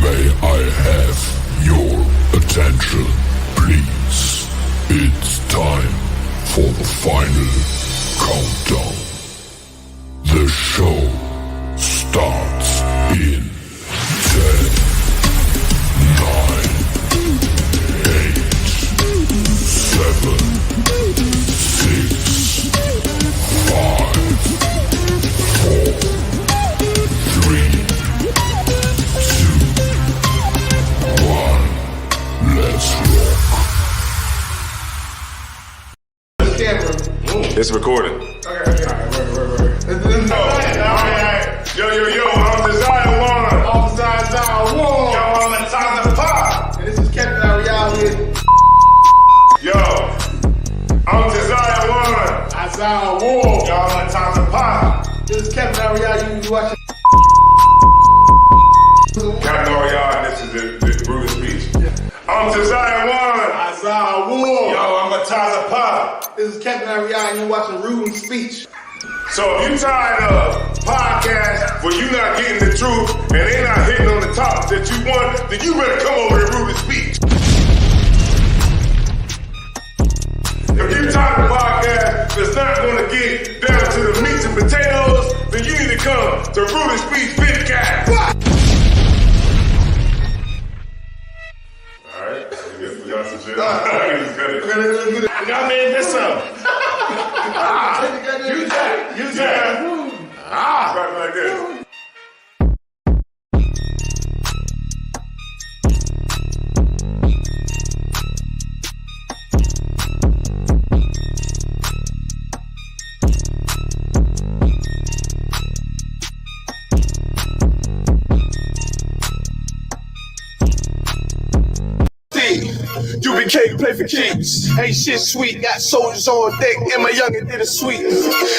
May I have your attention, please? It's time for the final countdown. The show starts in 10, 9, 8, 7, 6, 5, 4, 3, 2, 1. Let's rock. It's recording. Okay, alright. Yo, I'm Desire Warner. I'm Desire Warner. Yo, I'm the Top of Pop. And this is Captain Ariel here. Yo, I'm Desire Warner. Isaiah Warner. Yo, I'm the Top of Pop. This is Captain Ariel. You watching? Captain Ariel, and this is the brutal speech. I'm Desire Warner. Isaiah Warner. Yo, I'm the Top of Pop. This is Captain Ariel, and you're watching Rude Speech. So if you tired of podcasts where you not getting the truth and they not hitting on the topics that you want, then you better come over to Rude Speech. If you tired of podcasts that's not going to get down to the meats and potatoes, then you need to come to Rude Speech Vidcast. Alright, we got some shit. Y'all made this up. Use that. Right like this. UBK play for keeps. Ain't shit sweet, got soldiers on deck, and my youngin' did a sweet.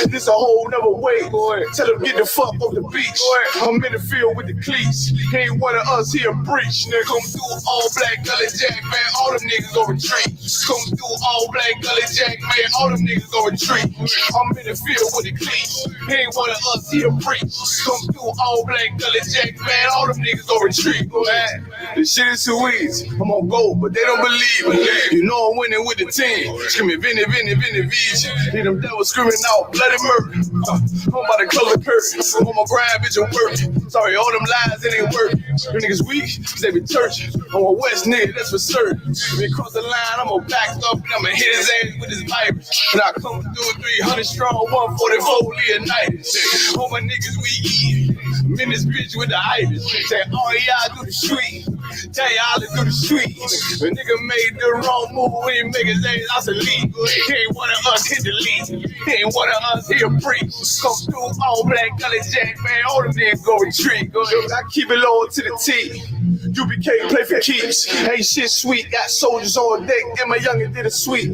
This a whole nother way, boy. Tell them get the fuck off the beach. I'm in the field with the cleats. He ain't one of us here breach. Nigga come through all black gully jack, man. All them niggas go retreat. Come through all black gully jack, man. All them niggas go retreat. I'm in the field with the cleats. He ain't one of us here breach. Come through all black gully jack, man. All them niggas go retreat. Man, this shit is too easy. I'm on go, but they don't believe it. You know I'm winning with the team. Screaming Vinny, vision. Hear them devils screaming out bloody murder. I'm about to close the curtain. I'm on my grind, bitch, I'm working. Sorry, all them lies, it ain't working. You niggas weak, cause they be churching. I'm a West nigga, that's for certain. If he cross the line, I'm gonna back up and I'ma hit his ass with his virus. And I come through 300 strong, 144 Leonidas. All my niggas we eat. I'm in this bitch with the itis. Say, all y'all do the sweet. Tell y'all to do the sweet. The nigga made the wrong move when he make his ass out the league. He ain't one of us hit the league. He ain't one of us here preach. Come through all black gully jack, man. All them niggas go retreat. I keep it low to the T. UBK play for keeps. Ain't shit sweet. Got soldiers on deck, and my youngin' did a sweet.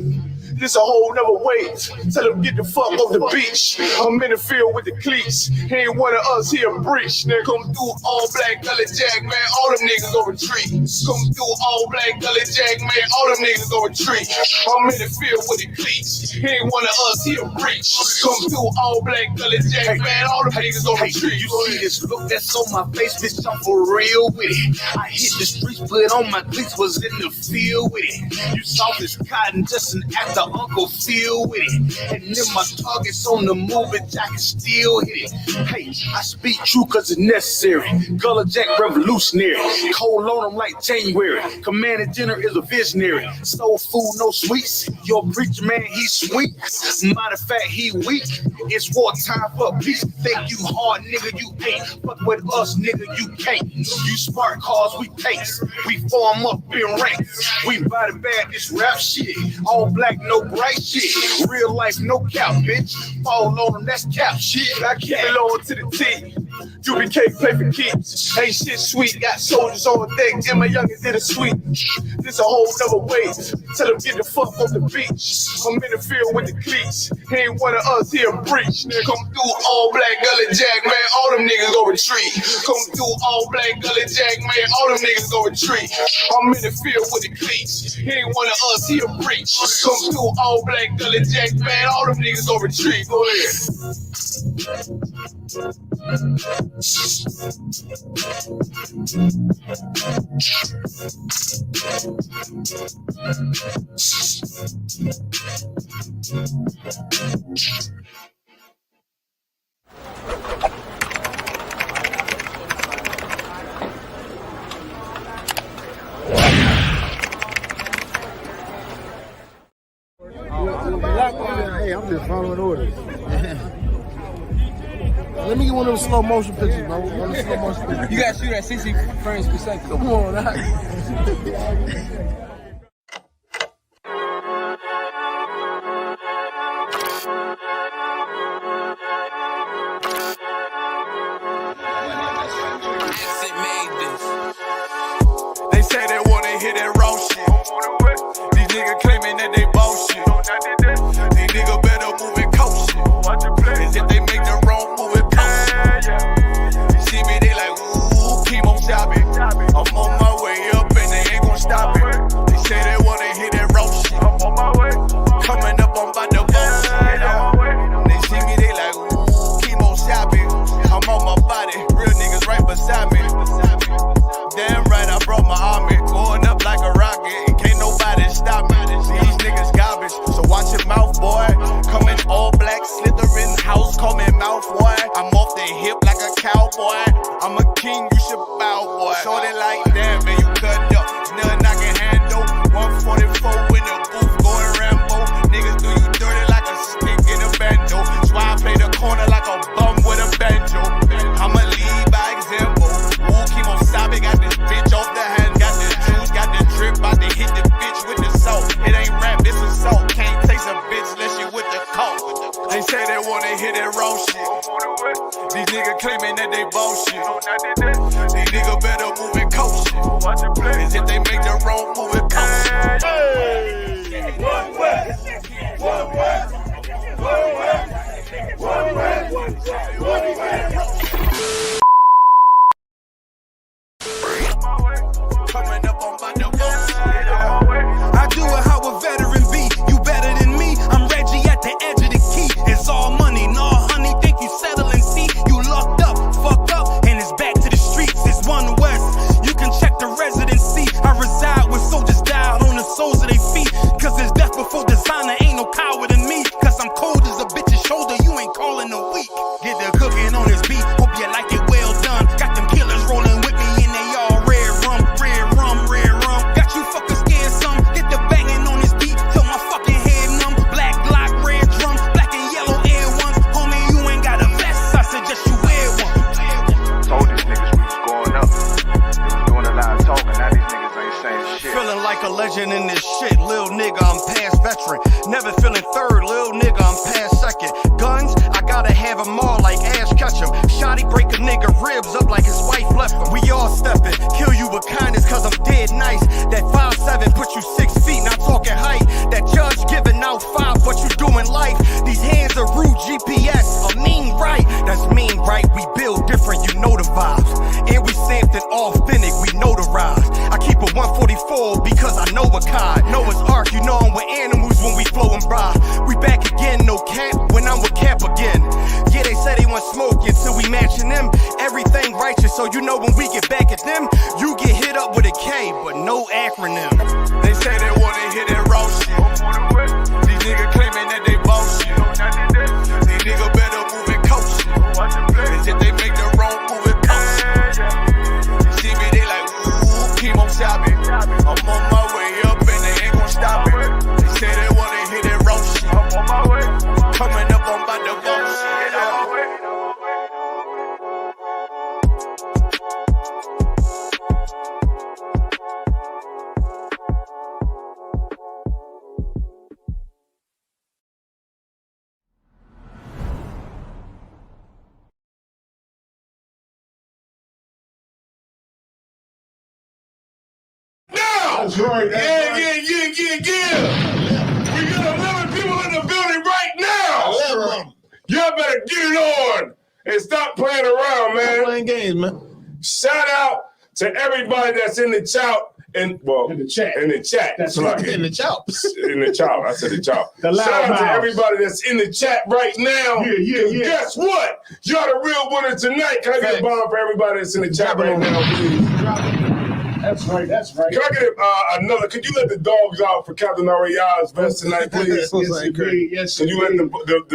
This a whole nother way. Tell them get the fuck off the beach. I'm in the field with the cleats. He ain't one of us here breach. Nigga come through all black gully jack, man. All them niggas go retreat. Come through all black gully jack, man. All them niggas go retreat. I'm in the field with the cleats. He ain't one of us here breach. Come through all black gully jack, man. All them niggas go retreat. You see this look that's on my face, bitch, I'm for real with it. I hit the streets, put on my cleats, was in the field with it. You saw this cotton just an after Uncle Phil with it. And then my targets on the move, bitch, I can still hit it. Hey, I speak true cause it's necessary. Gullah Jack revolutionary. Cold on them like January. Commander General is a visionary. Soul food, no sweets. Your preacher man, he's sweet. Matter of fact, he weak. It's war time for peace. Think you hard, nigga, you ain't. Fuck with us, nigga, you can't. You smart cars, we pace. We form up in ranks. We body bag this rap shit. All black, no bright shit. Real life, no cap, bitch. Fall on them, that's cap shit. I keep it on to the T. UBK play for keeps. Ain't shit sweet. Got soldiers on deck, and my youngin' did a sweet. This a whole nother way. Tell them get the fuck off the beach. I'm in the field with the cleats. He ain't one of us here breach. Nigga come through all black gully jack, man. All them niggas go retreat. Come through all black gully jack, man. All them niggas go retreat. I'm in the field with the cleats. He ain't one of us here breach. Come through all black gully jack, man. All them niggas go retreat. Go ahead. Hey, I'm just following orders. Let me get one of those slow motion pictures, bro. One of the slow motion pictures. You gotta shoot at 60 frames per second. Come on, They say they wanna hear that raw shit. These niggas claiming that they bullshit. These niggas better move and coach shit. As if they make the wrong move and post shit. You see me, they like, ooh, keep on shopping. I'm on my way up and they ain't gon' stop it. They say they wanna hear that raw shit. Coming up, I'm about to bust shit. They see me, they like, ooh, keep on shopping. I'm on my body, real niggas right beside me. Damn right, I brought my army, going up like a rocket, and can't nobody stop me. These niggas garbage, so watch your mouth, boy. Coming all black, slithering house, call me mouth, boy. I'm off the hip like a cowboy. I'm a king, you should bow, boy. Shorty like that, man, you cut up. Nothing I can handle. 144 in the booth, going Rambo. Niggas do you dirty like a stick in a bando. That's why I play the corner like a bum with a banjo. I'ma lead by example. Ooh, keep on stopping, got this bitch off the hand, got the juice, got the drip, about to hit the bitch with the salt. It ain't rap, it's assault. Can't taste a bitch unless you with the coke. They say they wanna hear that raw shit. These niggas claiming that they bullshit. These niggas better move and coach shit. As if they make the wrong move and coach shit. One way, one way, one way, one way, one way. Coming up on my I do it how a veteran be. You better than me. I'm Reggie at the edge of the key. It's all money, no honey. Think you settling? See, you locked up, fucked up, and it's back to the streets. It's One West. You can check the residency. I reside with soldiers died on the soles of their feet. Cause it's death before designer. Ain't no coward in me. Cause I'm cold as a bitch's shoulder. You ain't calling a week. Get the cooking on this beat. Hope you like it well done. Got them killers rolling with me and they all red rum, red rum, red rum. Got you fuckers scared some. Get the banging on this beat till my fucking head numb. Black Glock, red drum, black and yellow air ones. Homie, you ain't got a vest. I suggest you wear one. Told these niggas we was going up. They was doing a lot of talking, now these niggas ain't saying shit. Feeling like a legend in this shit, lil nigga, I'm past veteran. Never feeling third, lil nigga, I'm past second. Guns, I gotta have them all like Ash Ketchum. Shotty break a nigga ribs up like his wife left him. We all stepping, kill you with kindness cause I'm dead nice. That 5'7" put you 6 feet, not talking height. That judge giving out 5, but you doing life. These hands are rude GPS, a mean right. That's mean right, we build different, you know the vibes. And we something authentic, we notarized. I keep a 144 because I know a kind. Noah's Ark, you know I'm with animals when we flowing by. We back again, no cap, when I'm with Cap again. Yeah, they say they want smoke until we matching them. Everything righteous, so you know when we get back at them, you get hit up with a K, but no acronym. They say they wanna hear that raw shit. These niggas claiming that they bullshit. These niggas better move and coach shit. As if they make the wrong move and coach shit. You see me, they like, ooh, keep on shopping. I'm on my way up and they ain't gon' stop it. They say they wanna hear that raw shit. Coming up, I'm about to bust shit. That's right. Yeah. We got 11 people in the building right now. Y'all better get it on and stop playing around, man. Playing games, man. Shout out to everybody that's in the chat. In the chat. That's so right. In the chops. In the chat. I said the chat. The loud Shout out to mouths. everybody that's in the chat right now. Yeah. Guess what? Y'all the real winner tonight. Can I get a bomb for everybody that's in the chat right now, please? That's right. Can I get another? Could you let the dogs out for Captain Ariana's vest tonight, please? Yes, Can you let the dogs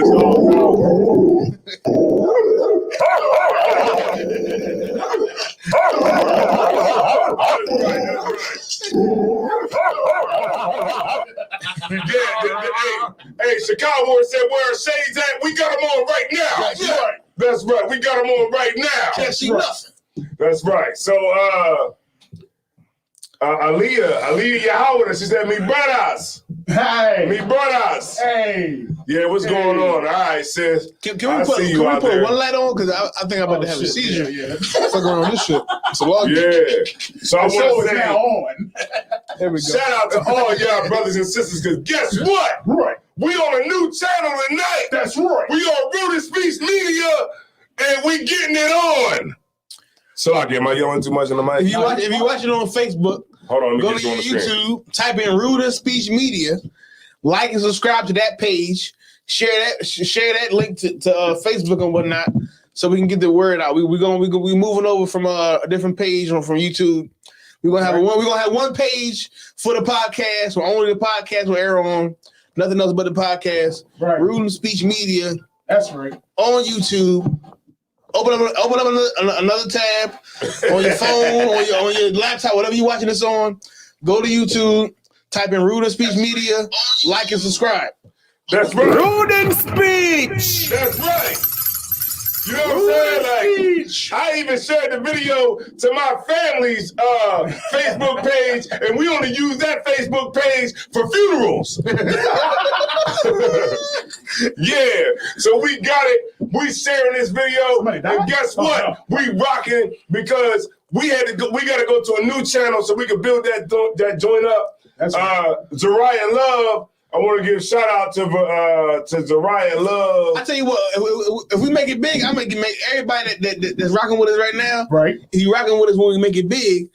Hey, Chicago said where are shades at? We got them on right now. That's right. We got them on right now. Can't see nothing. That's right. So, Aaliyah Yahweh, she said, me brothers. Hey. Me brothers. Hey. Yeah, what's going on? All right, sis. Can we put one light on? Because I think I'm about to have a seizure. Yeah. What's going on with this shit? So long. Yeah. So I show want is to now say, on. There we go. shout out to all y'all brothers and sisters, because guess what? Right. We on a new channel tonight. That's right. We on Rooted Speech Media, and we getting it on. So am I yelling too much in the mic? If you watch it on Facebook, Hold on, let me go get to you on the screen. YouTube, type in Ruder Speech Media, like and subscribe to that page, share that link to Facebook and whatnot, so we can get the word out. We moving over from a different page from YouTube. We're gonna have one page for the podcast, where only the podcast will air on, nothing else but the podcast. Right. Ruder Speech Media. That's right. On YouTube. Open up another tab on your phone, on your laptop, whatever you're watching this on. Go to YouTube, type in Rude and Speech Media, like and subscribe. That's right. Rude and Speech. That's right. You know what I'm saying? Like, I even shared the video to my family's Facebook page, and we only use that Facebook page for funerals. Yeah, so we got it. We sharing this video, and guess what? We rocking because we got to go to a new channel so we can build that joint up. Zariah Love. I want to give a shout out to Zariah Love. I tell you what, if we make it big, I'm gonna make everybody that's rocking with us right now. Right. If you rocking with us when we make it big,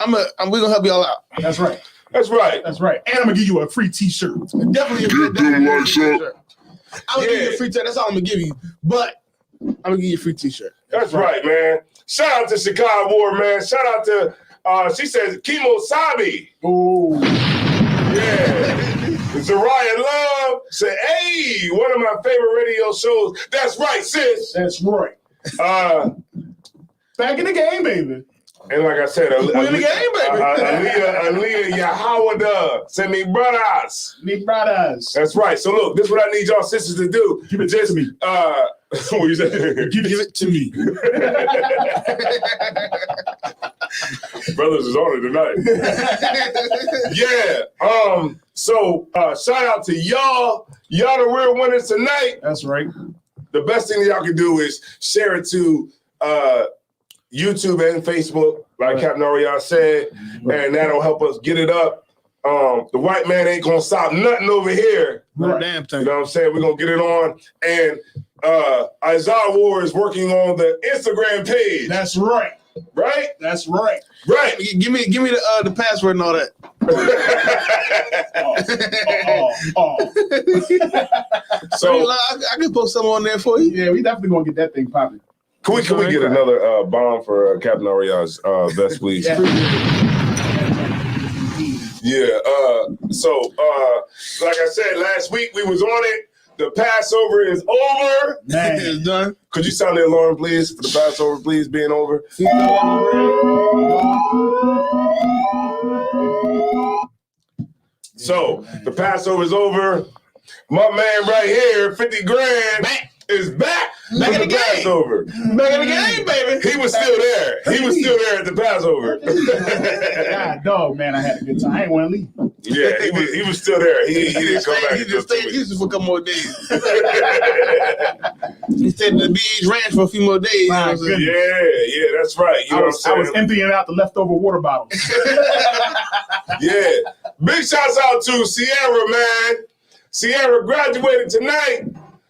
we're gonna help y'all out. That's right. That's right. That's right. And I'm gonna give you a free T-shirt. Definitely a free T-shirt. I'm gonna give you a free T-shirt. That's all I'm gonna give you. But I'm gonna give you a free T-shirt. That's right, man. Shout out to Chicago War, man. Shout out to she says Kimo Sabi. Ooh. Yeah. Zariah Love said, hey, one of my favorite radio shows. That's right, sis. That's right. Back in the game, baby. And like I said, Aaliyah Yahweh said, me brothers. Me brothers. That's right. So look, this is what I need y'all sisters to do. Give it to me. What you say? Give it to me. Brothers is on it tonight. Yeah. So shout out to y'all. Y'all the real winners tonight. That's right. The best thing that y'all can do is share it to YouTube and Facebook, like Captain Ariana said, and that'll help us get it up. The white man ain't gonna stop nothing over here. Right. Damn thing. You know what I'm saying? We're gonna get it on. And Isaiah War is working on the Instagram page. That's right. Right? That's right. Right. Give me the password and all that. So I can post something on there for you. Yeah, we definitely gonna get that thing popping. Can we get another bomb for Captain Ariana's vest, please? Yeah. So like I said, last week we was on it. The Passover is over. Man. It's done. Could you sound the alarm, please, for the Passover, please, being over? So the Passover is over. My man right here, 50 grand, is back Back in from the game. Passover. Back in the game, baby. He was still there. He was still there at the Passover. God, dog, man, I had a good time. I ain't want to leave. Yeah, he was still there. He didn't come back. He just stayed in Houston for a couple more days. He stayed at the BH Ranch for a few more days. You know what I'm saying? Yeah, that's right. You know what I'm I was saying? emptying out the leftover water bottles. Yeah. Big shouts out to Sierra, man. Sierra graduated tonight.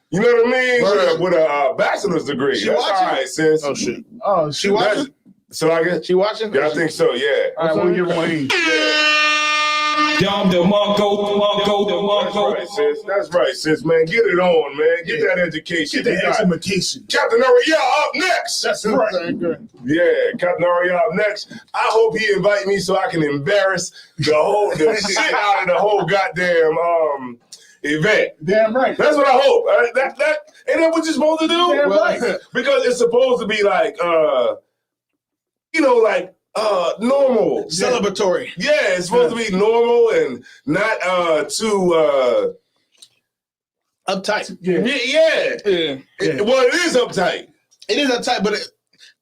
You know what I mean? With a bachelor's degree. She That's watching? all right, sis. Oh shit. Oh, She watching? So I guess She watching? Yeah, I think so. Yeah. All right, we'll give her one of these. Dom the Mongo. That's right, sis. That's right, sis, man. Get it on, man. Get that education. Get that education. Captain Ariel up next. That's right. Yeah, Captain Ariel up next. I hope he invite me so I can embarrass the shit out of the whole goddamn event. Damn right. That's what I hope. Ain't that what you're supposed to do? Damn right. Because it's supposed to be like normal. Celebratory. Yeah, it's supposed to be normal and not too Uptight. yeah. Well, it is uptight. It is uptight, but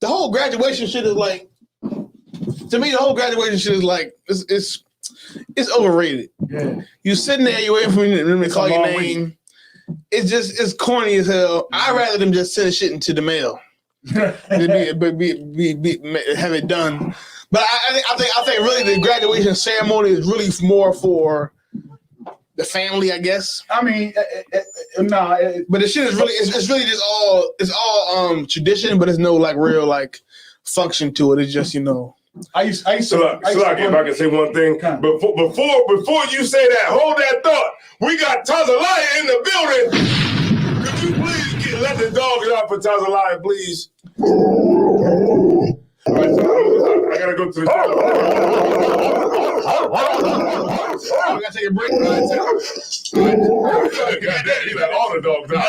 the whole graduation shit is like, to me, the whole graduation shit is like, it's overrated. Yeah. You sitting there, you waiting for them to call your name. It's corny as hell. I'd rather them just send shit into the mail. Have it done. But I think really the graduation ceremony is really more for the family, I guess. I mean, but the shit is really it's really just all tradition, but there's no like real like function to it. It's just I used to. So if I can say one thing, before you say that, hold that thought. We got Tazalaya in the building. Could you please let the dogs out for Tazalaya, please? All right, so I gotta go to the we gotta take a break. He let all the dogs out.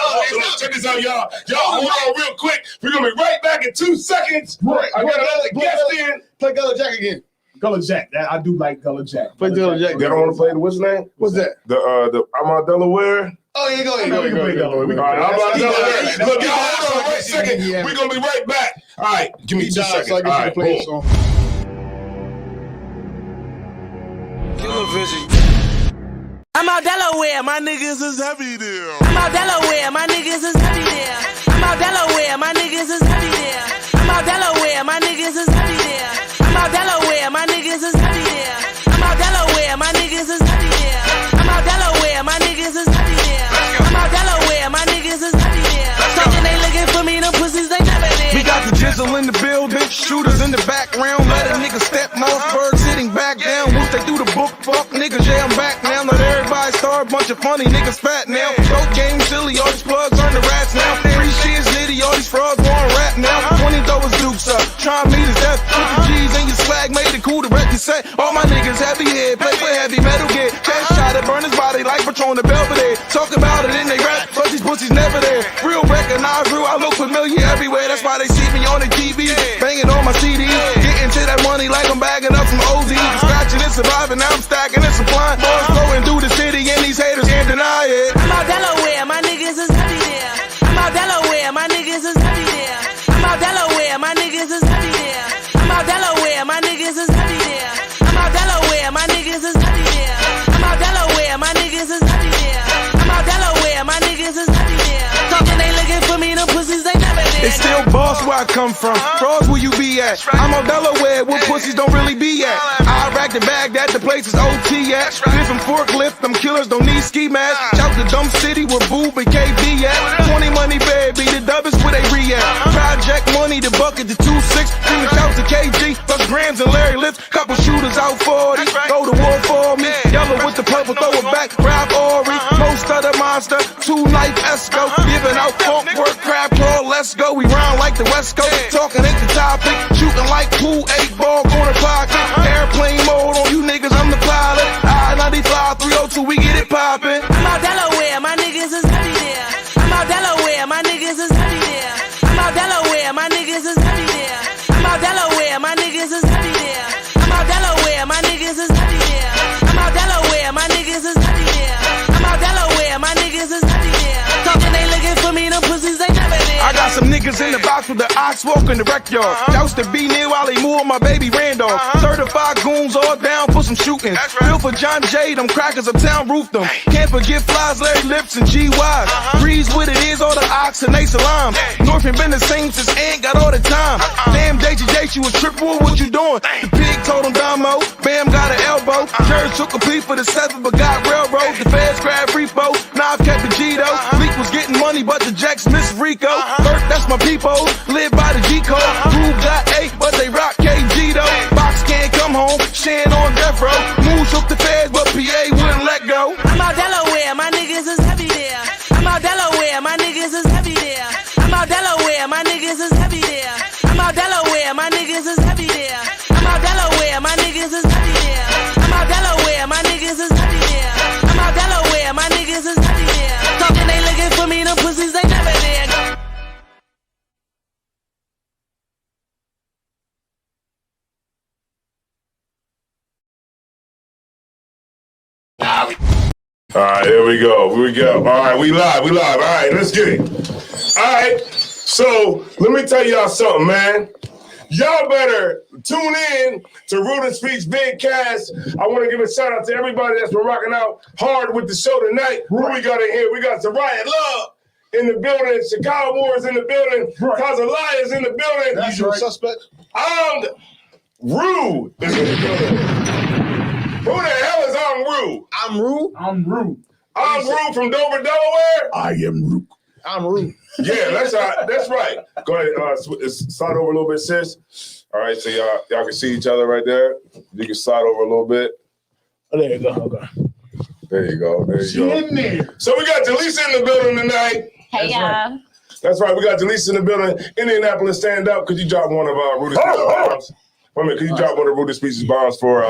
Check this out, y'all. Y'all hold on real quick. We're gonna be right back in 2 seconds. Right. I got another guest in. Play Gullah Jack again. Gullah Jack. I do like Gullah Jack. Play Gullah Jack. Y'all don't want to play the what's name? What's that? The I'm out Delaware. Oh yeah, go ahead. We can play Delaware. All right, I'm out Delaware. Look, y'all hold on right second. Yeah. We're gonna be right back. All right, give me 2 seconds. So I All can right, play boom. a song. I'm out Delaware, my niggas is heavy there. I'm out Delaware, my niggas is heavy there. I'm out Delaware, my niggas is heavy there. I'm out Delaware, my niggas is heavy there. I'm out Delaware, my niggas is heavy there. I'm out Delaware, my niggas is heavy there. I'm out Delaware, my niggas is heavy there. I'm out Delaware, my niggas is heavy there. Talking they looking for me, them pussies they never did. We got the jizzle in the building, shooters in the background. Let a nigga step, Mossberg sitting back down. Once they do the book, fuck niggas, yeah, I'm back now. Let everybody start, bunch of funny niggas fat now. Dope game silly, all these plugs turn to rats now. Free shit's nitty, all these frauds want rap now. 20 throw his dukes up, try me to death. Put the G's in your swag, made it cool to wreck and set. All my niggas heavy head, play for heavy metal get. Chest shot it, burn his body like Patron the Belvedere. Talk about it in they rap, but these pussies never there. Real recognize real, I look familiar everywhere. That's why they see me on the TV, banging on my CD. Getting to that money like I'm bagging up some OZ. Scratching and surviving, now I'm stacking and supplying. Boys flowing through the city and these haters can't deny it. I'm out Delaware, my niggas is heavy there. I'm out Delaware, my niggas is heavy there. I'm out Delaware, my niggas is heavy there. I'm out Delaware, my niggas is heavy there. I'm out Delaware, my niggas is heavy there. I'm out Delaware, my niggas is heavy there. I'm out Delaware, my niggas is heavy there. Talking they looking for me, them pussies they never did. It's still boss where I come from. Frauds where you be at. I'm on Delaware where pussies don't really be at. I rack the bag that the place is OT at. Different forklift, them killers don't need ski masks. Shout to Dumb City where Boob and KB at. 20 money baby, the dub is where they react. Project money, the bucket, the 2-6. Sing shout to KG, plus Grams and Larry Lips. Couple shooters out 40, go to war for me. Yellow with the purple, throw it back, grab Ori. Most of the monster, 2-knife Esco. Giving out funk work, crab claw, let's go. We round like the West Coast, talking ain't the topic. Shooting like pool, 8-ball, corner pocket. Airplane mode on you niggas, I'm the pilot. I-95, 302, we get it poppin'. I'm out Delaware, my niggas is heavy there. I'm out Delaware, my niggas is heavy there. I'm out Delaware, my niggas is heavy there. I'm out Delaware, my niggas is heavy there. I'm out Delaware, my niggas is heavy there. I'm out Delaware, my niggas is heavy there. I'm out Delaware, my niggas is heavy there. Talking they looking for me, them pussies they never did. I got some niggas in the box with the ox walking the rec yard. Doused to be near while they move on my baby Randolph. Certified goons all down for some shooting. Bill for John J, them crackers uptown roofed them. Can't forget Flies, Larry Lips, and G-Wise. Breeze with it is all the ox and they salams. Northern been the same since ain't got all the time. Damn, JJ, she was triple, what you doing? The pig told him Damo, Bam got an elbow. Jerry took a plea for the 7 but got railroad. The feds grabbed repo, now I kept the G-Do. Leak was getting money but the Jacks miss Rico. Bert, that's my people, live by the G-code. Who got 8 but they rock All right, here we go. All right, we live. All right, let's get it. All right, so let me tell y'all something, man. Y'all better tune in to Rude Speech Big Cast. I want to give a shout out to everybody that's been rocking out hard with the show tonight. Who we got in here? We got Riot Love in the building. Chicago Wars in the building. Kazalaya is in the building. That's right. Suspect. Rue is in the building. Who the hell is Rue? I'm Rue. Rue from Dover, Delaware. I am Rue. I'm Rue. Yeah, that's right. Go ahead, slide over a little bit, sis. All right, so y'all can see each other right there. You can slide over a little bit. Oh, there you go. Okay. There you go. She in there. So we got Jaleesa in the building tonight. Hey, y'all. That's right. We got Jaleesa in the building. Indianapolis, stand up. Could you drop one of Rudy Speech's bombs? Wait a minute. Could you drop one of Rudy Speech's bombs for?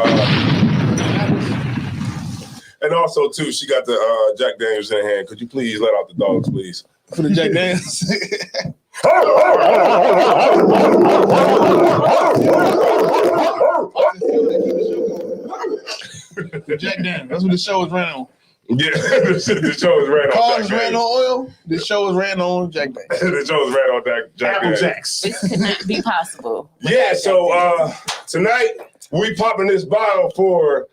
And also, too, she got the Jack Daniels in her hand. Could you please let out the dogs, please? For the Jack Daniels. Jack Daniels. That's what the show is ran on. Yeah, the show is ran on. Cars ran on oil. The show is ran on Jack Daniels. The show is ran on Jack Apple Daniels. Jacks. This could not be possible. Yeah, so tonight we popping this bottle for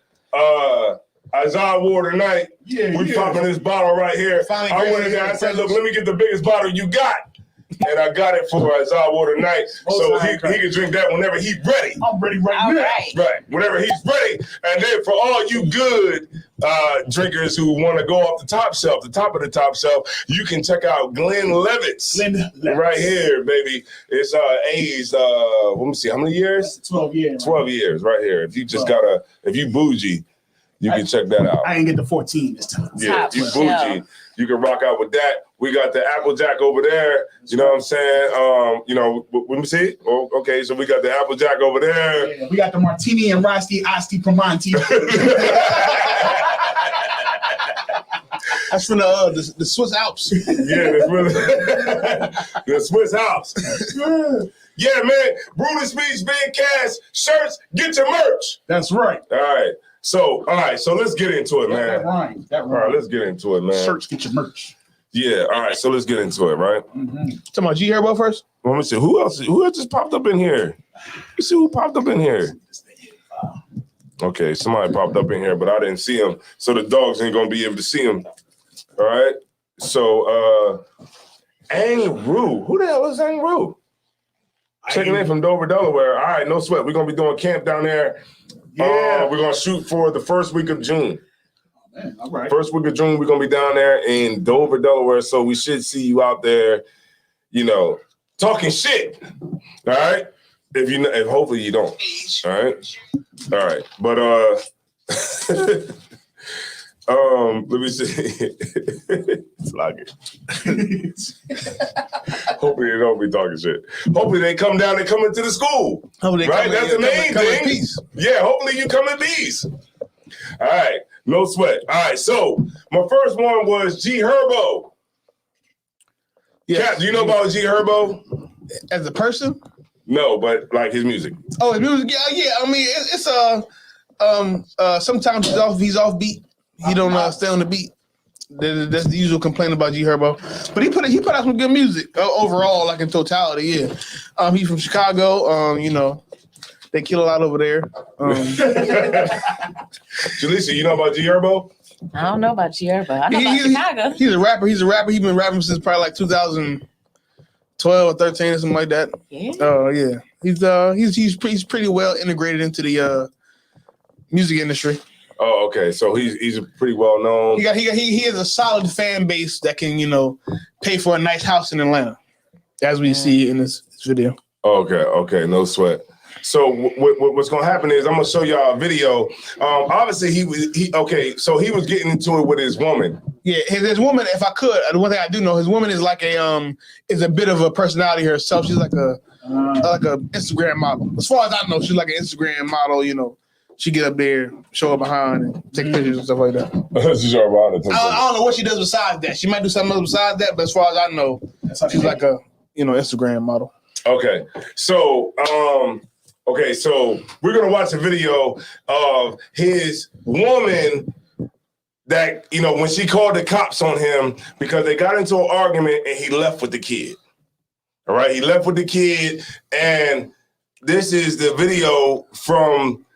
Isaiah Ward tonight. Yeah, we popping this bottle right here. Finally, I went in there and I said, look, let me get the biggest bottle you got. And I got it for Isaiah Ward tonight. So he can drink that whenever he's ready. I'm ready right All now. right. Right, whenever he's ready. And then for all you good drinkers who want to go off the top of the top shelf, you can check out Glenlivet's. Right here, baby. It's aged, let me see, how many years? 12 years. 12 years right here. If you just if you bougie, you can check that out. I ain't get the 14 this time. Yeah, Top you shelf. bougie. You can rock out with that. We got the Applejack over there. You know what I'm saying? Let me see. Oh, okay, so we got the Applejack over there. Yeah, we got the Martini and Asti Promonti. That's from the Swiss Alps. Yeah, the Swiss Alps. Yeah, man. Brutal Speech, Big Cash, shirts, get your merch. That's right. All right, so let's get into it, man. That rhymes. All right, let's get into it, man. Shirts, get your merch. Yeah, all right, so let's get into it, right? Mm-hmm. Talking about G Herbo first? Let me see, who else just popped up in here? You see who popped up in here? Okay, somebody popped up in here, but I didn't see him, so the dogs ain't gonna be able to see him. All right, so Ang Rue. Who the hell is Ang Rue? Checking in from Dover, Delaware. All right, no sweat. We're gonna be doing camp down there. Yeah. We're gonna shoot for the first week of June. Man, all right. First week of June, we're gonna be down there in Dover, Delaware. So we should see you out there, talking shit. All right. If hopefully you don't. All right. All right. But let me see. It's like it. Hopefully they don't be talking shit. Hopefully they come down and come into the school. Hopefully they right? come That's the main come in thing. peace. Yeah, hopefully you come in peace. All right. No sweat. All right. So my first one was G Herbo. Yeah. Cap, do you know about G Herbo? As a person? No, but like his music. Oh, his music? Yeah. I mean, it's sometimes he's off beat. He don't stay on the beat. That's the usual complaint about G Herbo. But he put out some good music overall, like in totality. Yeah. He's from Chicago. They kill a lot over there. Jaleesa, you know about G Herbo? I don't know about you, but I know about Chicago. He's a rapper. He's been rapping since probably like 2012 or 13 or something like that. Yeah. Yeah. He's pretty well integrated into the music industry. Oh, okay. So he's pretty well known. He has a solid fan base that can pay for a nice house in Atlanta, as we see in this video. Okay. No sweat. So what's gonna happen is I'm gonna show y'all a video. Obviously he was getting into it with his woman. Yeah, his woman. If I could, the one thing I do know, his woman is like a bit of a personality herself. She's like a Instagram model. As far as I know, she's like an Instagram model. She get up there, show her behind, and take pictures and stuff like that. She's all right. I don't know what she does besides that. She might do something else besides that, but as far as I know, she's like a Instagram model. Okay, so we're gonna watch a video of his woman that, you know, when she called the cops on him because they got into an argument and he left with the kid. All right, he left with the kid, and this is the video from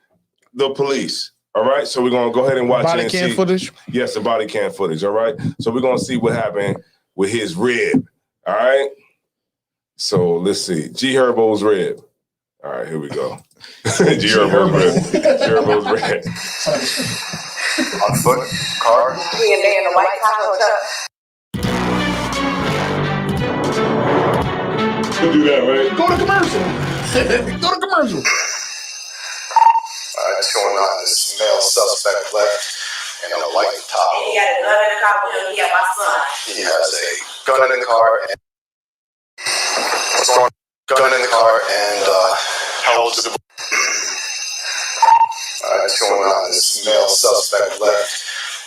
the police. All right, so we're gonna go ahead and watch body it and cam see. footage. Yes, the body cam footage. All right, so we're gonna see what happened with his rib. All right, so let's see. G Herbo's rib. All right, here we go. G Herbo's rib. G Herbo's rib. On foot, car. He and they in the white taco truck. You do that, right? Go to commercial. Go to commercial. What's going on? This male suspect left in a white Tahoe. He had a gun in the car with him. He had my son. He has a gun in the car. What's going on? Gun in the car and how old is the boy? What's going on? This male suspect left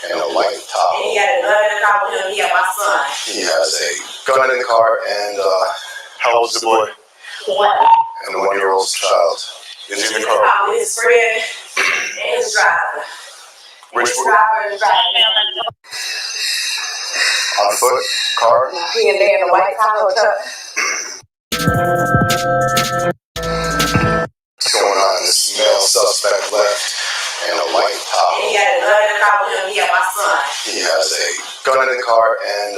in a white Tahoe. He had a gun in the car with him. He had my son. He has a gun in the car and how old is the boy? One. And the 1-year-old child. Is he in the car? With his friend and his driver. Which His driver is driving. on foot, car? He and they in the white taco truck. What's going on? This male suspect left in a white Tahoe. He had a gun in the car with him. He had my son. He has a gun in the car and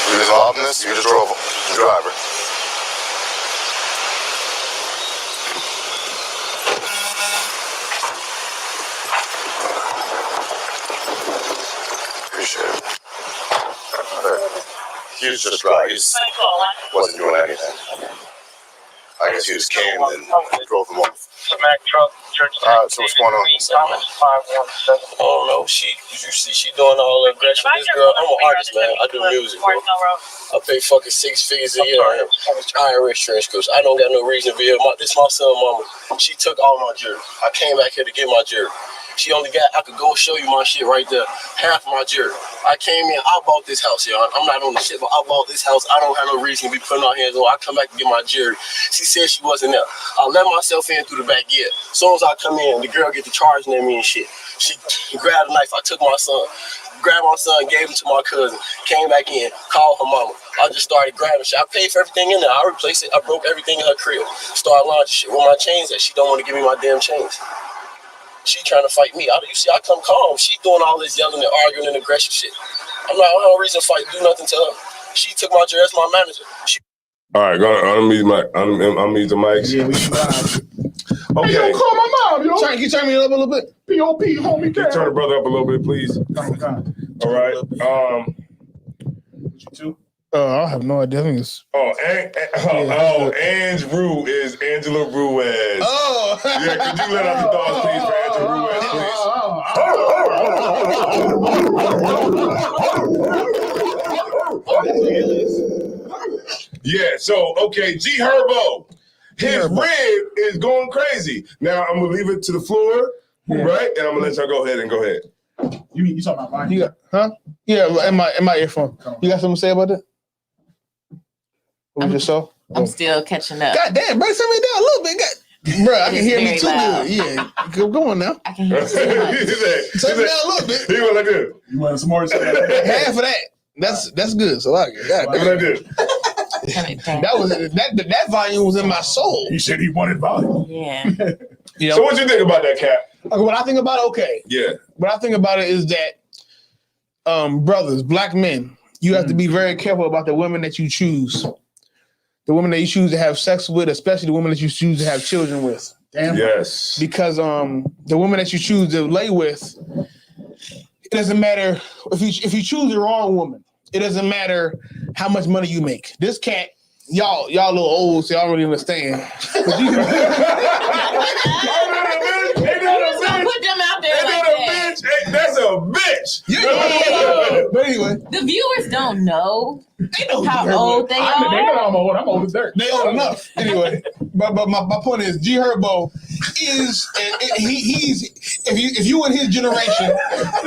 you involved in this? You just drove the driver. Appreciate it. He was just driving. He wasn't doing anything. I guess he just came and drove him off. Mack truck, church. So what's going on? I don't know. You see, she doing all the aggression. This girl, I'm an artist, man. I do music, bro. I pay fucking 6 figures a year on him. IRS transcripts. I don't got no reason to be here. This my son, mama. She took all my jewelry. I came back here to get my jewelry. She only got, I could go show you my shit right there. Half my jewelry. I came in, I bought this house, y'all. I'm not on the shit, but I bought this house. I don't have no reason to be putting our hands on. I come back to get my jewelry. She said she wasn't there. I let myself in through the back gate. As soon as I come in, the girl get to charging at me and shit. She grabbed a knife. I took my son. Grabbed my son, gave him to my cousin. Came back in, called her mama. I just started grabbing shit. I paid for everything in there. I replaced it. I broke everything in her crib. Started launching shit. Where my chains at? She don't want to give me my damn chains. She trying to fight me. You see, I come calm. She doing all this yelling and arguing and aggressive shit. I don't have no reason to fight, do nothing to her. She took my jewelry as my manager. All right, go on. Unmute the mics. Yeah, we live. Okay. Hey, yo, call my mom, yo. Can you turn me up a little bit? POP, homie. Can you turn the brother up a little bit, please? All right. You too? I have no idea. I think it's. Ange Rue is Angela Ruiz. Oh. Yeah, could you let out the dogs, please, for Angela Ruiz, please? Yeah, so, okay, G Herbo. His rib is going crazy. Now, I'm going to leave it to the floor, right? And I'm going to let y'all go ahead. You talking about mine? Huh? Yeah, in my earphone. You got something to say about that? What you just saw? I'm still catching up. God damn, bro, send me down a little bit. Bro, I can hear me too good. Yeah, go on now. I can hear you too much. Send me down a little bit. He went like this. You want some more? Half of that. That's good. So I got that volume was in my soul. He said he wanted volume. Yeah. So what you think about that, Cap? Okay, what I think about Yeah. What I think about it is that brothers, black men, you have to be very careful about the women that you choose. The women that you choose to have sex with, especially the women that you choose to have children with. Damn. Yes. Because the women that you choose to lay with, it doesn't matter if you choose the wrong woman. It doesn't matter how much money you make. This cat, y'all a little old, so y'all don't really understand. Don't put them out there like that. That's a bitch. But anyway, the viewers don't know they know how old they are. They know I'm old. I'm old as dirt. They old enough. Anyway, but my point is, G Herbo is he's if you in his generation,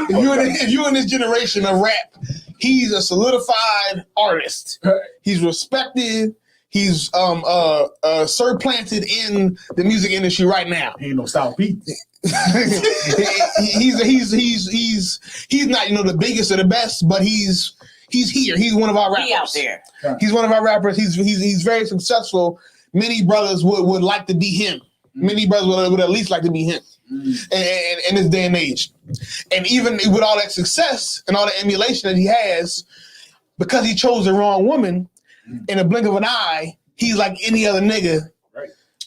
if you in this generation of rap, he's a solidified artist. He's respected. He's surplanted in the music industry right now. He ain't no South Beat. he's not the biggest or the best, but he's here. He's one of our rappers. He out there. He's one of our rappers. He's very successful. Many brothers would like to be him. Many brothers would at least like to be him. In this day and age. And even with all that success and all the emulation that he has, because he chose the wrong woman, in a blink of an eye, he's like any other nigga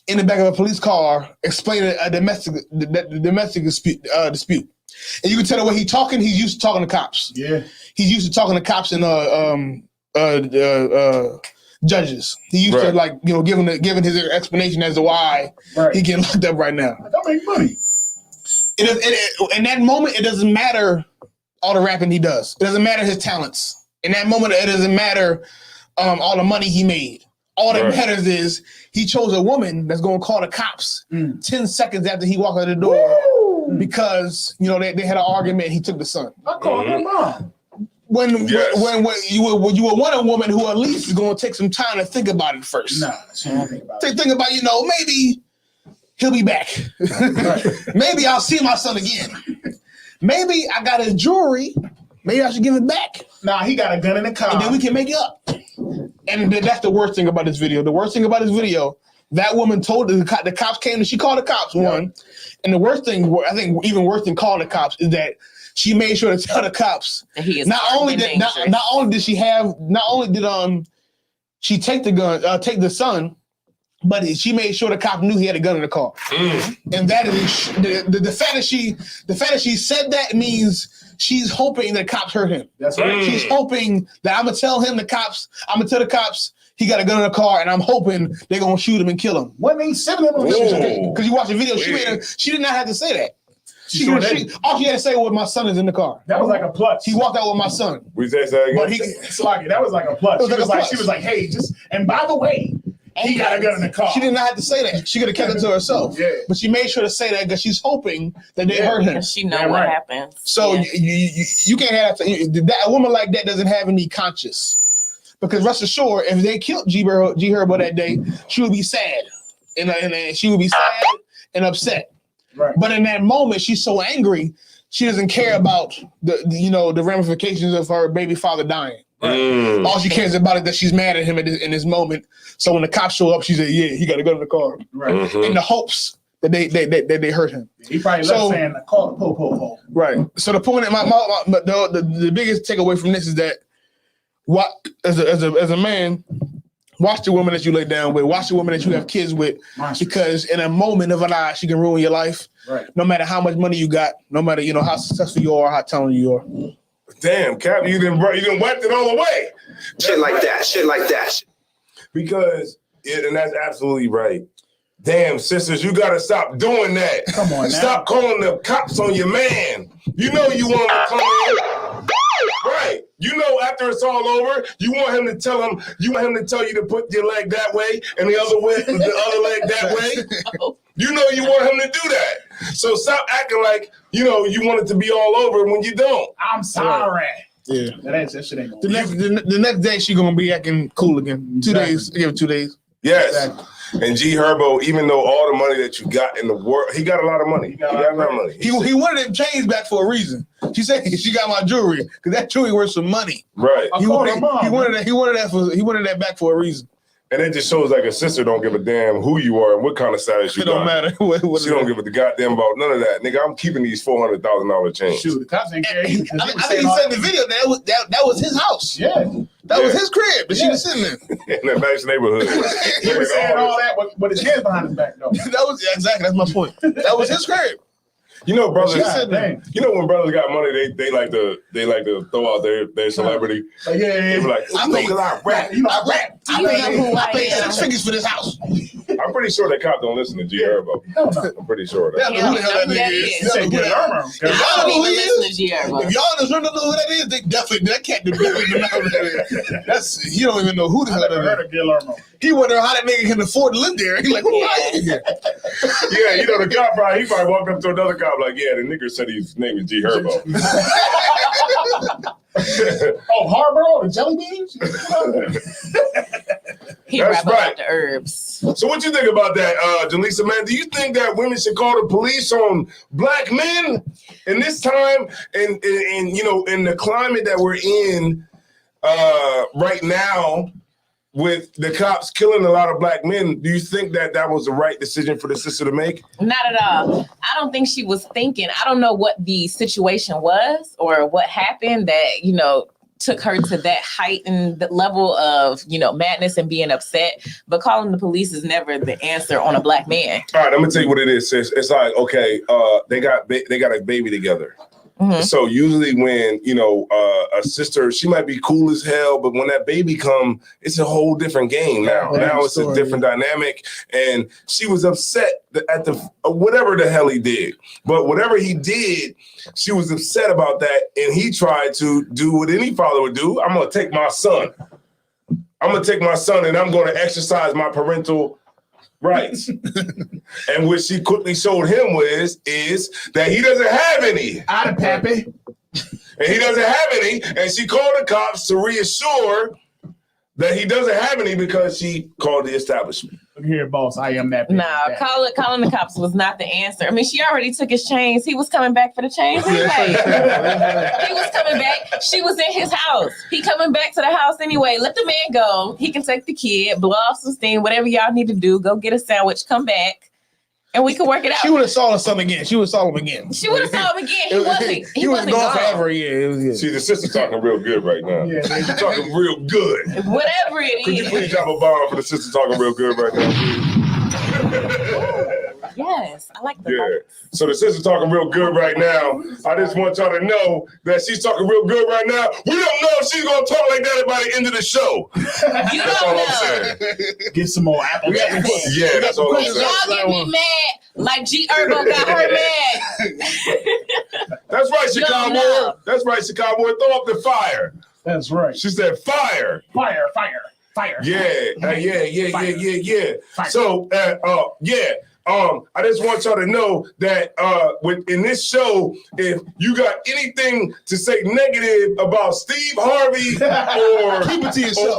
in the back of a police car explaining a domestic dispute. And you can tell the way he's talking, he's used to talking to cops. Yeah. He's used to talking to cops and judges. He used to giving his explanation as to why he getting locked up right now. That make money. In that moment, it doesn't matter all the rapping he does. It doesn't matter his talents. In that moment, it doesn't matter all the money he made. All that matters is he chose a woman that's going to call the cops 10 seconds after he walked out the door because they had an argument and he took the son. I called my mom. When you would want a woman who at least is going to take some time to think about it first. Nah, she don't think about it. Think about, maybe he'll be back. Maybe I'll see my son again. Maybe I got his jewelry. Maybe I should give it back. Nah, he got a gun in the car. And then we can make it up. And that's the worst thing about this video. The worst thing about this video, that woman told the cops came and she called the cops, one. And the worst thing, I think even worse than calling the cops, is that she made sure to tell the cops not only did she take the gun, take the son, but she made sure the cop knew he had a gun in the car. And that is the fact that she said that means she's hoping that cops hurt him. That's right. She's hoping that I'm gonna tell the cops he got a gun in the car, and I'm hoping they're gonna shoot him and kill him. What means 7 of them? Because you watch the video, she did not have to say that. All she had to say was, "My son is in the car." That was like a plus. He walked out with my son. We say that again. But that was like a plus. She was like, "Hey, and by the way, he got a gun in the car." She did not have to say that. She could have kept it to herself. Yeah. But she made sure to say that because she's hoping that they hurt him. She know what happened. So you can't have that. A woman like that doesn't have any conscience. Because rest assured, if they killed G Herbo that day, she would be sad, and she would be sad and upset. Right. But in that moment, she's so angry, she doesn't care about the ramifications of her baby father dying. Right? All she cares about is that she's mad at him in this moment. So when the cops show up, she said, "Yeah, he got to go to the car," right? In the hopes that they hurt him. He probably left saying, "Call the po." Right. So the point, the biggest takeaway from this is that, as a man, watch the woman that you lay down with. Watch the woman that you have kids with, because in a moment of an eye, she can ruin your life. Right. No matter how much money you got, no matter how successful you are, how talented you are. Damn, Cap, you didn't wiped it all away. Shit like that. Because and that's absolutely right. Damn, sisters, you gotta stop doing that. Come on, now. Stop calling the cops on your man. You know you want him to come in. Right. After it's all over, you want him to tell you to put your leg that way and the other leg that way. You want him to do that. So stop acting like you want it to be all over when you don't. I'm sorry. Yeah. That shit ain't the next day she gonna be acting cool again. 2 days. Give it 2 days. Yes. Exactly. And G Herbo, even though all the money that you got in the world, he got a lot of money. He got a lot of money. He wanted them chains back for a reason. She said she got my jewelry because that jewelry worth some money. Right. He wanted that back for a reason. And it just shows like a sister don't give a damn who you are and what kind of status you got. It don't matter. She don't give a goddamn about none of that. Nigga, I'm keeping these $400,000 chains. Shoot, the cops ain't care. I think he said in the video that was his house. Yeah. That was his crib that she was sitting in. In that nice neighborhood. He was saying all that, but his hands behind his back, though. Exactly, that's my point. That was his crib. Brothers. When brothers got money, they like to throw out their celebrity. Yeah. They be like, I rap. I paid 6 figures for this house. I'm pretty sure that cop don't listen to G Herbo. I'm pretty sure of that. Who the hell that is? If y'all don't know who that is, that cat definitely know who that is. He don't even know who the hell that is. He wonder how that nigga can afford to live there. He like, who are you? Yeah, the cop he probably walked up to another cop. cop like, yeah, the nigga said his name is G Herbo. Oh, Harborough, the jelly beans? He rap about the herbs. So what you think about that, Jaleesa, man? Do you think that women should call the police on black men in this time and you know, in the climate that we're in right now with the cops killing a lot of black men? Do you think that that was the right decision for the sister to make? Not at all. I don't think she was thinking. I don't know what the situation was or what happened that, you know, took her to that heightened level of, you know, madness and being upset. But calling the police is never the answer on a black man. All right, I'm gonna tell you what it is, sis. It's like, okay, they got a baby together. Mm-hmm. So usually when, you know, a sister, she might be cool as hell, but when that baby come, it's a whole different game now. Now it's a different dynamic. And she was upset at the whatever the hell he did. But whatever he did, she was upset about that. And he tried to do what any father would do. I'm going to take my son. I'm going to take my son and I'm going to exercise my parental rights. And what she quickly showed him is that he doesn't have any. Out of Pappy. And he doesn't have any. And she called the cops to reassure that he doesn't have any because she called the establishment. Look here, boss. I am that. Nah, calling the cops was not the answer. I mean, she already took his chains. He was coming back for the chains anyway. He was coming back. She was in his house. He coming back to the house anyway. Let the man go. He can take the kid, blow off some steam, whatever y'all need to do. Go get a sandwich, come back, and we can work it out. She would have saw his son again. She would have saw him again. She would have saw him again. He wasn't gone forever. Yeah. See, the sister's talking real good right now. Yeah, she's talking real good. Whatever it is. Could you please drop a bomb for the sister talking real good right now? Yes, I like the Yeah. So the sister's talking real good right now. I just want y'all to know that she's talking real good right now. We don't know if she's gonna talk like that by the end of the show. That's all I'm saying. Get some more apple. Yeah, that's all I'm saying. Y'all get me mad like G Herbo got her mad. That's right, Chicago. That's right, Chicago. Throw up the fire. That's right. She said fire. Fire, fire, fire. Yeah. Fire. So, I just want y'all to know that in this show, if you got anything to say negative about Steve Harvey or keep it to yourself.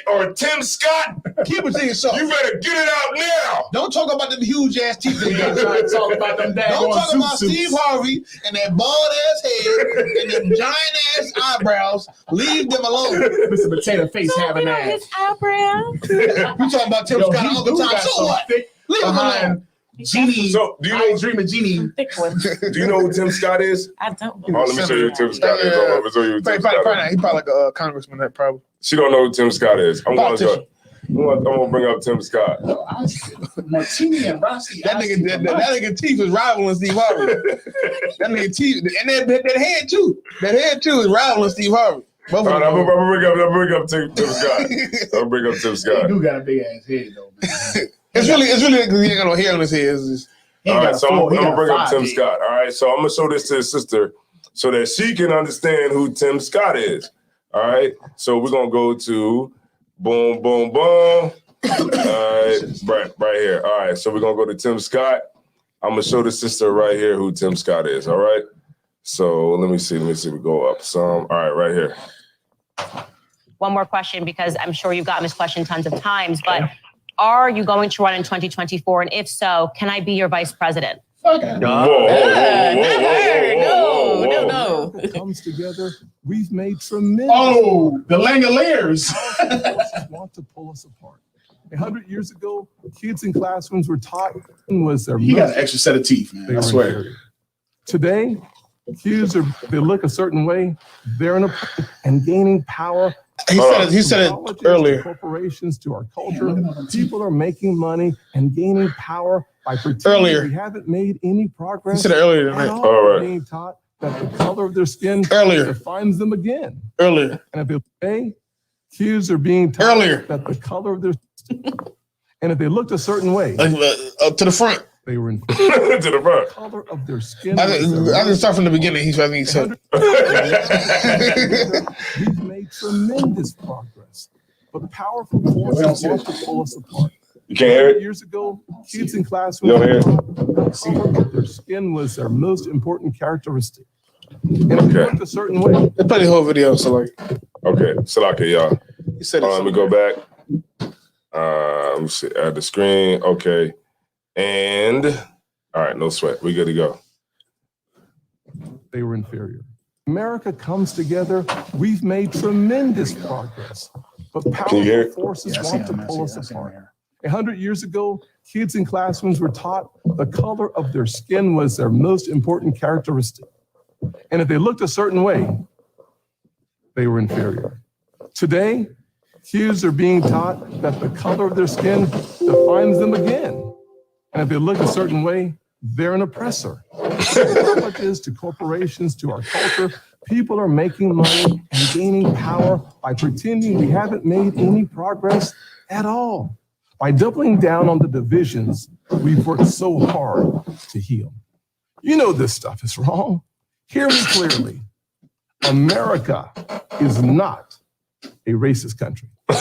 or Tim Scott, keep it to yourself. You better get it out now. Don't talk about them huge ass teeth. Don't talk about them. Don't talk about Steve Harvey and that bald ass head and them giant ass eyebrows. Leave them alone. Mr. Potato Face having ass. His eyebrows. You talking about Tim Scott all the time? So what? Leave him alone. Genie. So do you know Dream of Genie? Thick one. Do you know who Tim Scott is? I don't know. Oh, let me show you who Tim Scott is. Let me show you who Tim Scott is. He probably like a congressman. That probably. She don't know who Tim Scott is. I'm gonna bring up Tim Scott. Martini and Rossi. That nigga teeth is rivaling Steve Harvey. That nigga teeth and that head too. That head too is rivaling Steve Harvey. All right, I'm gonna bring up Tim Scott. I'm gonna bring up Tim Scott. He do got a big ass head though, man. It's really because he ain't got no hair on his head. All right, so I'm gonna bring up Tim Scott. All right, so I'm gonna show this to his sister so that she can understand who Tim Scott is. All right, so we're gonna go to boom, boom, boom. All right, right here. All right, so we're gonna go to Tim Scott. I'm gonna show the sister right here who Tim Scott is. All right, so let me see. We go up some. All right, right here. One more question, because I'm sure you've gotten this question tons of times, but are you going to run in 2024? And if so, can I be your vice president? No. Comes together, we've made tremendous. Oh, the Langoliers want to pull us apart. 100 years ago, kids in classrooms were taught was their. He got an extra set of teeth, man. I swear. Today, kids they look a certain way. They're in and gaining power. He said it earlier. Corporations to our culture. People are making money and gaining power by pretending we haven't made any progress. He said it earlier tonight. All right. Being taught that the color of their skin defines them again. Earlier. And if they kids are being taught that the color of their skin, and if they looked a certain way, up to the front. They were in to the front. Color of their skin. I didn't start from the beginning. He said. We've made tremendous progress, but powerful forces want to pull us apart. You can't hear it? Years ago, kids in You classrooms don't hear it? the color of their skin was their most important characteristic. And if you looked a certain way. Let's play the whole video, so like. Okay, Salaka, y'all. You said it. Let me go back. Let me see. Add the screen. Okay. And all right, no sweat. We good to go. They were inferior. America comes together. We've made tremendous progress, but powerful forces want to pull us apart. 100 years ago, kids in classrooms were taught the color of their skin was their most important characteristic. And if they looked a certain way, they were inferior. Today, kids are being taught that the color of their skin defines them again. And if they look a certain way, they're an oppressor. What it is to corporations, to our culture, people are making money and gaining power by pretending we haven't made any progress at all. By doubling down on the divisions we've worked so hard to heal. You know this stuff is wrong. Hear me clearly. America is not a racist country. That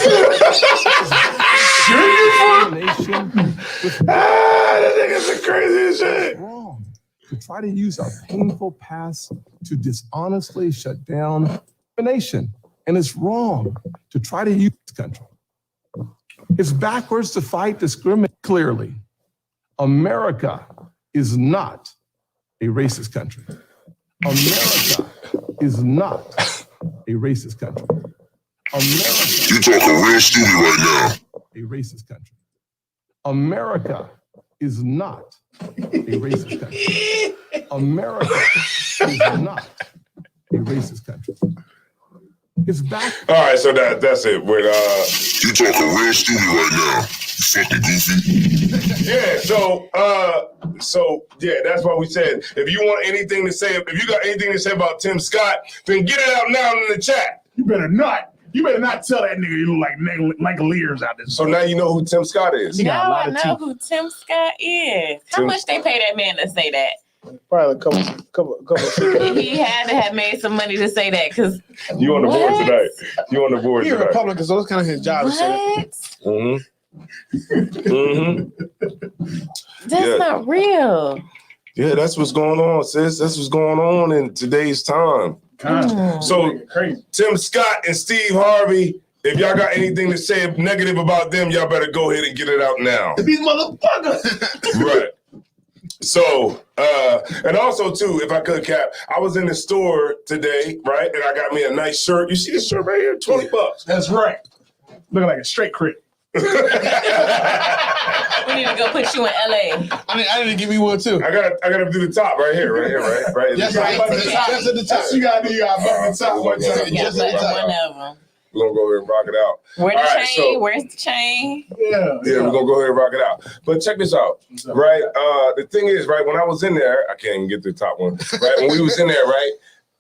nigga's the craziest shit. Wrong to try to use our painful past to dishonestly shut down a nation. And it's wrong to try to use this country. It's backwards to fight discrimination clearly. America is not a racist country. America is not a racist country. America. You talking real stupid right now. A racist country. America is not a racist country. America is not a racist country. It's back. All right, so that's it. With you talking real stupid right now. You fucking goofy. Yeah, so yeah, that's why we said if you want anything to say, if you got anything to say about Tim Scott, then get it out now in the chat. You better not tell that nigga you look like Lears out there. So now you know who Tim Scott is. Now I know who Tim Scott is. How much they pay that man to say that? Probably a couple. He had to have made some money to say that because you on the board tonight. You on the board He's a tonight. Republican, so that's kind of his job to say that. That's not real. Yeah, that's what's going on, sis. That's what's going on in today's time. So Tim Scott and Steve Harvey, if y'all got anything to say negative about them, y'all better go ahead and get it out now. These motherfuckers. Right. So, and also too, if I could, Cap, I was in the store today, right? And I got me a nice shirt. You see this shirt right here? $20. That's right. Looking like a straight crit. We need to go put you in LA. I need to give you one too. I gotta do the top right here. Right. That's right. That's at the top. You gotta do your button top one time. Just one of them. We're gonna go ahead and rock it out. Where's the chain? Where's the chain? Yeah, we're gonna go ahead and rock it out. But check this out, right? The thing is, right, when I was in there, I can't even get the top one. Right, when we was in there, right,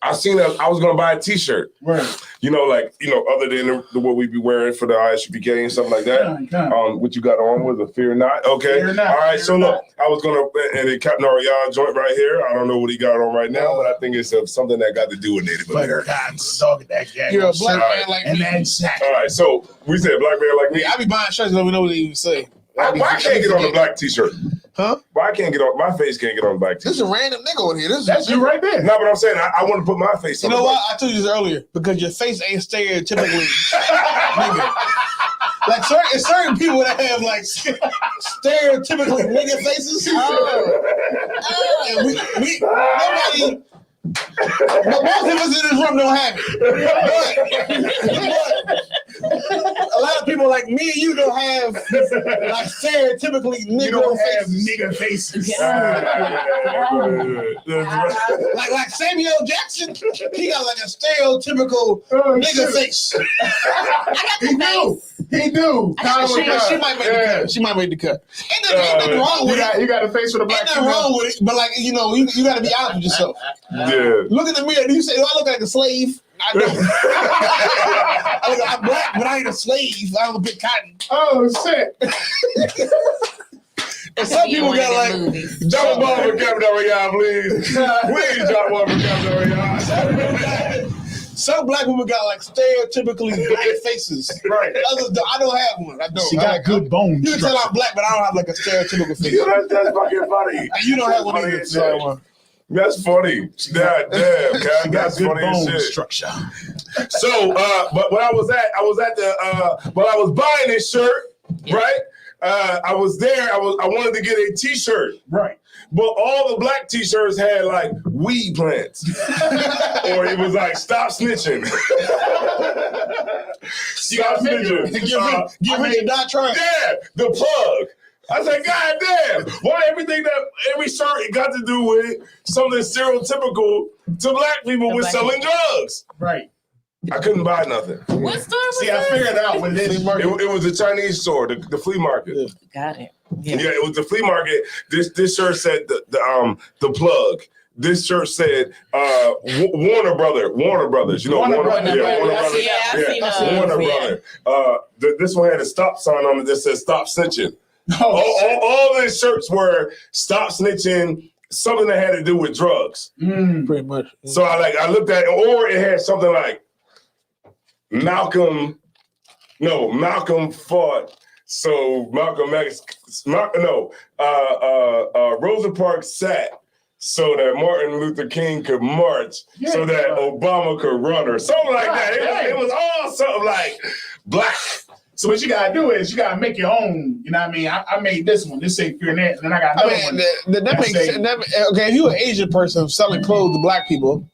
I was gonna buy a T-shirt. Right. Other than what we be wearing for the ISUPK and stuff like that. What you got on was a Fear Not. Okay. Fear Not. All right. Fear So not. look, I was gonna, and it Captain Ariana joint right here. I don't know what he got on right now, but I think it's something that got to do with Native Americans. Dog at that gang. You're a black man like and me. that's that. All right. So we said black man like me. I be buying shirts and don't even know what they even say. Why I can't get on the black T-shirt? Huh? Why I can't get on? My face can't get on the black T-shirt. There's a random nigga on here. That's you right there. No, but I'm saying I want to put my face on. You know the what? black. I told you this earlier because your face ain't stereotypically nigga. Like certain people that have like stereotypical nigga faces. And we nobody. But most of us in this room don't have it. But a lot of people like me and you don't have like stereotypically nigga faces. Like Samuel Jackson, he got like a stereotypical nigga face. I got the face. He do. She might make the cut. She might make the cut. Ain't nothing wrong with it. You got a face for the black. Ain't nothing wrong with it. But like you got to be honest with yourself. Yeah. Look in the mirror. Do you say, "Do I look like a slave?" I don't. I'm black, but I ain't a slave. I don't pick cotton. Oh shit. And some people got like drop a ball for Captain Ariana, please. Please drop one for Captain Ariana. Some black people got like stereotypically black faces. Right. Others don't. I don't have one. I don't. She got good bone You can tell structure. I'm black, but I don't have like a stereotypical face. That's fucking funny. And you don't have one either. So, That's funny. God damn, She God, got that's good funny as bone shit. structure. So, but when I was at the, when I was buying this shirt, right? I was there. I wanted to get a T-shirt, right? But all the black T-shirts had like weed plants, or it was like stop snitching. Stop snitching. Get rich and die trying. Yeah, the plug. I said, God damn, why every shirt it got to do with something stereotypical to black people with selling drugs? Right. I couldn't buy nothing. What store was See, that? I figured out when this. It was a Chinese store, the flea market. Got it. Yeah, it was the flea market. This shirt said the plug. This shirt said Warner Brothers. You know Warner Brothers. Yeah, Warner Brothers. Yeah, I've seen those. Warner Brothers. This one had a stop sign on it that said "Stop Snitching." All these shirts were "Stop Snitching." Something that had to do with drugs. Pretty much. So I looked at it, or it had something like Malcolm fought. So Rosa Parks sat so that Martin Luther King could march, so that Obama could run, or something like that. It was all something like black. So what you gotta do is you gotta make your own. You know what I mean? I made this one. This say fear net, and then I got another one. That makes sense. Okay, if you're an Asian person selling clothes to black people,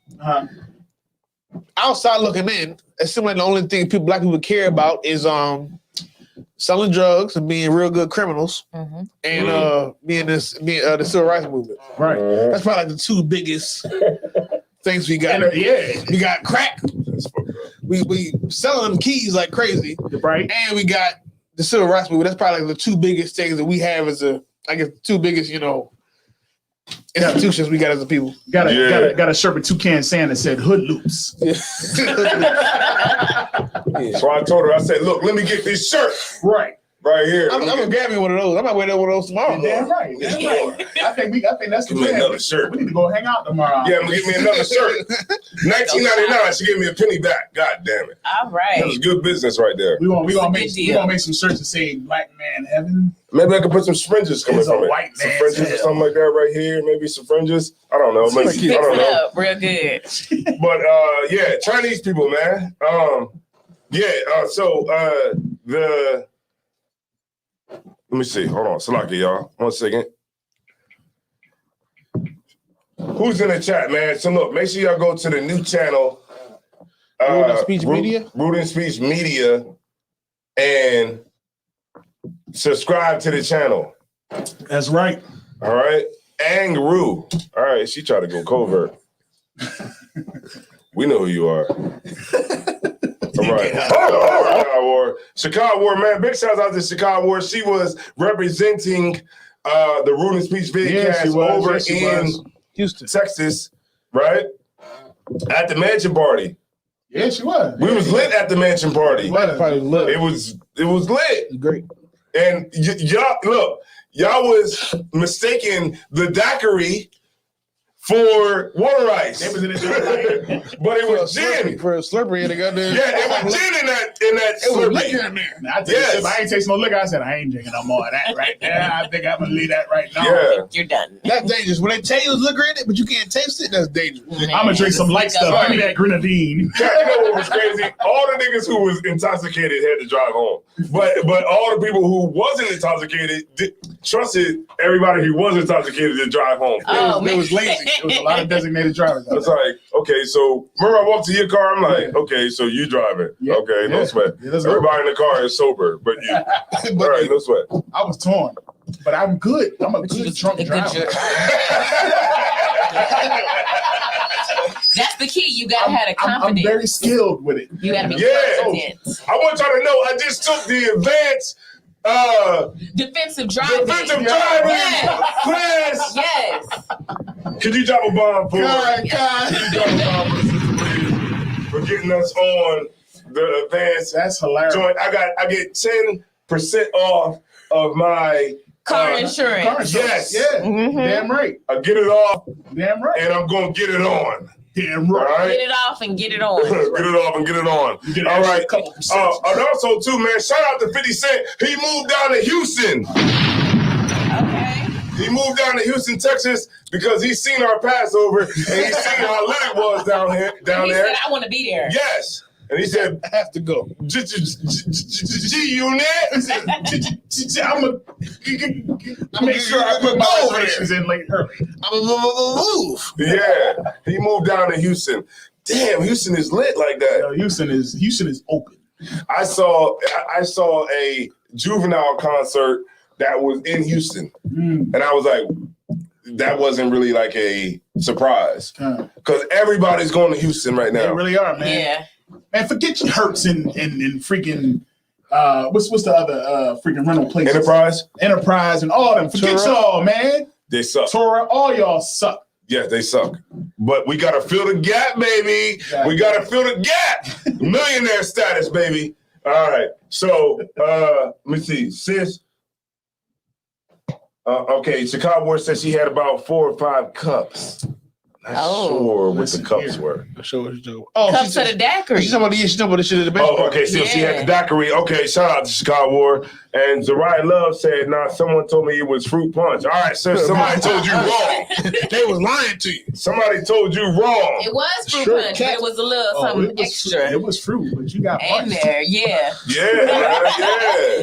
outside looking in, it seems like the only thing black people care about is selling drugs and being real good criminals, and being the civil rights movement. Right. That's probably like the two biggest things we got. We got crack. We selling them keys like crazy, right? And we got the civil rights movement. That's probably like the two biggest things that we have as the two biggest, institutions we got as a people. Got a shirt with toucan sand that said hood loops. So I told her, I said, look, let me get this shirt. Right here. I'm gonna grab me one of those. I might wear one of those tomorrow. Damn right. I think that's the Give me plan. another shirt. We need to go hang out tomorrow. Yeah, give me another shirt. $19.99. She gave me a penny back. God damn it. All right. That was good business right there. We gonna make some shirts that say "Black Man Heaven." Maybe I could put some fringes coming It's a from it. white Some man's fringes or hell. something like that right here. Maybe some fringes. I don't know. Maybe, Fix I don't it know. up real good. But yeah, Chinese people, man. Let me see. Hold on. Salaki, y'all. 1 second. Who's in the chat, man? So look, make sure y'all go to the new channel. Root and Speech Media? Root and Speech Media. And subscribe to the channel. That's right. All right. Angru. All right. She tried to go covert. We know who you are. All right. Chicago War. Chicago War, man. Big shout out to Chicago War. She was representing the Root and Speech vidcast over in Houston, Texas, right? At the mansion party. Yeah, she was. We was lit at the mansion party. It was lit. Great. And y'all was mistaking the daiquiri for water ice. They was in it, but it was gin. For a Slurpee, they got there. Yeah, it was gin in that It was Slurpee. liquor in there. I ain't taste no liquor. I said I ain't drinking no more of that right there. I think I'm gonna leave that right now. Yeah. You're done. That's dangerous. When they tell you there's liquor in it, but you can't taste it, that's dangerous. I'm gonna drink some light stuff. Give me that grenadine. You know what was crazy? All the niggas who was intoxicated had to drive home. But all the people who wasn't intoxicated trusted everybody who was intoxicated to drive home. It was lazy. It was a lot of designated drivers. It's like, okay, so remember I walked to your car, I'm like, okay, so you driving. Yeah. Okay, no Yeah. sweat. Yeah, let's go. Everybody in the car is sober, but you. All right, no sweat. I was torn, but I'm good. I'm a good drunk driver. That's the key. You gotta have a confidence. I'm very skilled with it. You gotta be confident. I want y'all to know I just took the advanced Defensive driving. driving class. Yes. Could you drop a bomb for God. for getting us on the advanced That's hilarious. joint? I get 10% off of my Car insurance. Yes. Yeah. Mhm. Damn right. I get it off Damn right. and I'm gonna get it on. Damn right. All right? Get it off and get it on. Get it off and get it on. All right. And also, too, man, shout out to 50 Cent. He moved down to Houston. Okay. He moved down to Houston, Texas, because he's seen our Passover and he's seen how lit it was down He there. said, I want to be there. Yes. And he said, I have to go. G-Unit. I make sure I put my reservations in late early. I'm gonna move. Yeah. He moved down to Houston. Damn, Houston is lit like that. Yo, Houston is open. I saw a Juvenile concert that was in Houston. And I was like, that wasn't really like a surprise. Because everybody's going to Houston right now. They really are, man. Yeah. Man, forget your Hertz and freaking what's the other freaking rental places? Enterprise and all them. Forget y'all, man. They suck. Torah, all y'all suck. Yes, they suck. But we gotta fill the gap, baby. Exactly. We gotta fill the gap. Millionaire status, baby. All right. So let me see. Sis. Okay, Chicago War said she had about 4 or 5 cups. Not sure what the cups were. Cups of the daiquiri. She's talking about the shit at the bench. Oh, okay. So she had the daiquiri. Okay, shout out to Chicago War. And Zariah Love said, nah, someone told me it was fruit punch. All right, sir, somebody told you wrong. They was lying to you. Somebody told you wrong. It was fruit punch, but it was a little something extra. It was fruit, but you got in punched. there. Yeah. Yeah.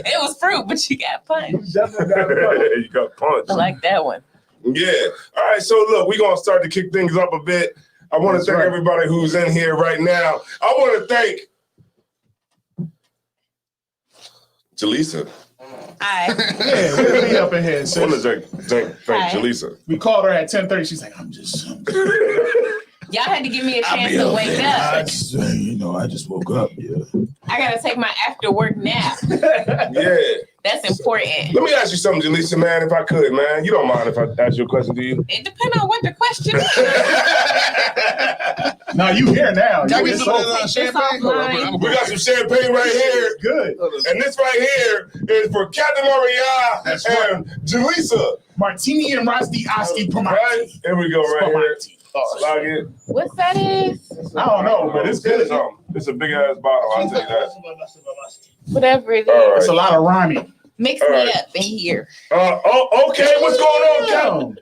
It was fruit, but you got punched. You got punched. I like that one. Yeah. All right. So look, we're gonna start to kick things up a bit. I want to thank everybody who's in here right now. I want to thank Jaleesa. Hi. Yeah, we'll be up in here. I want to thank Jaleesa. We called her at 10:30. She's like, I'm just. Y'all had to give me a chance to wake up. I just woke up. Yeah. I gotta take my after work nap. Yeah. That's important. Let me ask you something, Jaleesa, man, if I could, man. You don't mind if I ask you a question, do you? It depends on what the question is. No, you here now. Got me You some here. champagne. We got some champagne right here. Good. And this right here is for Captain Maria and Jaleesa. Martini and Rasti Asti Pomati. Right? Here we go, right here. Log it. What's that is? I don't know, but it's good. It's a big ass bottle, I'll tell you that. Whatever it is. All right. It's a lot of rhyming. Mix All me right. up in here. Okay, what's going on, Captain?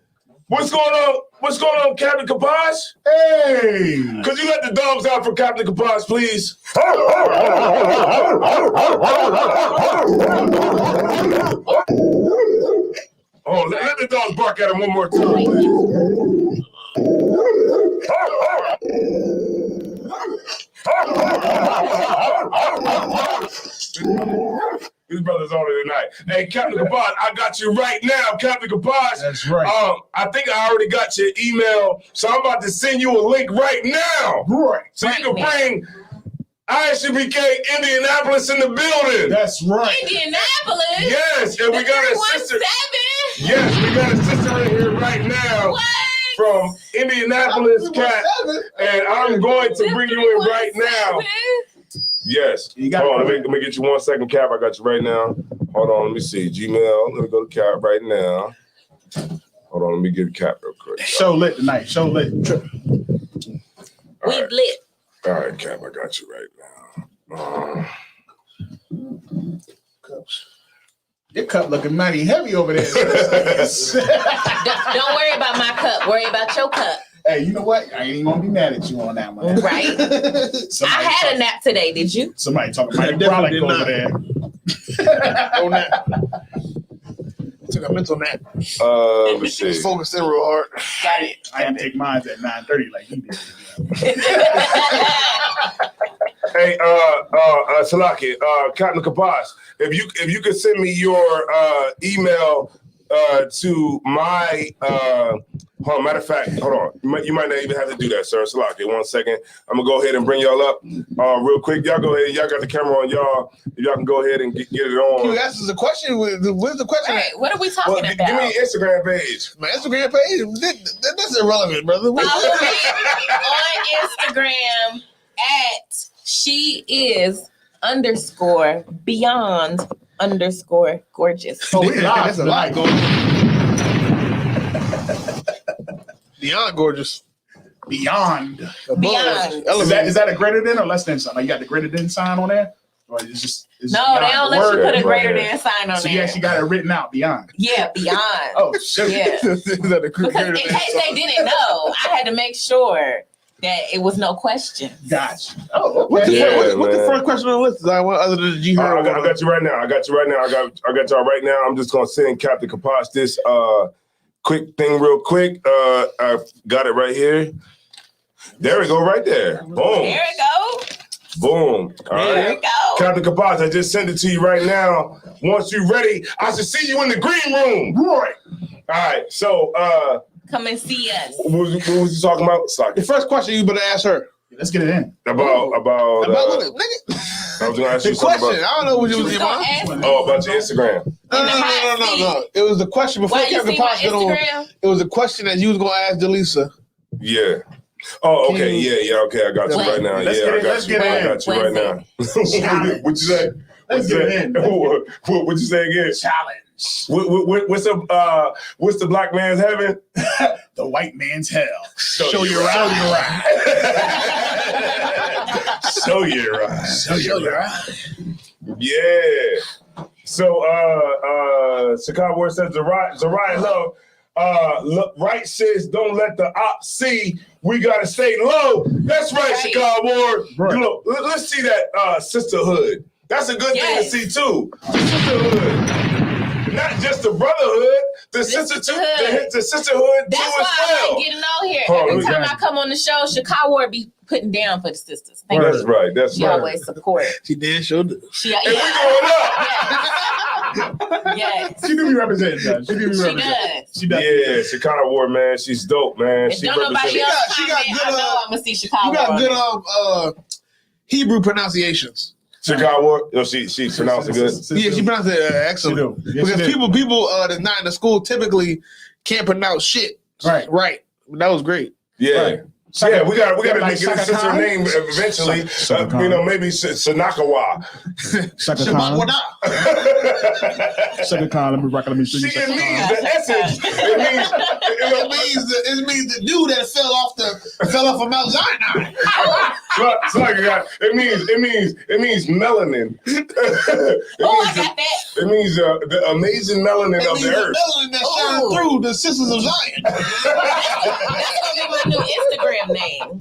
What's going on? What's going on, Captain Kaposh? Hey! Could you let the dogs out for Captain Kaposh, please? Oh, let the dogs bark at him one more time. These brothers on it tonight. Hey, Captain Kaposh, I got you right now, Captain Kaposh. That's right. I think I already got your email, so I'm about to send you a link right now. Right. So you can bring ISUBK Indianapolis in the building. That's right. Indianapolis? Yes, and we got a sister. 317? Yes, we got a sister in here right now. What? From Indianapolis, Cat. And I'm going to bring you in right now. Yes. You got Hold on, let me get you 1 second, Cap. I got you right now. Hold on, let me see. Gmail. Let me go to Cap right now. Hold on, let me get Cap real quick. Show lit tonight. Show lit. We lit. All right, Cap, I got you right now. Your cup looking mighty heavy over there. Don't worry about my cup. Worry about your cup. Hey, you know what? I ain't even gonna be mad at you on that one. Right? I had a nap today. Did you? Somebody talking mighty product over there. No nap. Took a mental nap. Let me see. Focused in real hard. Got it. I didn't take mine at 9:30 like you did. Hey, Salaki, Captain Kaposh, if you could send me your email to my matter of fact, hold on. You might not even have to do that, sir. Salaki, 1 second. I'm gonna go ahead and bring y'all up real quick. Y'all go ahead. Y'all got the camera on y'all. Y'all can go ahead and get it on. You asked us a question. Where's the question? Right. What are we talking about? Give me your Instagram page. My Instagram page? That's irrelevant, brother. Follow me on Instagram at she_is_beyond_gorgeous. Oh, we live. That's a lot going on. Beyond gorgeous. Beyond. Beyond. Is that a greater than or less than sign? Like you got the greater than sign on there? Or it's just No, they don't let you put a greater than sign on so there. you actually got it written out, beyond. Yeah, beyond. Oh, shit. Yeah. Because in case they didn't know, I had to make sure that it was no question. Gotcha. Oh, okay. What's the first question on the list? Other than G I got you right now. I got y'all right now. I'm just gonna send Captain Kaposh this quick thing real quick. I got it right here. There we go, right there. Boom. There we go. Boom. All right. There we go. Captain Kaposh, I just sent it to you right now. Once you're ready, I should see you in the green room. Right. All right. So come and see us. What was you talking about? Sorry. The first question you better ask her. Let's get it in. About what, nigga? I was gonna ask you The something question. about. I don't know what you was gonna about. ask About your Instagram. No. It was the question before Why, you Captain see my Kaposh got on. Instagram? It was a question that you was gonna ask Delisa. Yeah. Oh, okay. Yeah. Okay, I got you right now. Let's get it- let's get it in. I got you right now. What you say? Let's get it in. What you say again? Challenge. What's the black man's heaven? The white man's hell. Show you right. Show you right. Show you right. Yeah. So Chicago Word says Zariah Love. Right says don't let the op see. We gotta stay low. That's right, Chicago Ward. Right. Look, let's see that sisterhood. That's a good thing to see too. Sisterhood. Not just the brotherhood, the sisterhood That's too why as I well. like getting on here. Oh, Every time yeah. I come on the show, Chicago Ward be putting down for the sisters. Thank That's you. right. That's She right. always support. She did. She'll do. She, And we going up. yes. She do be representing, guys. She do be She representing. does. She does. Yeah, Chicago Ward, man. She's dope, man. If don't nobody else comment, I know I'm gonna see Chicago. You got Ward. good Hebrew pronunciations. Chicago Ward. Oh, she pronounced it good. Yeah, she pronounced it excellent. Yes, because she do. people that's not in the school typically can't pronounce shit. Right. That was great. Yeah. Right. Yeah, we got to like get a sister Saka name eventually. Maybe Sanakawa. Shaka Khan. Shaka Khan. Let me show you. It means the essence. It means the dude that fell off of Mount Sinai. It means melanin. I got that. It means the amazing melanin of the earth. The melanin that shine through the Sisters of Zion. That's gonna be my new Instagram name.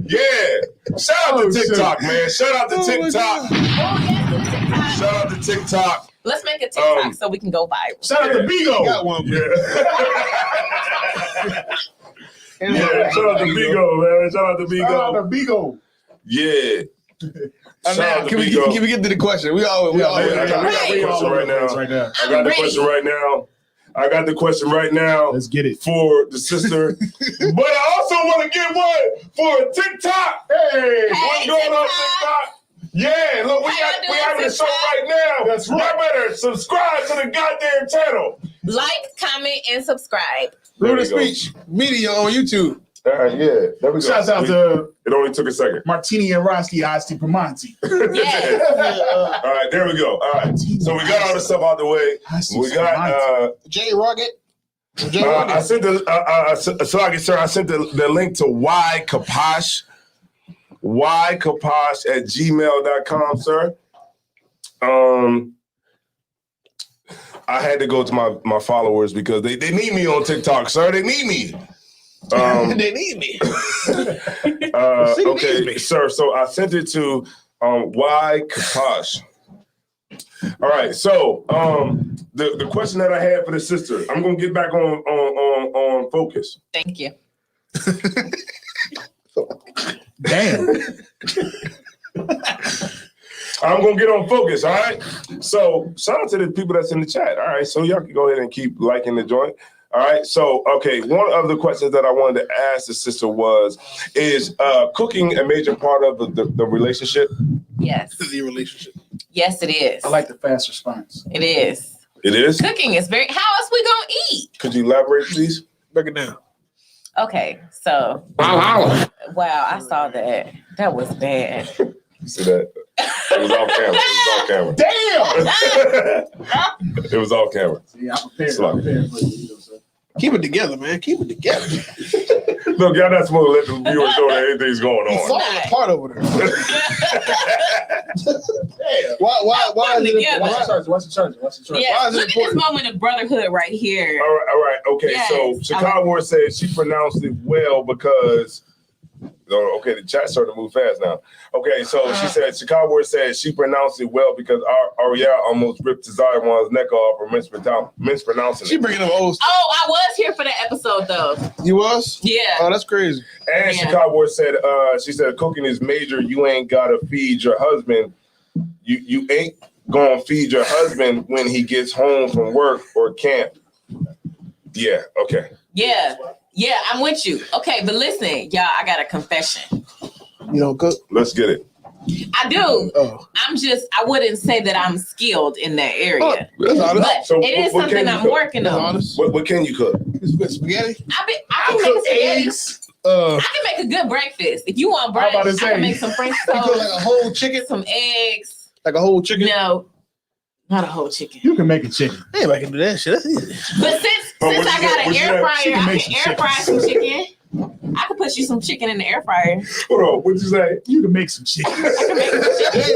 Yeah. Shout out to TikTok, man. Shout out to TikTok. Oh yes, TikTok. Shout out to TikTok. Let's make a TikTok so we can go viral. Shout out to Bigo. Got one. Yeah, shout out to Bigo, man. Shout out to Bigo. Shout out to Bigo. Yeah. Now, can we get to the question? We all I got the question right now. I got the question right now. I got the question right now. Let's get it for the sister. But I also want to get one for TikTok. Hey, what's going on TikTok? Yeah, look, we having a show right now. That's right. Y'all better subscribe to the goddamn channel. Like, comment, and subscribe. Ruder Speech Media on YouTube. Yeah, there we go. Shouts out to it only took a second. Martini and Roski, Asti Primanti. All right, there we go. All right, so we got all the stuff out the way. We got Jay Rugged. I sent the I sent the link to why Kaposh at gmail.com, sir. I had to go to my followers because they need me on TikTok, sir. They need me. They need me. Okay, sir. So I sent it to why Kaposh. All right. So the question that I had for the sister, I'm gonna get back on focus. Thank you. Damn. I'm gonna get on focus. All right. So shout out to the people that's in the chat. All right. So y'all can go ahead and keep liking the joint. All right. So, okay. One of the questions that I wanted to ask the sister is cooking a major part of the relationship? Yes. The relationship. Yes, it is. I like the fast response. It is. It is? Cooking is very, how else we gonna eat? Could you elaborate, please? Break it down. Okay, so. Wow, I saw that. That was bad. You see that? It was off camera. Damn! It was off camera. Yeah, I'm prepared for you. Keep it together, man. Keep it together. Look, y'all not supposed to let the viewers know that anything's going on. It's falling apart over there. Why is it together. What's the charge? Yeah, Why is it look at this important? moment of brotherhood right here. All right. Okay, Yes, so I Chicago War said she pronounced it well because. Oh, okay, the chat started to move fast now. Okay, so she said Chicago War said she pronounced it well because Ariel almost ripped Zion's neck off for mispronouncing She it. bringing up old stuff. Oh, I was here for that episode though. You was? Yeah. Oh, that's crazy. And Yeah. Chicago War said, she said cooking is major. You ain't gotta feed your husband. You ain't gonna feed your husband when he gets home from work or camp. Yeah. Okay. Yeah, I'm with you. Okay, but listen, y'all, I got a confession. You don't cook? Let's get it. I do. Oh. I wouldn't say that I'm skilled in that area. That's honest. But So it is what can something you I'm cook? working on. What can you cook? Spaghetti? I can make spaghetti. Eggs. I can make a good breakfast. If you want I'm about brunch, to I can say. make some French You cook toast, like a whole chicken? some eggs. Like a whole chicken? No, not a whole chicken. You can make a chicken. Anybody can do that shit. That's easy. But since what I you got got- an what you air got? fryer, She can I make can some air fry some chicken. I can put you some chicken in the air fryer. Hold on. What'd you say? You can make some chicken. I can make some chicken.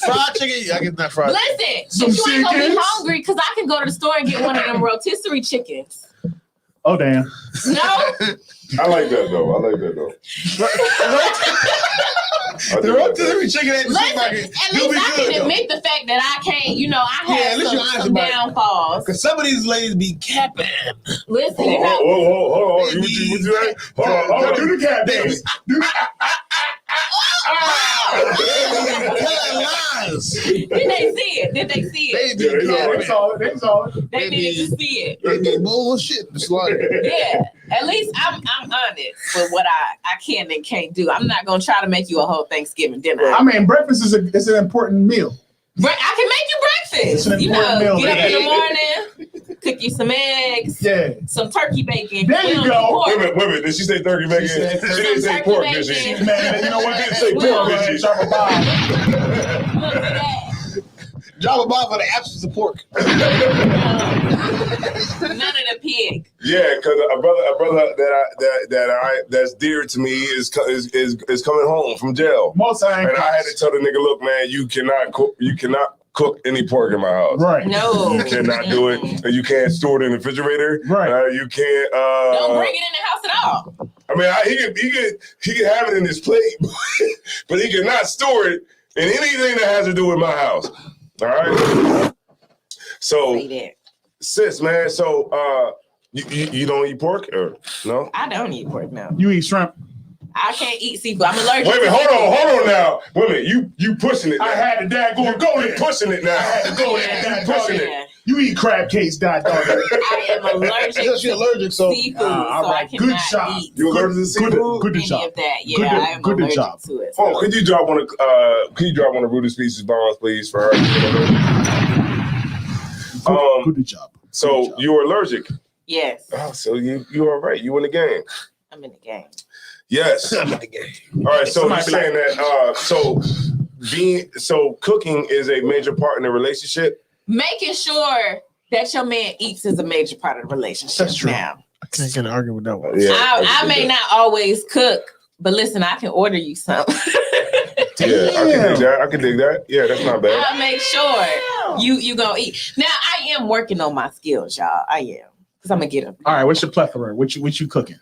Fried chicken? I guess not fried. Listen, Some but you ain't gonna be chickens? hungry because I can go to the store and get one of them rotisserie chickens. Oh damn. No, I like that though. The rotisserie chicken at the listen. supermarket. At You'll least be I good, can though. admit the fact that I can't. You know, I Yeah, at have least you're honest some about it. downfalls. Because some of these ladies be capping. Listen, you know. Hold on. What you say? Hold on. Do the cat dance. Telling lies. Did they see it? They be They saw it. They needed to see it. They be bullshit. It's like, Yeah, at least I'm honest with what I can and can't do. I'm not gonna try to make you a whole Thanksgiving dinner. I mean, breakfast is an important meal. I can make you It's breakfast. an You important know, meal, get up in the man. morning, cook you some eggs, Yeah. some turkey bacon. There We you don't go. need pork. Wait a minute. Did she say turkey bacon? She said didn't say turkey pork, did she? bacon. Man, you know what? She didn't say Well, pork, did she? Drop a bomb. Look at that. drop a bomb for the absence of pork. None of the pig. Yeah, because a brother that's dear to me is coming home from jail. Most And I had to tell the nigga, look, man, you cannot cook any pork in my house. Right. No. You cannot do it. And you can't store it in the refrigerator. Right. You can't. Don't bring it in the house at all. I mean, he can have it in his plate, but he cannot store it in anything that has to do with my house. All right. So, Say that. sis, man. So, you don't eat pork or no? I don't eat pork now. You eat shrimp. I can't eat seafood. I'm allergic. Wait a minute, hold on now. Wait a minute, you pushing it now. I had the dad go You there. pushing it now. I had to go there. Yeah. pushing it. Yeah. You eat crab cakes, dog. I am allergic She's allergic, so. to seafood, all so I right. cannot Good job. eat You allergic to seafood? Good any job. of that. Yeah, Good I am good allergic job. to it. Oh, could you drop one of Rudy Species bombs, please, for her? Good job. So you were allergic. Yes, Oh, so you are right. You in the game. I'm in the game. Yes. I'm in the game. All right. So you're Somebody be saying that so cooking is a major part in the relationship. Making sure that your man eats is a major part of the relationship. That's true. Now, I can't argue with that one. Yeah. I may not always cook, but listen, I can order you something. Yeah, I can dig that. Yeah, that's not bad. I'll make sure you gonna eat. Now I am working on my skills, y'all. I am, because I'm gonna get them. All right, what's your plethora? What you cooking?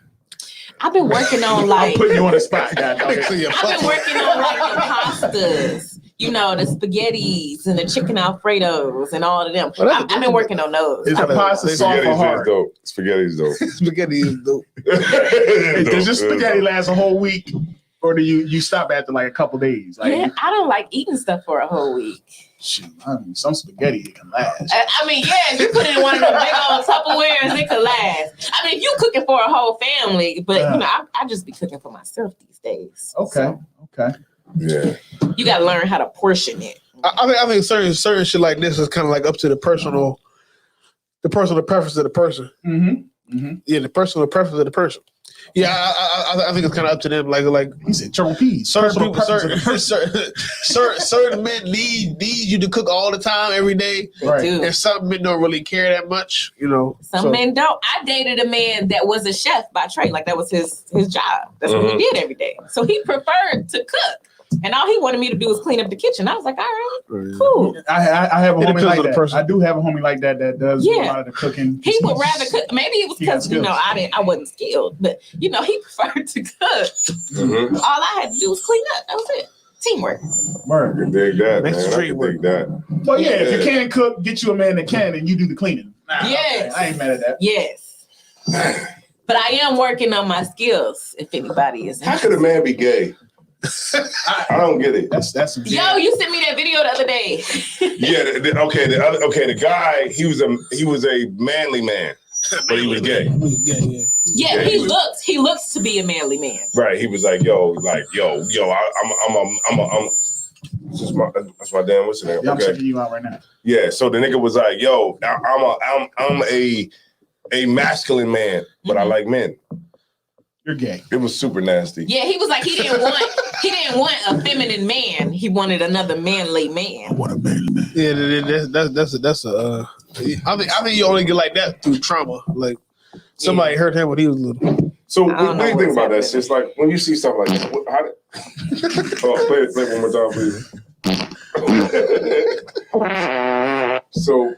I've been working on I'm like putting you on the spot, God. I've been working on like the pastas, you know, the spaghettis and the chicken Alfredos and all of them. I've been working on those. Is the pasta soft or hard? Spaghetti's dope. Spaghetti is dope. Does your spaghetti last a whole week, or do you stop after like a couple days? Like, Yeah, I don't like eating stuff for a whole week. shoot, I mean, some spaghetti it can last. I mean, yeah, if you put it in one of those big old Tupperwares, it could last. I mean, if you cooking for a whole family, but you know, I just be cooking for myself these days. Okay, okay. Yeah. You got to learn how to portion it. I think certain shit like this is kind of like up to the personal preference of the person. Mm-hmm. Mm-hmm. Yeah, the personal preference of the person. Yeah, I think it's kind of up to them. Like he said, triple P's. Certain men need you to cook all the time, every day. Right. And some men don't really care that much, you know. Some men don't. I dated a man that was a chef by trade. Like that was his job. That's what he did every day. So he preferred to cook. And all he wanted me to do was clean up the kitchen. I was like, all right, cool. I have a homie like that. I do have a homie like that does do a lot of the cooking. He would rather cook. Maybe it was because I wasn't skilled, but he preferred to cook. All I had to do was clean up. That was it. Teamwork. I can dig that, man. I can dig that. Well, yeah, if you can't cook, get you a man that can, and you do the cleaning. Yes, I ain't mad at that. Yes, but I am working on my skills. If anybody is, how could a man be gay? I don't get it. That's yo. You sent me that video the other day. The guy, he was a manly man, but he was gay. Yeah, he looks to be a manly man. Right. He was like, yo, that's my damn, what's your name? Yeah, I'm checking you out right now. Yeah. So the nigga was like, yo, I'm a masculine man, but I like men. You're gay. It was super nasty. Yeah, he was like he didn't want a feminine man. He wanted another manly man. I want a manly man. Yeah, that's a. I think you only get like that through trauma. Like somebody hurt him when he was little. So what do you think about that? It's just like when you see stuff like that. Play it one more time, please. So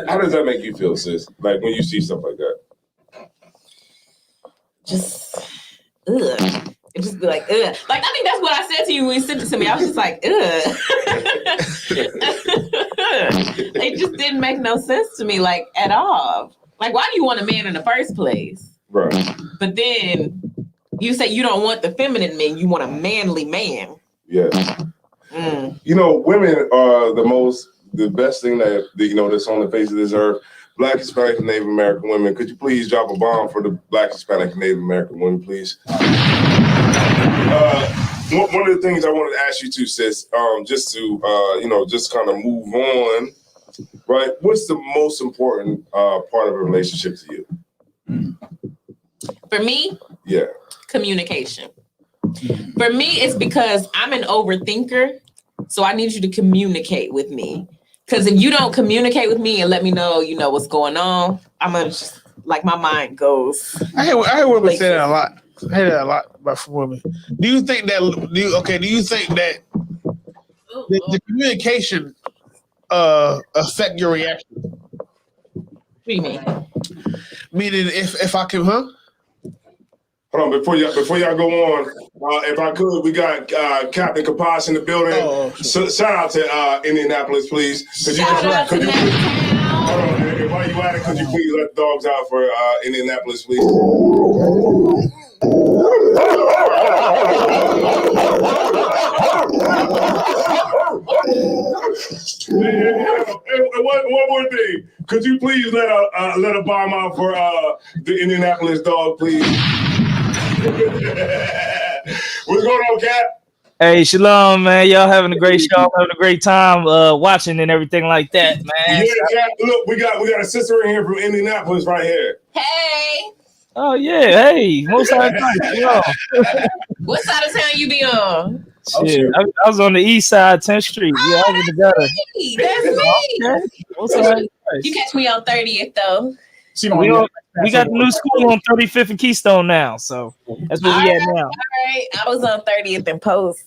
how does that make you feel, sis? Like when you see stuff like that? Just it just be like ugh. Like I think that's what I said to you when you sent it to me. I was just like ugh. It just didn't make no sense to me, like at all. Like why do you want a man in the first place? Right. But then you say you don't want the feminine man, you want a manly man. Yes. You know, women are the best thing that that's on the face of this earth. Black, Hispanic, and Native American women. Could you please drop a bomb for the Black, Hispanic, and Native American women, please? One of the things I wanted to ask you too, sis, just to just kind of move on, right? What's the most important part of a relationship to you? For me, yeah, communication. For me, it's because I'm an overthinker, so I need you to communicate with me. Because if you don't communicate with me and let me know, what's going on, I'm gonna just like my mind goes. I hear women say that a lot. I hear that a lot about from women. Do you think that the communication affect your reaction? What do you mean? Meaning if I can, Hold on, before y'all go on, if I could, we got Captain Kaposh in the building. So, shout out to Indianapolis, please. Could you hold on, and while you at it, could you please let the dogs out for Indianapolis, please? And one more thing, could you please let a bomb out for the Indianapolis dog, please? What's going on, Cap? Hey, shalom, man. Y'all having a great show. I'm having a great time watching and everything like that, man. Yeah, Cap. Look, we got a sister in here from Indianapolis right here. Hey. Oh yeah, hey. Most of the time, what side of town you be on? Shit, I was on the east side, 10th Street. Yeah, I was in the gutter. That's me. You catch me on 30th though. We got the new school on 35th and Keystone now, so that's where we at now. All right, I was on 30th and Post.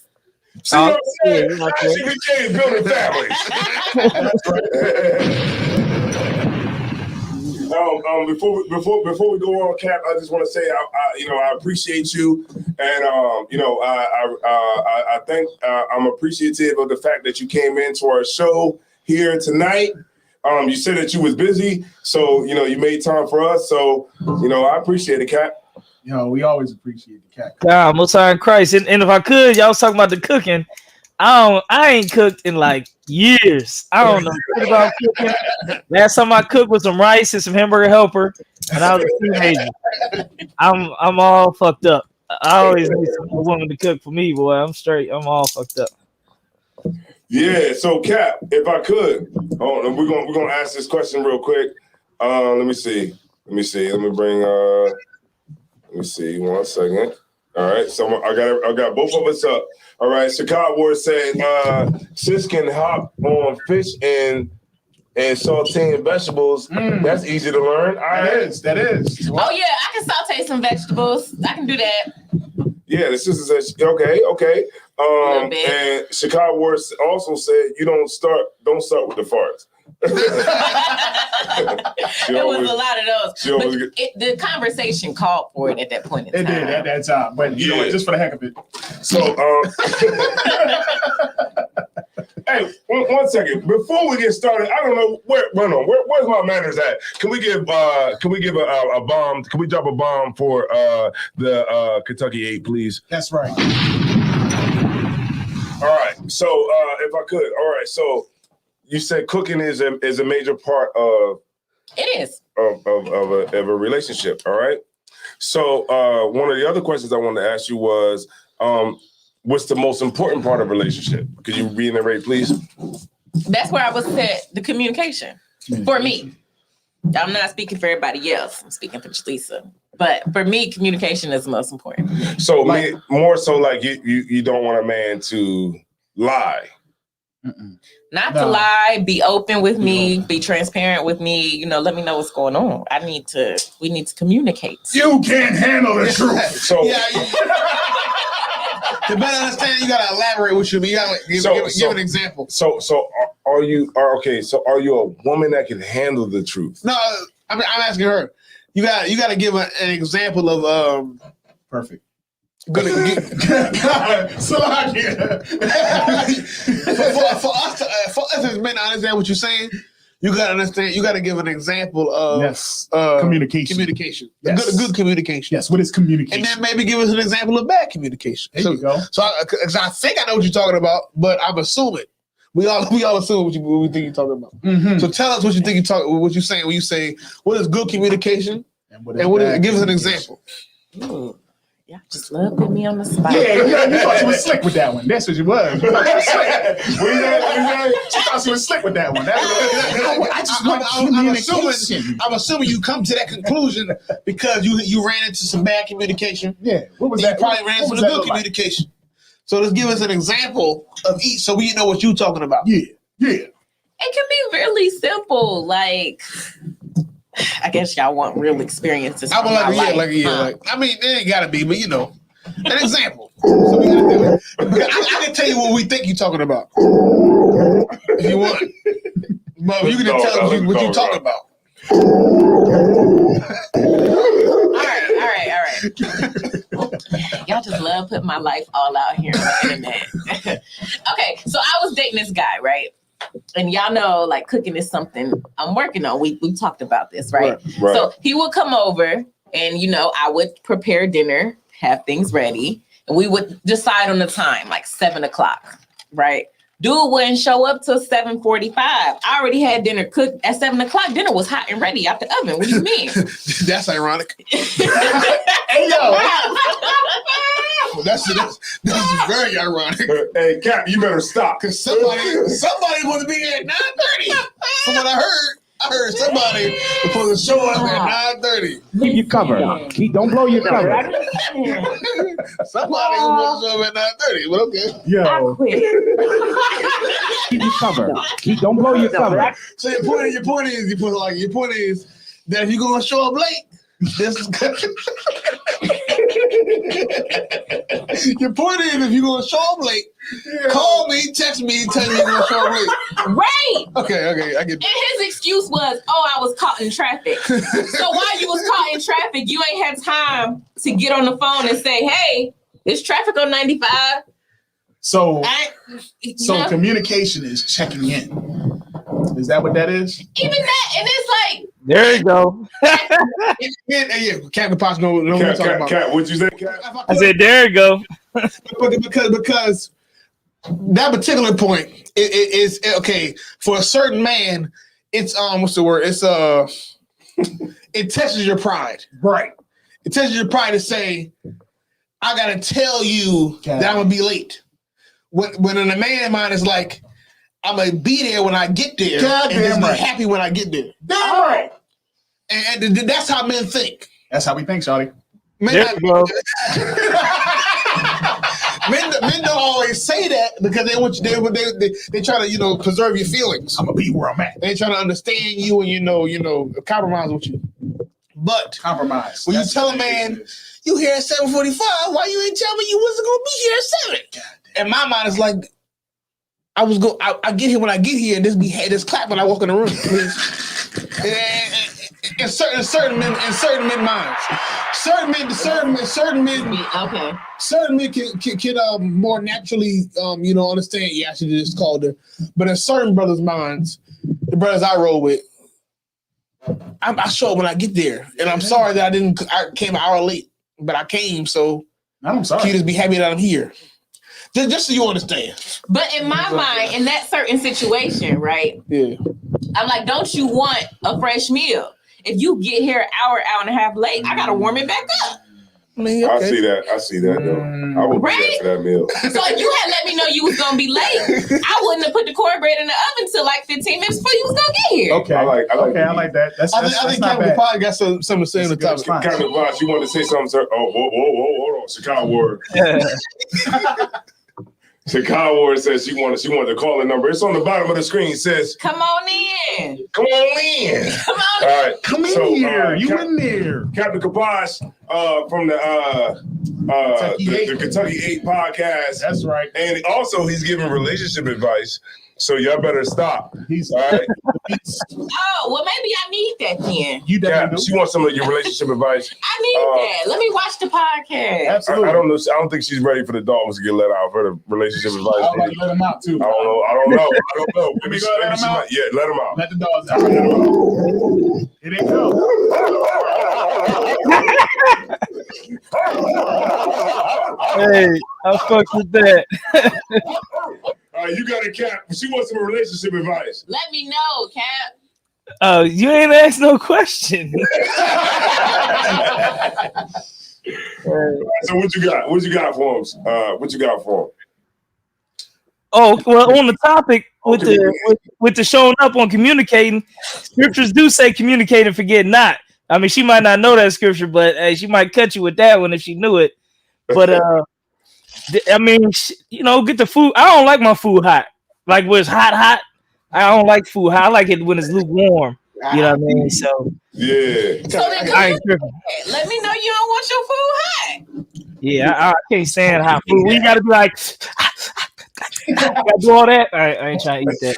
See what I'm saying? We can't build a family. Before we go on, Cap, I just want to say I appreciate you, and I think I'm appreciative of the fact that you came into our show here tonight. You said that you was busy, so you made time for us. So I appreciate it, Cap. We always appreciate the Cap. God, most high in Christ. And if I could, y'all was talking about the cooking. I ain't cooked in like years. I don't know about cooking. Last time I cooked was some rice and some hamburger helper, and I was a teenager. I'm all fucked up. I always need some woman to cook for me, boy. I'm straight. I'm all fucked up. Yeah. So, Cap, if I could, we're gonna ask this question real quick. Let me see. Let me see. Let me bring. Let me see. 1 second. All right. So I got both of us up. All right. Chicago Ward said, sis can hop on fish and sauteing vegetables. That's easy to learn. That is. Oh yeah, I can saute some vegetables. I can do that. Yeah, the sister said, okay. And Chicago Ward also said, don't start with the farts. There was a lot of those. But the conversation called for it at that point in time. It did at that time, but you know what, just for the heck of it. So, hey, one second. Before we get started, I don't know where's my manners at? Can we give a bomb? Can we drop a bomb for the Kentucky 8, please? That's right. All right. So, if I could, all right. So, you said cooking is a major part of a relationship. All right. So, one of the other questions I wanted to ask you was, what's the most important part of a relationship? Could you reiterate, please? That's where I was at, the communication. For me. I'm not speaking for everybody else. I'm speaking for Lisa. But for me, communication is the most important. So more so like you don't want a man to lie. Not to lie, be open with me, be transparent with me, let me know what's going on. We need to communicate. You can't handle the truth. So to better understand, you gotta elaborate what you mean. You gotta give an example. So are you a woman that can handle the truth? No, I'm asking her. You gotta give an example of perfect. For us as men, I understand what you're saying. You gotta understand. You gotta give an example of communication. Yes. Good communication. Yes. What is communication? And then maybe give us an example of bad communication. There you go. So I think I know what you're talking about, but I'm assuming we all assume what we think you're talking about. Mm-hmm. So tell us what you think what you're saying when you say what is good communication and what is give us an example. Ooh. Yeah, just love putting me on the spot. Yeah, you thought you was slick with that one. That's what you was. You thought you was slick. She thought she was slick with that one. I'm assuming you come to that conclusion because you ran into some bad communication. Yeah, what was that? You probably ran into some good communication. So let's give us an example of each so we know what you're talking about. Yeah. It can be really simple, like I guess y'all want real experiences. I mean, it ain't gotta be, but an example. So we gotta do it. I can tell you what we think you're talking about if you want. But you can tell us what you're talking about. All right. Y'all just love putting my life all out here on the internet. Okay, so I was dating this guy, right? And y'all know, like, cooking is something I'm working on. We talked about this, right? So he would come over and, I would prepare dinner, have things ready, and we would decide on the time, like 7:00, right? Dude wouldn't show up till 7:45. I already had dinner cooked at 7:00. Dinner was hot and ready out the oven. What do you mean? That's ironic. Hey, yo. That's very ironic. Hey, Cap, you better stop. Because somebody want to be here at 9:30. From what I heard somebody supposed to show up at 9:30. Keep your cover. Don't blow your cover. Somebody supposed to show up at 9:30. But okay. Yo. Keep your cover. Don't blow your cover. So your point is that if you're gonna show up late, this is good. Your point is, if you're gonna show up late, call me, text me, tell me you're gonna show up late. Right. Okay, I get it. And his excuse was, I was caught in traffic. So while you was caught in traffic, you ain't had time to get on the phone and say, hey, there's traffic on 95. So communication is checking in. Is that what that is? Even that, and it's like, there you go. Yeah, Cat and Pops know what I'm talking about. Cat, what'd you say, Cat? I said, there you go. because that particular point is okay for a certain man. It's what's the word? It's it tests your pride, right? It tests your pride to say, I gotta tell you that I'm gonna be late. When in a man mind is like, I'm gonna be there when I get there, and just be happy when I get there. Damn right. And that's how men think. That's how we think, shawty. Men don't always say that because they want you. They try to preserve your feelings. I'm gonna be where I'm at. They try to understand you and compromise with you. But compromise when you tell a man you here at 7:45, why you ain't tell me you wasn't gonna be here at 7? And my mind is like, I get here when I get here, and this clap when I walk in the room, please. And certain men minds. Certain men can more naturally understand. Yeah, I should have just called her. But in certain brothers' minds, the brothers I roll with, I show up when I get there, and I'm sorry that I came an hour late, but I came. So I'm sorry. You just be happy that I'm here. Just so you understand. But in my mind, in that certain situation, right? Yeah. I'm like, don't you want a fresh meal? If you get here an hour and a half late, I gotta warm it back up. I see that though. I would be there for that meal. So if you had let me know you was gonna be late, I wouldn't have put the cornbread in the oven till like 15 minutes before you was gonna get here. Okay, I like that. I think Captain Pod got something to say on the topic. Captain Pod, you want to say something, sir? Oh, hold on, Chicago Ward. Chicago Ward says she wanted the calling number. It's on the bottom of the screen. It says, "Come on in. Come on in. Come on. All right, come in here. You in there, Captain Kaposh from the Kentucky 8 podcast. That's right. And also he's giving relationship advice. So y'all better stop. All right. Oh, well, maybe I need that then. You definitely do. She wants some of your relationship advice. I need that. Let me watch the podcast. Absolutely. I don't know. I don't think she's ready for the dogs to get let out for the relationship advice. I'd like to let them out too. I don't know. Maybe let them out. Yeah, let them out. Let the dogs out. Let them out. It ain't go. Hey, I fucked with that. You got a Cap. She wants some relationship advice. Let me know, Cap. Oh, you ain't asked no question. So what you got? What you got for him? What you got for him? Oh, well, on the topic with the showing up on communicating, scriptures do say communicate and forget not. I mean, she might not know that scripture, but she might cut you with that one if she knew it. But I mean, get the food. I don't like my food hot. Like when it's hot. I don't like food hot. I like it when it's lukewarm. You know what I mean? So yeah. So then I ain't tripping. Let me know you don't want your food hot. Yeah, I can't stand hot food. We gotta be like, gotta do all that. I ain't trying to eat that.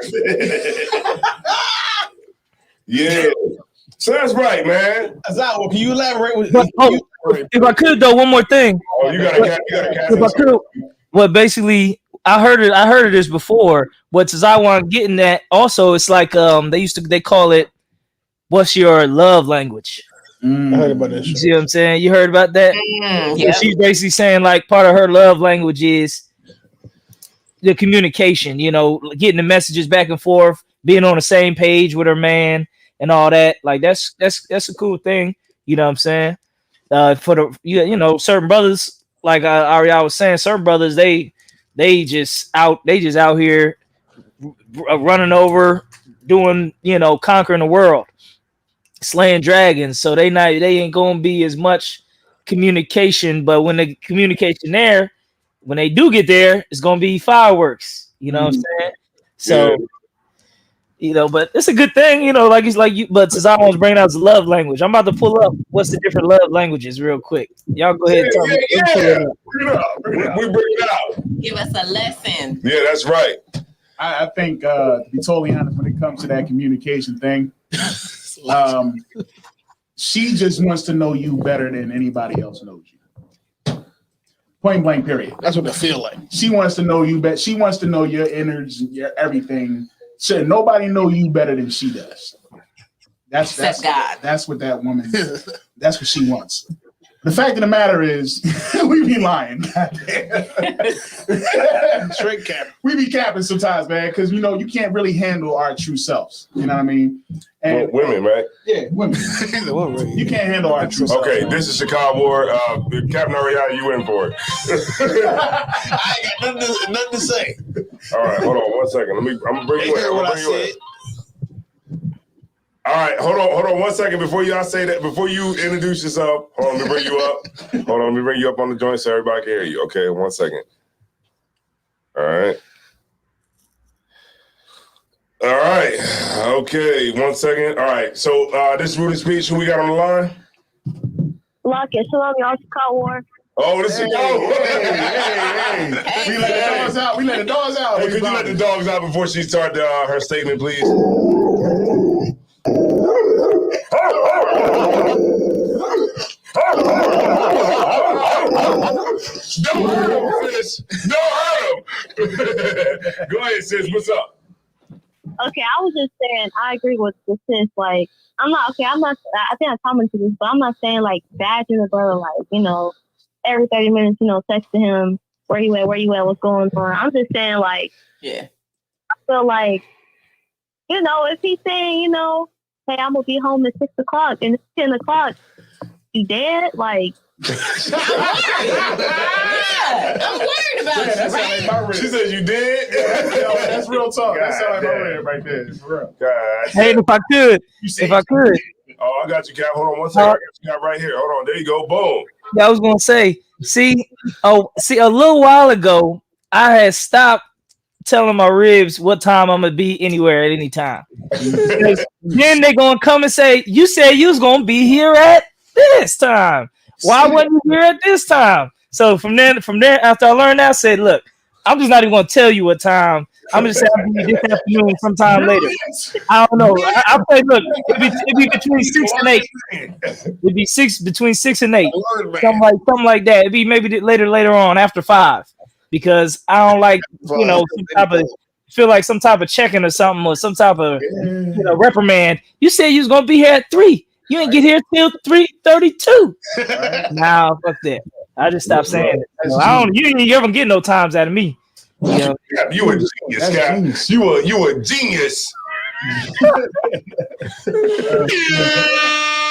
Yeah. So that's right, man. Can you elaborate with? If I could though, one more thing. Oh, you got a cat. If I could, well, basically, I heard of this before. But Tazawan getting that also, it's like they call it, what's your love language? I heard about that. You see what I'm saying? You heard about that? Yeah. She's basically saying like part of her love language is the communication. Getting the messages back and forth, being on the same page with her man, and all that. Like that's a cool thing. You know what I'm saying? For the certain brothers, like Ariel was saying, certain brothers they just out here running over, doing conquering the world, slaying dragons. So they ain't gonna be as much communication. But when the communication there, when they do get there, it's gonna be fireworks. You know what I'm saying? So. Yeah. But it's a good thing, like it's like you. But since I was bringing out the love language, I'm about to pull up what's the different love languages real quick. Y'all go ahead and tell me. We bring it out. Give us a lesson. Yeah, that's right. I think to be totally honest, when it comes to that communication thing, she just wants to know you better than anybody else knows you. Point blank, period. That's what I feel like. She wants to know you better. She wants to know your energy, your everything. Should nobody know you better than she does? That's God. That's what that woman. That's what she wants. The fact of the matter is, we be lying. Straight cap. We be capping sometimes, man, because you can't really handle our true selves. You know what I mean? And women, right? Yeah, women. You can't handle our true selves. Okay, this is Chicago War. Captain Ariel, you in for it? I ain't got nothing to say. All right, hold on 1 second. I'm gonna bring you in. What I said. All right, hold on 1 second before y'all say that. Before you introduce yourself, hold on, let me bring you up. Hold on, let me bring you up on the joint so everybody can hear you. Okay, 1 second. All right. All right. Okay, 1 second. All right. So this is Rudy Speech. Who we got on the line? Lock it. Shalom, y'all. Chicago War. Oh, this is Hey. We let the dogs out. We let the dogs out. Hey, could you let the dogs out before she started her statement, please? Don't hurt him, sis. Don't hurt him. Go ahead, sis. What's up? Okay, I was just saying, I agree with the sis. Like, I think I commented this, but I'm not saying like badgering the brother, like, every 30 minutes, texting him, where you at, what's going on. I'm just saying, like, yeah. I feel like, if he's saying, hey, I'm going to be home at 6 o'clock and it's 10 o'clock, you dead? Like, I'm worried about you, right? She said you did? That's real talk. That sounds like my red right there. For real. God. Hey, if I could. Oh, I got you, Cap. Hold on 1 second. I got you, Cap, right here. Hold on. There you go. Boom. Yeah, I was gonna say, see, a little while ago, I had stopped telling my ribs what time I'm gonna be anywhere at any time. Then they gonna come and say, you said you was gonna be here at this time. Why wasn't you here at this time? So from there, after I learned that, I said, look, I'm just not even gonna tell you what time. I'm just saying I'll be this afternoon sometime later. I don't know. I'll say, look, it'd be between 6 and 8. It'd be between 6 and 8. Something like that. It'd be maybe later on after 5. Because I don't like, feel like some type of checking or something, or some type of reprimand. You said you was gonna be here at 3. You ain't get here till 3:32. Nah, fuck that. I just stopped saying it. You didn't ever get no times out of me. You a genius, Cap. You a genius.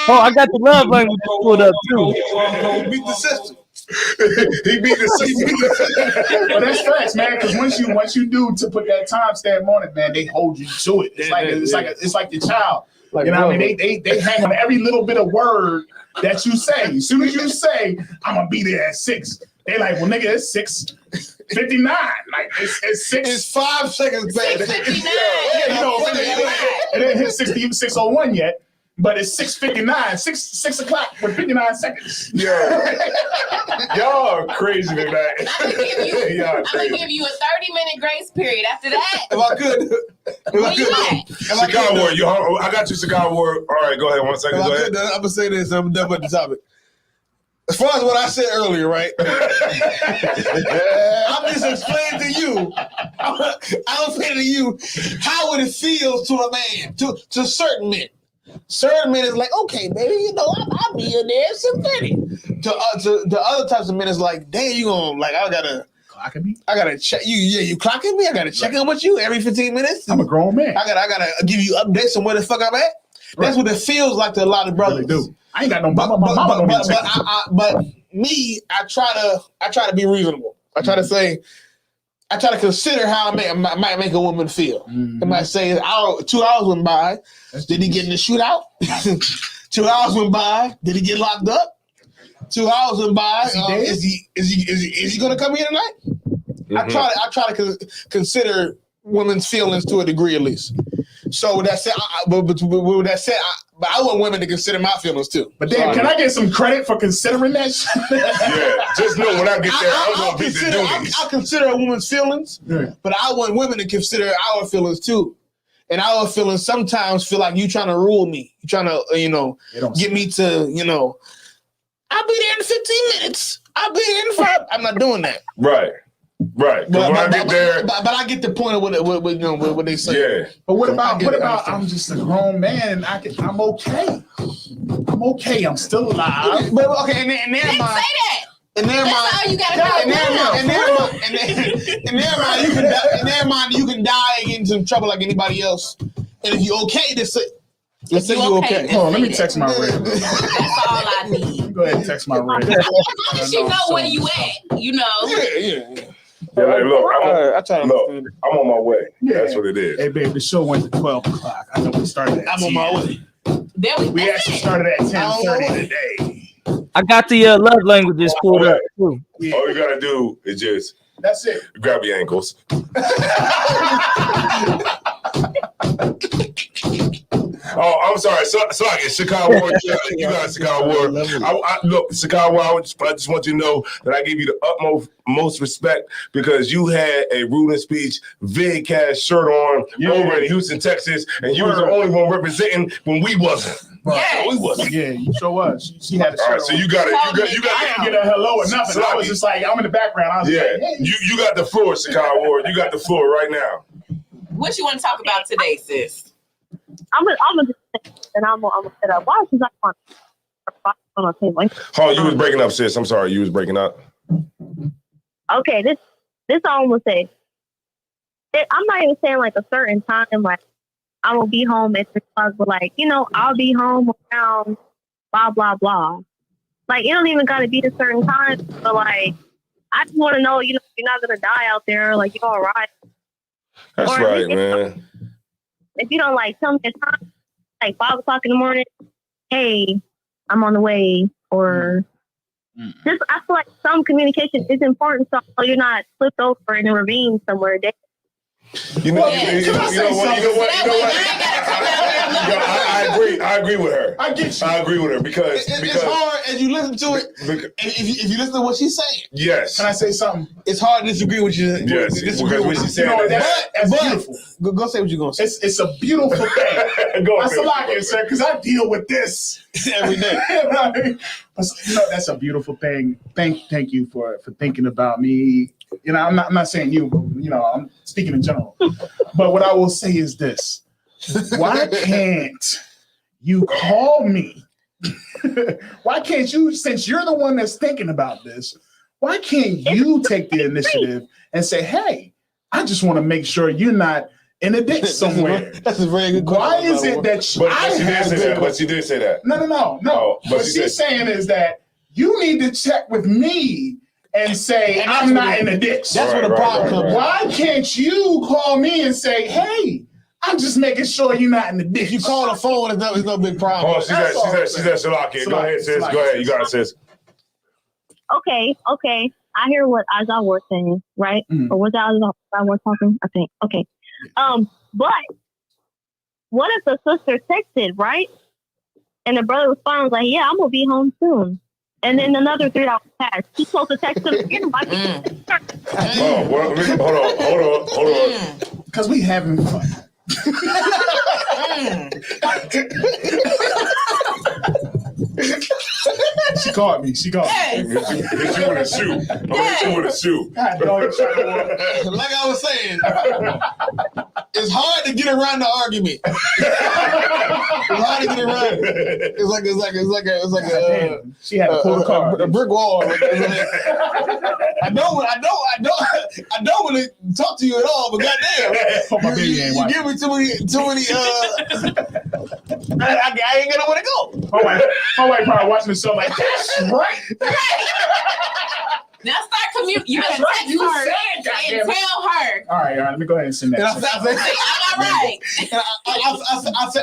Oh, I got the love language pulled up too. Beat the system. He beat the system. But that's facts, man. Because once you do to put that timestamp on it, man, they hold you to it. It's like your child. What I mean? They hang on every little bit of word that you say. As soon as you say, I'm gonna be there at 6, they like, well, nigga, it's 6:59. Like it's 6. It's 5 seconds back. 6:59. It ain't hit 6:01 yet. But it's 6:59, 6 o'clock with 59 seconds. Y'all are crazy tonight. I'm gonna give you a 30-minute grace period. After that, if I could, Cigar War, I got you, Cigar War. All right, go ahead. 1 second. Go ahead. I'm gonna say this. I'm done with the topic. As far as what I said earlier, right? I'm just explaining to you. I'm explaining to you how it feels to a man, to certain men. Certain men is like, okay, baby, I'll be in there at 6:30. To other types of men is like, damn, you gonna I gotta check you. Yeah, you clocking me. I gotta check in with you every 15 minutes. I'm a grown man. I gotta give you updates on where the fuck I'm at. That's what it feels like to a lot of brothers. Really do. I ain't got no mama. But me, I try to be reasonable. I try to consider how I might make a woman feel. I might say 2 hours went by. Did he get in the shootout? 2 hours went by. Did he get locked up? 2 hours went by. Is he going to come here tonight? Mm-hmm. I try to consider women's feelings to a degree at least. So with that said, I want women to consider my feelings too. But then, can I get some credit for considering that shit? Yeah, just know when I get there, I'm going to beat the duties. I'll consider a woman's feelings, but I want women to consider our feelings too. And our feelings sometimes feel like you trying to rule me. You trying to, get me to, I'll be there in 15 minutes. I'll be there in 5. I'm not doing that. Right. But when I get there, but I get the point of what they say. Yeah. But what about I'm just a grown man. I'm okay. I'm okay. I'm still alive. But okay, and their mind. Say that. In their mind, all you gotta in their mind, you can die and get into some trouble like anybody else. And if you're okay, let's say you're okay. Hold on, let me text my red. That's all I need. Go ahead and text my red. As long as you know where you at, Yeah. Yeah, hey, look, I try to look, I'm on my way. That's what it is. Hey, babe, the show went to 12 o'clock. I know we started at 10. I'm on my way. We actually started at 10:30 today. I got the love languages pulled up too. Yeah. All you gotta do is just that's it. Grab your ankles. Oh, I'm sorry. So I get Chicago War. You got Chicago War. Look, Chicago War, I just want you to know that I give you the utmost respect because you had a ruling speech, VidCast shirt on over in Houston, Texas, and you was the only one representing when we wasn't. Yes. We wasn't. Yeah, you sure was. She had a shirt on. So you got it. You got. I didn't get a hello or nothing. I was just like, I'm in the background. I was like, hey. You got the floor, Chicago War. You got the floor right now. What you want to talk about today, sis? I'm gonna just say, and I'm gonna set up. Why is that on a table? Oh, you was breaking up, sis. I'm sorry, you was breaking up. Okay, this all I'm gonna say. I'm not even saying like a certain time, like I'm gonna be home at 3 o'clock, but like I'll be home around blah blah blah. Like it don't even gotta be a certain time, but like I just want to know, you're not gonna die out there. Like you're all right. That's right, man. If you don't tell me the time, like 5 o'clock in the morning, hey, I'm on the way, or just I feel like some communication is important, so you're not flipped over in a ravine somewhere. You know what? I agree with her. I get you. I agree with her because it's hard as you listen to it. And if you listen to what she's saying, yes. Can I say something? It's hard to disagree with you. Yes, because what she's saying. That's beautiful. Go say what you're gonna say. It's a beautiful thing. That's a lot, sir, because I deal with this every day. That's a beautiful thing. Thank you for thinking about me. I'm not saying you, but, I'm speaking in general. But what I will say is this. Why can't you call me? Why can't you, since you're the one that's thinking about this, why can't you take the initiative and say, hey, I just want to make sure you're not in a ditch somewhere? That's a very good question. Why is it that But she did say that. No. What she's saying is that you need to check with me and say, I'm not in a ditch. That's where the problem comes. Why can't you call me and say, hey, I'm just making sure you're not in the ditch? If you call the phone, it's no big problem. Oh, she's at Shalaki. Go ahead, sis. Go ahead. You got it, sis. Okay. I hear what Azar was saying, right? Or was that Azar was talking? I think. Okay. But what if the sister texted, right? And the brother responded like, yeah, I'm gonna be home soon. And then another 3 hours passed. She's supposed to text him again. Hold on. Because we having fun. She caught me. Hit you with a shoe. Hit you with a shoe. Like I was saying, it's hard to get around the argument. It's hard to get around it. It's like a she had to pull the car. A brick wall. I don't want to talk to you at all, but goddamn, you give me too many. I ain't gonna want to go. My wife probably watching the show like, that's right. Now start commuting. You better text her and tell her. All right. Let me go ahead and send that.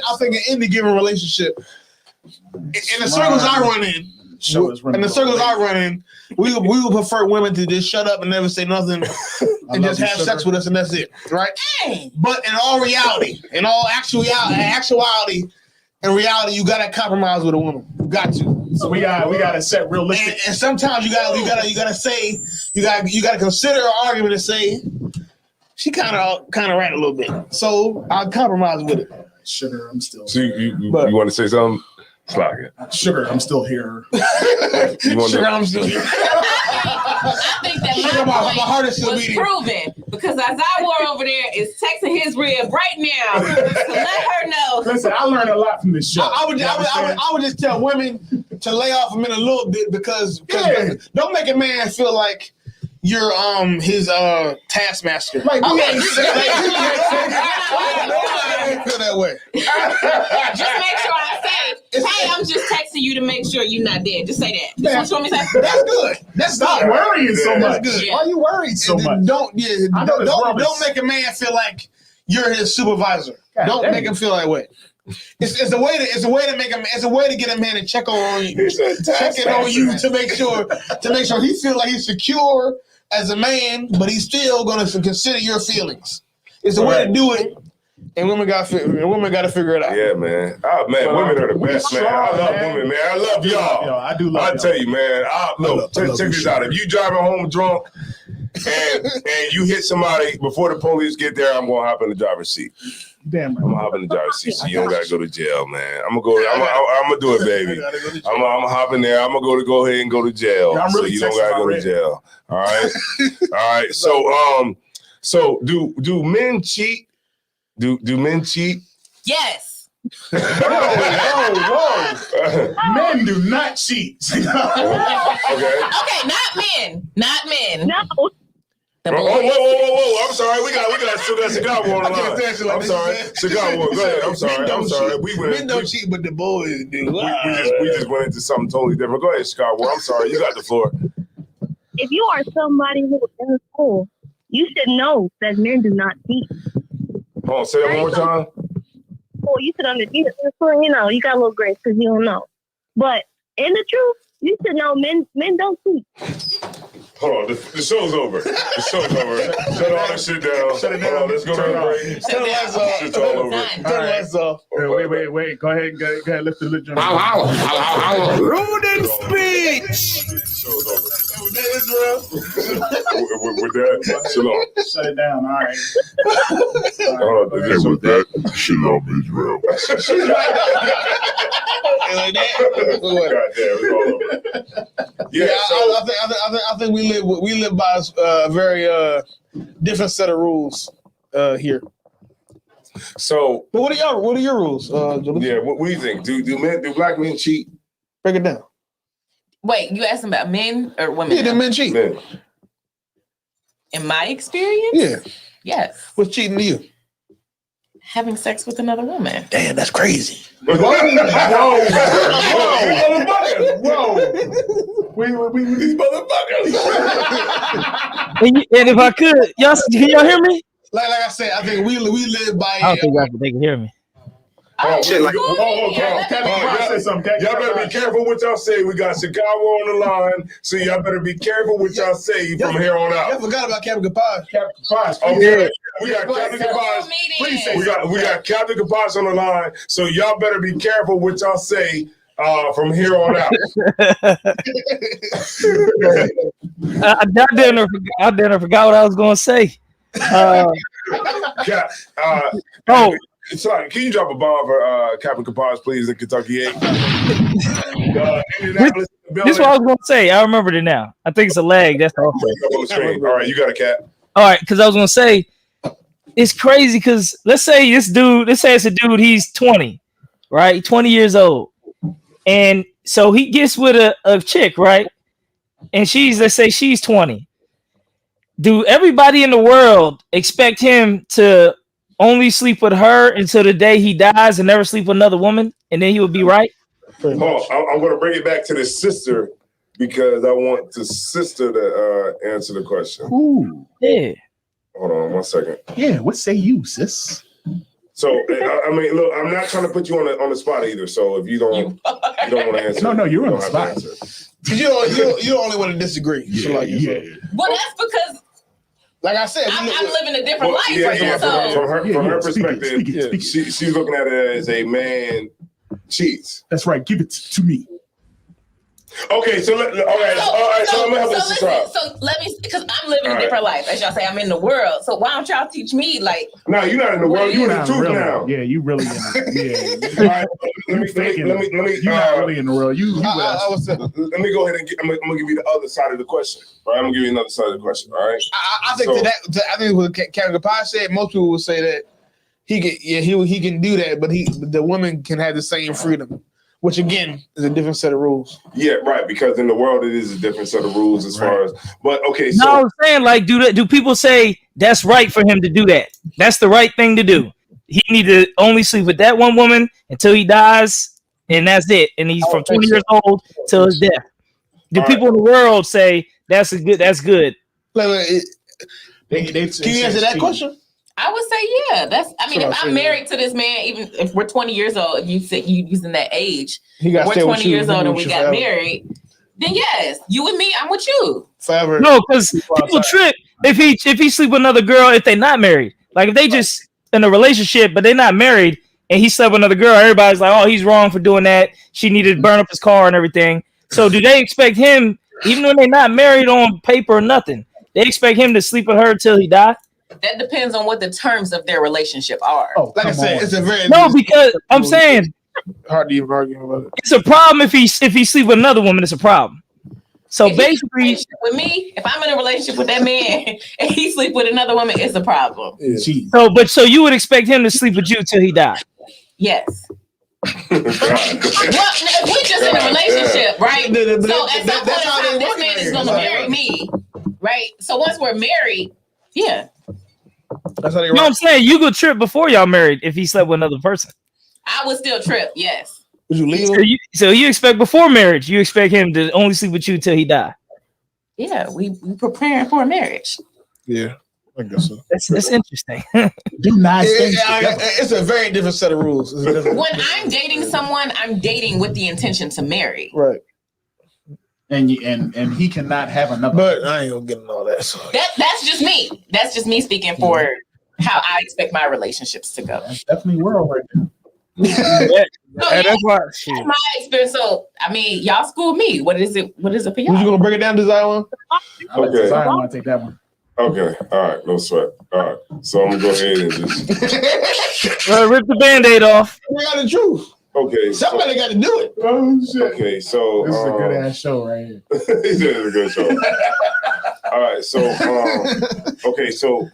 I think an any given relationship, in the circles I run in, we would prefer women to just shut up and never say nothing and just have sex with us and that's it, right? But in all reality, in reality, you gotta compromise with a woman. You got to. So we gotta set realistic. And sometimes you gotta say you gotta consider an argument and say she kind of right a little bit. So I'll compromise with it. Sugar, I'm still. So you want to say something? Sugar, I'm still here. I'm still here. I think that my point was proven because Azar over there is texting his rib right now to let her know. Listen, I learned a lot from this show. I would just tell women to lay off him in a little bit because don't make a man feel like you're his taskmaster. Like we ain't feel that way. Just make sure I say, hey, I'm just texting you to make sure you're not dead. Just say that. That's what you want me to say? That's good. Stop worrying so much. That's good. Yeah. Why are you worried so much? Don't make a man feel like you're his supervisor. Don't make him feel that way. It's a way to make him. It's a way to get a man to check on you, checking on you to make sure he feels like he's secure as a man, but he's still going to consider your feelings. It's a way to do it, and women got to figure it out. Yeah, man. Man, women are the best, man. I love women, man. I love y'all. I do love y'all. I tell you, man. Check this out. If you driving home drunk and you hit somebody before the police get there, I'm gonna hop in the driver's seat. Damn right. I'm gonna hop in the driver's seat, so you don't gotta go to jail, man. I'm gonna do it, baby. I'm gonna hop in there. I'm gonna go ahead and go to jail, so you don't gotta go to jail. All right, all right. So do men cheat? Do men cheat? Yes. Whoa. Men do not cheat. Okay, not men. Not men. No. Whoa! I'm sorry. We got still got cigar war on the line. I'm sorry, cigar war. Go ahead. I'm sorry. Men don't cheat, but the boys do. We just went into something totally different. Go ahead, cigar war. I'm sorry. You got the floor. If you are somebody who is in school, you should know that men do not cheat. Hold on, say that one more time. Well, you should understand. You know, you got a little grace because you don't know. But in the truth, you should know men don't cheat. Hold on, the show's over. The show's over. Shut all that shit down. Shut it down. Hold on, let's go to the break. Turn the lights off. It's all over. Turn the lights off. Wait. Go ahead. Lift the lid. Rude in speech. Show's over. With that, shalom. Shut it down. All right. Hold on. And with that, shalom Israel. Goddamn, it's all over. Yeah, I think we live by a very different set of rules here. So, but what are your rules? What do you think? Do black men cheat? Break it down. Wait, you asking about men or women? Yeah, do men cheat? Men. In my experience? Yeah. Yes. What's cheating to you? Having sex with another woman. Damn, that's crazy. Whoa. We these motherfuckers. And if I could, can y'all hear me? Like I said, I think we live by. I don't think they can hear me. Y'all better be careful what y'all say. We got cigar war on the line, so y'all better be careful what y'all say from here on out. I forgot about Captain Kapaz. Okay, we got Captain Kapaz. We got Captain Kapaz on the line, so y'all better be careful what y'all say from here on out. I damn forgot what I was going to say. Sorry, can you drop a bomb for Captain Kapaz, please, in Kentucky 8? This is what I was going to say. I remembered it now. I think it's a leg. That's all. All right, you got a cat. All right, because I was going to say, it's crazy because let's say it's a dude, he's 20, right? 20 years old. And so he gets with a chick, right? And let's say she's 20. Do everybody in the world expect him to only sleep with her until the day he dies and never sleep with another woman, and then he would be right? I'm going to bring it back to the sister because I want the sister to answer the question. Ooh. Yeah. Hold on 1 second. Yeah, what say you, sis? So, I mean, look, I'm not trying to put you on the spot either. So if you don't want to answer. No, you're on the spot. Because you don't only want to disagree. Yeah. Well, that's because like I said, I'm living a different life right now. From her perspective, she's looking at it as a man cheats. That's right. Give it to me. Okay, so let me help this out. So let me, because I'm living a different life, as y'all say. I'm in the world. So why don't y'all teach me? Like, no, you're not in the world. You're in the truth now. Yeah, you really in the. All right, let me. You're not really in the world. You. Let me go ahead and I'm gonna give you the other side of the question. All right, I'm gonna give you another side of the question. All right. I think I think what Captain Kapaz said. Most people would say that he can do that, but the woman can have the same freedom. Which again is a different set of rules. Yeah, right. Because in the world, it is a different set of rules as far as. But okay, so no, I'm saying like, do people say that's right for him to do that? That's the right thing to do. He need to only sleep with that one woman until he dies, and that's it. And he's from 20 years so. old till his death. Do people in the world say that's good? That's good. Can you answer that question? I would say, yeah. That's. I mean, if I'm married to this man, even if we're 20 years old, if you say you using that age, we're 20 years old and we got married, then yes, you with me, I'm with you forever. No, because people trip if he sleep with another girl if they not married. Like if they just in a relationship but they're not married and he slept with another girl, everybody's like, oh, he's wrong for doing that. She needed to burn up his car and everything. So do they expect him, even when they're not married on paper or nothing, they expect him to sleep with her till he dies? That depends on what the terms of their relationship are. Oh, like I said, it's a very because I'm saying hard to even argue about it. It's a problem if he sleep with another woman. It's a problem. So if basically, with me, if I'm in a relationship with that man and he sleep with another woman, it's a problem. Yeah. So you would expect him to sleep with you till he died? Yes. Well, if we just in a relationship, right? So at some point in time, this man is going to marry me, right? So once we're married, yeah. That's how they you know what I'm saying? You could trip before y'all married if he slept with another person. I would still trip, yes. Would you leave him? So you expect before marriage, you expect him to only sleep with you till he die? Yeah, we preparing for a marriage. Yeah, I guess so. That's interesting. Do nice things. It's a very different set of rules. When I'm dating someone, I'm dating with the intention to marry. Right. And he cannot have another. But I ain't gonna get into all that. So. That's just me. That's just me speaking for how I expect my relationships to go. That's definitely world right now. That's why. That's my experience. So I mean, y'all school me. What is it for y'all? Who's you gonna break it down, Desire? Okay. I want to take that one. Okay. All right. No sweat. All right. So I'm gonna go ahead and just rip the Band-Aid off. We got the truth. Okay. Somebody got to do it. Oh shit. Okay. So this is a good ass show right here. This is a good show. All right. So okay. So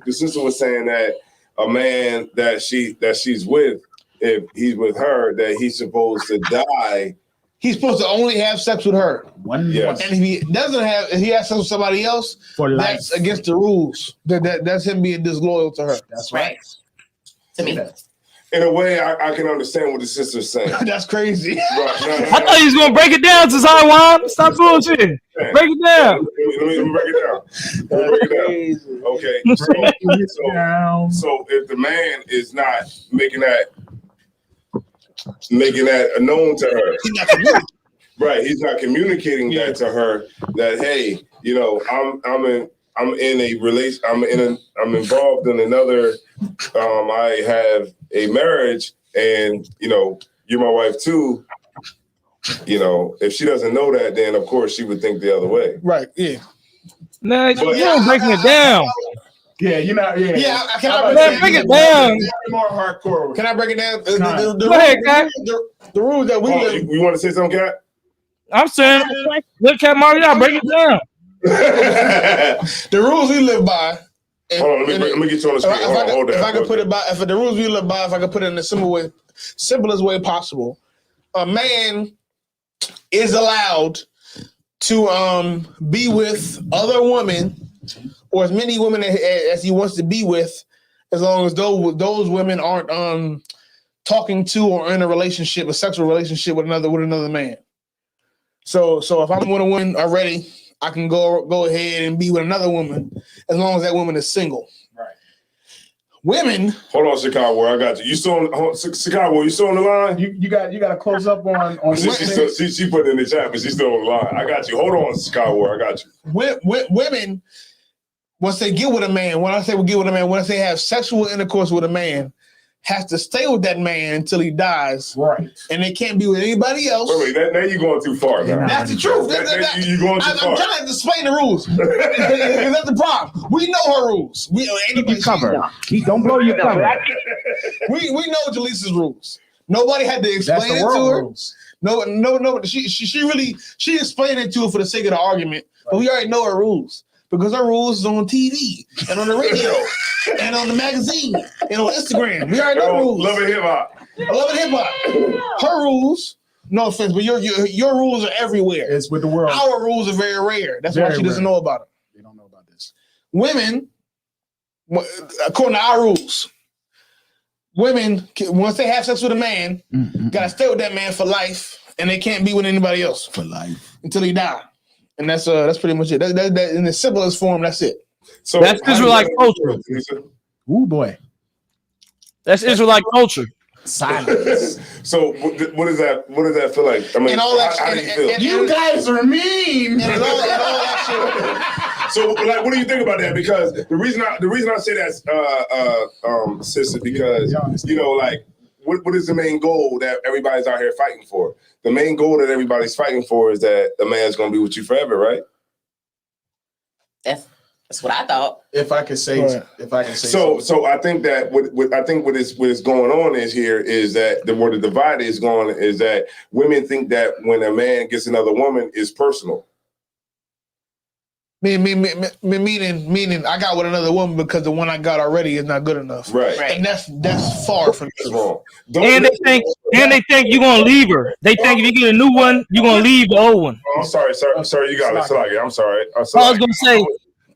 the sister was saying that a man that she's with, if he's with her, that he's supposed to die. He's supposed to only have sex with her. Yes. And if he doesn't have, if he has sex with somebody else, that's against the rules. That's him being disloyal to her. That's right. To me. In a way, I can understand what the sister's saying. That's crazy. Right. No, I thought he was gonna break it down to Taiwan. Stop bullshitting. Break it down. Let me break it down. Okay. So if the man is not making that known to her, right? He's not communicating that to her. That hey, you know, I'm in a relation. I'm involved in another. I have a marriage, and you know, you're my wife too. You know, if she doesn't know that, then of course she would think the other way. Right. Yeah. Nah, you're breaking it down. Yeah, you know, yeah. Can I break it down? More hardcore. Can I break it down? Go ahead, Kat. The rules that we live. You want to say something, Kat? I'm saying, look, Kat Mario, break it down. The rules we live by. Hold on, let me get you on the screen. Hold that. If I could put it by, if the rules we live by, if I could put it in the simplest way possible, a man is allowed to be with other women or as many women as he wants to be with, as long as those women aren't talking to or in a sexual relationship with another man. So if I'm with a woman already, I can go ahead and be with another woman as long as that woman is single. Right. Women. Hold on, Chicago. I got you. You still on Chicago? You still on the line? You got to close up on. She put it in the chat, but she's still on the line. I got you. Hold on, Chicago. I got you. Women, once they get with a man, when I say get with a man, when I say have sexual intercourse with a man, has to stay with that man until he dies. Right. And they can't be with anybody else. Wait, now you're going too far. Now. That's the truth. You're going too far. I'm trying to explain the rules. That's the problem. We know her rules. Keep your cover. Don't blow your cover. We know Jaleesa's rules. Nobody had to explain it to her. Rules. No. She explained it to her for the sake of the argument, but we already know her rules. Because her rules is on TV and on the radio and on the magazine and on Instagram. We already know rules. Love and hip hop. Love and hip hop. Her rules, no offense, but your rules are everywhere. It's with the world. Our rules are very rare. That's why she doesn't know about them. They don't know about this. Women, according to our rules, women, once they have sex with a man, gotta stay with that man for life, and they can't be with anybody else for life until he die. And that's pretty much it. That in the simplest form, that's it. So that's Israelite culture. Ooh boy, that's Israelite culture. Silence. So what does that feel like? I mean, and all that, how do you feel? You guys are mean. And all that So, like, what do you think about that? Because the reason I say that, sis, is because like, what is the main goal that everybody's out here fighting for? The main goal that everybody's fighting for is that the man's gonna be with you forever, right? That's what I thought. If I could say, So I think that what is going on is that where the divide is going is that women think that when a man gets another woman is personal. Meaning I got with another woman because the one I got already is not good enough. Right. And that's far from wrong. And they think you're gonna leave her. They think if you get a new one, you're gonna leave the old one. Oh, I'm sorry, sir. You got it. Salaki, I'm sorry. I was gonna say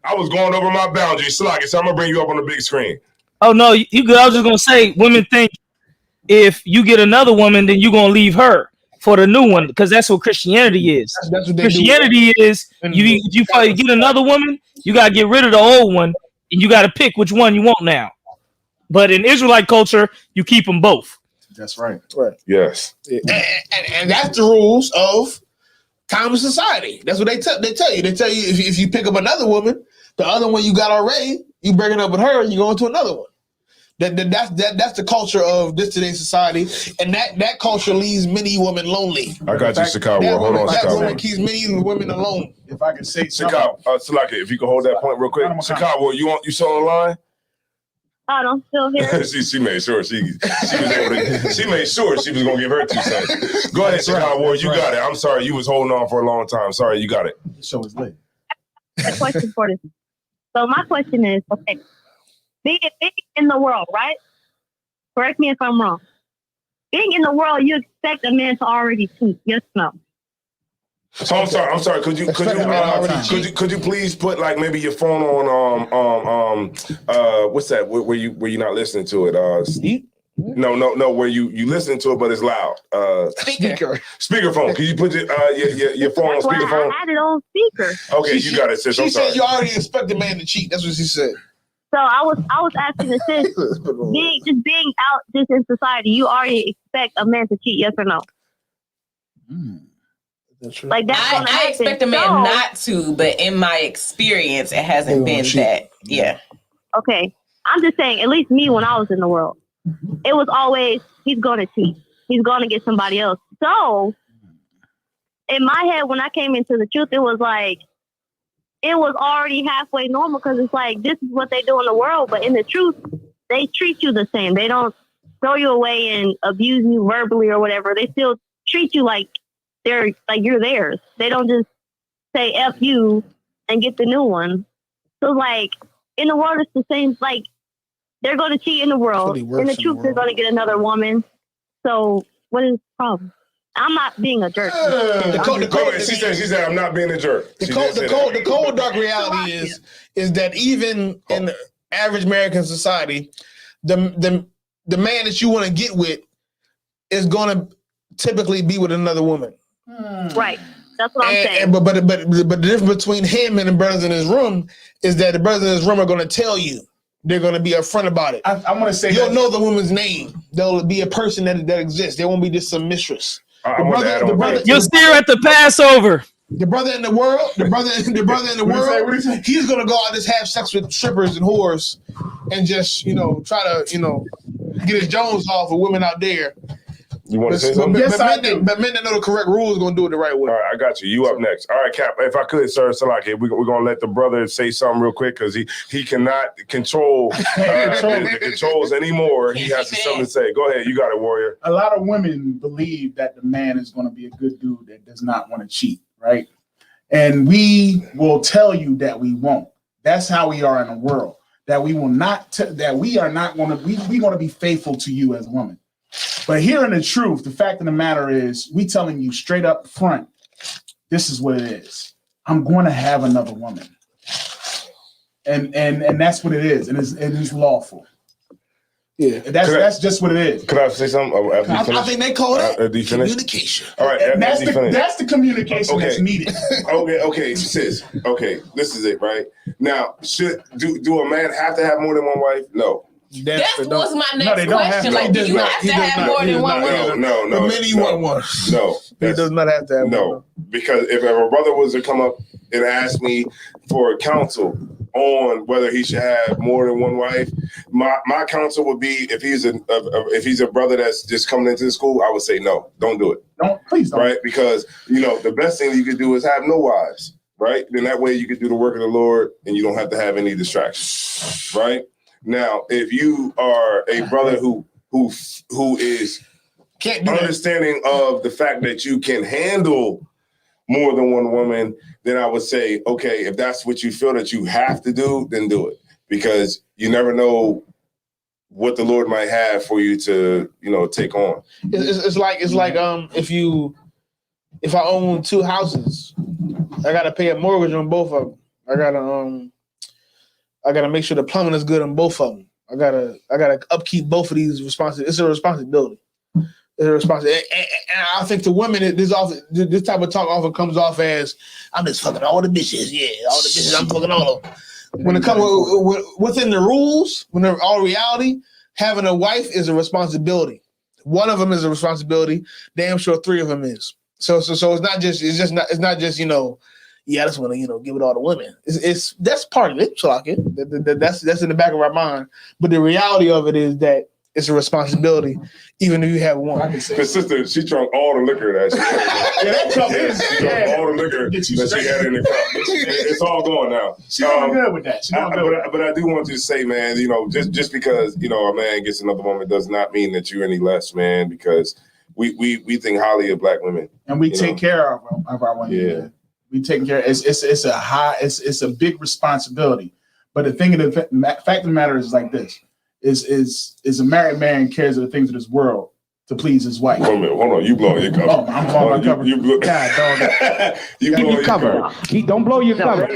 I was going over my boundaries. Salaki, so I'm gonna bring you up on the big screen. Oh no, you good. I was just gonna say women think if you get another woman, then you're gonna leave her for the new one, because that's what Christianity is. That's what they Christianity do. is you get another woman, you gotta get rid of the old one, and you gotta pick which one you want now. But in Israelite culture, you keep them both. That's right. Right. Yes. And that's the rules of common society. That's what they tell you. They tell you if you pick up another woman, the other one you got already, you breaking up with her, and you go into another one. That's the culture of this today's society, and that culture leaves many women lonely. I got you, Chicago. Hold on, That Chicago. woman keeps many women alone. If I can say Chicago, Salaki, if you can hold that point real quick. Chicago, you still on the line? I'm still here. she made sure she made sure she was gonna give her 2 cents. Go ahead, Chicago. You got it. I'm sorry, you was holding on for a long time. Sorry, you got it. The show is lit. A question for this. So my question is, okay, being in the world, right? Correct me if I'm wrong. Being in the world, you expect a man to already cheat, yes or no? So I'm sorry. Could you please put like maybe your phone on what's that? Where you not listening to it? No. Where you listening to it, but it's loud. Speakerphone. Can you put your phone on speakerphone? I had it on speaker. Okay, you got it, sis. She said you already expect a man to cheat. That's what she said. So I was asking the sis, being out just in society, you already expect a man to cheat, yes or no? Like I expect a man not to, but in my experience, it hasn't been that. Yeah. Okay. I'm just saying, at least me when I was in the world, it was always, he's going to cheat. He's going to get somebody else. So in my head, when I came into the truth, it was like, it was already halfway normal because it's like, this is what they do in the world. But in the truth, they treat you the same. They don't throw you away and abuse you verbally or whatever. They still treat you like you're theirs. They don't just say F you and get the new one. So like in the world, it's the same. Like they're going to cheat in the world. In the truth, they're going to get another woman. So what is the problem? I'm not being a jerk. She said I'm not being a jerk. The cold dark reality is that even in the average American society, the man that you want to get with is going to typically be with another woman. Right. That's what I'm saying. But the difference between him and the brothers in his room is that the brothers in his room are going to tell you. They're going to be upfront about it. I want to say you'll know the woman's name. There'll be a person that exists. There won't be just some mistress. You'll see her at the Passover. The brother in the world, he's gonna go out and just have sex with strippers and whores, and just try to get his Jones off with women out there. You want to say something? But men that know the correct rules going to do it the right way. All right, I got you. You up next. All right, Cap. If I could, sir, Salaki, we're going to let the brother say something real quick because he cannot control the controls anymore. He has something to say. Go ahead. You got it, Warrior. A lot of women believe that the man is going to be a good dude that does not want to cheat, right? And we will tell you that we won't. That's how we are in the world. That we will not. That we are not going to. We want to be faithful to you as a woman. But hearing the truth, the fact of the matter is, we telling you straight up front, this is what it is. I'm going to have another woman, and that's what it is, and it's lawful. Yeah, that's just what it is. Could I say something? I think they call that communication. All right, that's the communication that's needed. Okay, sis. Okay, this is it, right? Now, do a man have to have more than one wife? No. That was my next question. Like, do you have to have more than one woman? No. The many one ones. No. He does not have to have one. Because if a brother was to come up and ask me for counsel on whether he should have more than one wife, my counsel would be if he's a brother that's just coming into the school, I would say no, don't do it. Please don't. Right? Because the best thing you could do is have no wives, right? Then that way you could do the work of the Lord and you don't have to have any distractions, right? Now, if you are a brother who is understanding of the fact that you can handle more than one woman, then I would say, okay, if that's what you feel that you have to do, then do it. Because you never know what the Lord might have for you to, take on. It's like if I own 2 houses, I gotta pay a mortgage on both of them. I gotta make sure the plumbing is good on both of them. I gotta upkeep both of these responsibilities. It's a responsibility. And I think to women, this type of talk often comes off as, I'm just fucking all the bitches. Yeah, all the bitches, I'm fucking all of them. When it comes within the rules, when they're all reality, having a wife is a responsibility. One of them is a responsibility. Damn sure 3 of them is. So it's not just I just want to give it all to women. That's part of it. So that's in the back of our mind. But the reality of it is that it's a responsibility, even if you have one. His sister, she drank all the liquor that she had. That cup she drank all the liquor that she had in the cup. It's all gone now. She's doing good with that. But I do want you to say, man, just because a man gets another woman does not mean that you're any less, man. Because we think highly of black women, and we take care of our women. Yeah. We take care. It's a big responsibility. But the thing of the fact of the matter is like this: is a married man cares of the things of this world to please his wife. Hold on, you blowing your cover. Oh, I'm blowing my cover. God, dog. You blowing your cover. Don't blow your cover.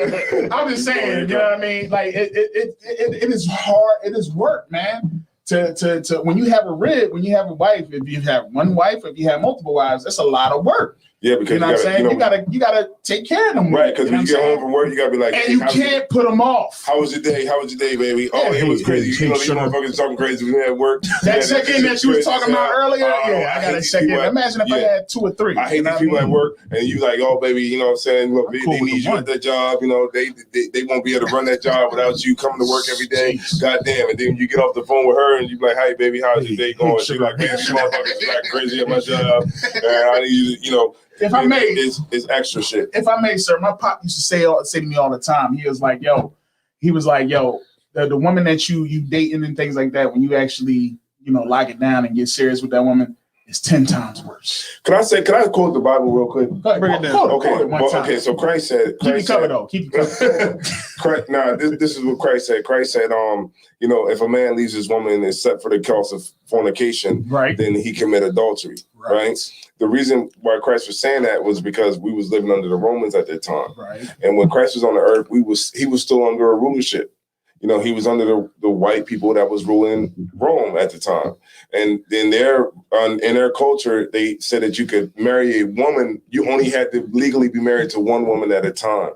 I'm just saying, you know what I mean? Like it is hard. It is work, man. To when you have a rib, when you have a wife, if you have one wife, if you have multiple wives, that's a lot of work. Yeah, because you know what I'm saying? You gotta take care of them. Right, because when you get home from work, you gotta be like, and you can't put them off. How was your day? How was your day, baby? Oh, it was crazy. These motherfuckers talking crazy when they at work. That check-in that you was talking about earlier, I gotta check in. Imagine if I had 2 or 3. I hate these people at work, and you like, oh, baby, you know what I'm saying? Look, they need you at that job. They won't be able to run that job without you coming to work every day. God damn. And then you get off the phone with her, and you be like, hey, baby, how's your day going? She's like, man, these motherfuckers are like crazy at my job. And I need you to, if I may, it's extra shit. If I may, sir, my pop used to say to me all the time. He was like, yo, the woman that you dating and things like that, when you actually, lock it down and get serious with that woman, it's 10 times worse. Can I quote the Bible real quick? Bring it down. Okay, so Christ said, keep it covered though. Keep it covered. This is what Christ said. Christ said, if a man leaves his woman except for the cause of fornication, right, then he commit adultery. Right. The reason why Christ was saying that was because we was living under the Romans at that time. Right. And when Christ was on the earth, he was still under a rulership. He was under the white people that was ruling Rome at the time. And in their culture, they said that you could marry a woman. You only had to legally be married to one woman at a time.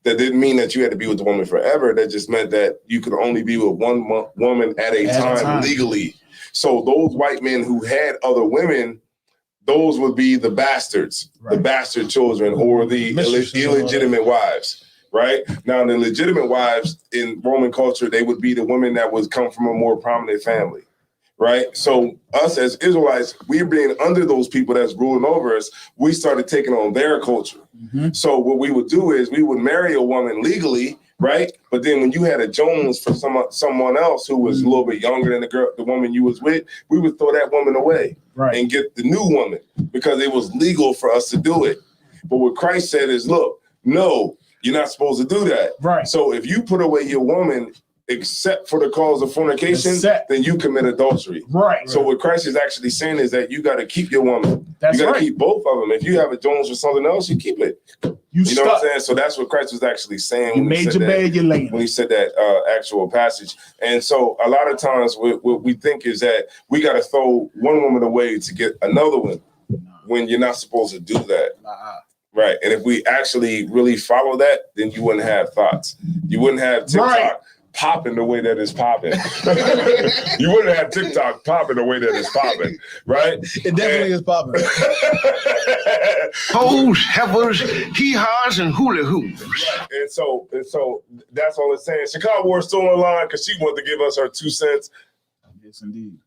That didn't mean that you had to be with the woman forever. That just meant that you could only be with one woman at a time legally. So those white men who had other women, those would be the bastards, the bastard children, or the illegitimate wives. Right now, the legitimate wives in Roman culture, they would be the women that would come from a more prominent family. Right. So us as Israelites, we're being under those people that's ruling over us. We started taking on their culture. Mm-hmm. So what we would do is we would marry a woman legally. Right. But then when you had a Jones for someone else who was a little bit younger than the woman you was with, we would throw that woman away and get the new woman because it was legal for us to do it. But what Christ said is, look, no, you're not supposed to do that. Right. So if you put away your woman except for the cause of fornication, then you commit adultery. Right. So what Christ is actually saying is that you got to keep your woman. That's you got to keep both of them. If you have a Jones or something else, you keep it. You know what I'm saying? So that's what Christ was actually saying. You made your bed, you're laying. When he said that actual passage. And so a lot of times what we think is that we got to throw one woman away to get another one when you're not supposed to do that. Right. And if we actually really follow that, then you wouldn't have thoughts. You wouldn't have TikTok popping the way that it's popping. You wouldn't have TikTok popping the way that it's popping, right? It definitely is popping. Hoes, heifers, hee-haws, and hula-hoos. Right. And so that's all it's saying. Chicago War is still online because she wanted to give us her 2 cents. Yes, indeed.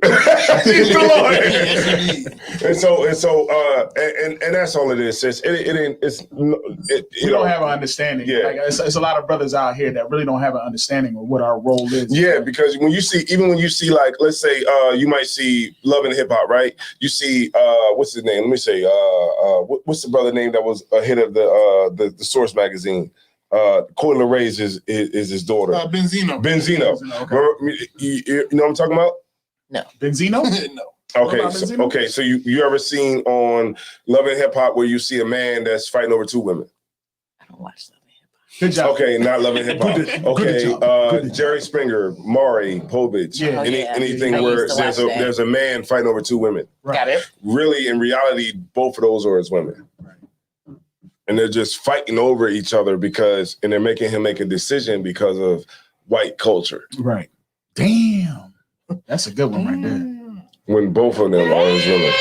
She's still on it. And that's all it is, sis. We don't have an understanding. Yeah. Like, it's a lot of brothers out here that really don't have an understanding of what our role is. Yeah, because when you see like, let's say you might see Love and Hip Hop, right? You see what's his name? Let me say what's the brother name that was a hit of the Source magazine? Coy Ray's is his daughter. Benzino. Okay. You know what I'm talking about? No. Benzino? No. Okay, so you ever seen on Love and Hip Hop where you see a man that's fighting over 2 women? I don't watch Love and Hip Hop. Good job. Okay, not Love and Hip Hop. Okay, Jerry Springer, Maury Povich. Yeah. Anything where there's a man fighting over 2 women. Right. Got it. Really, in reality, both of those are his women. Right. And they're just fighting over each other and they're making him make a decision because of white culture. Right. Damn. That's a good one right there. When both of them are his women.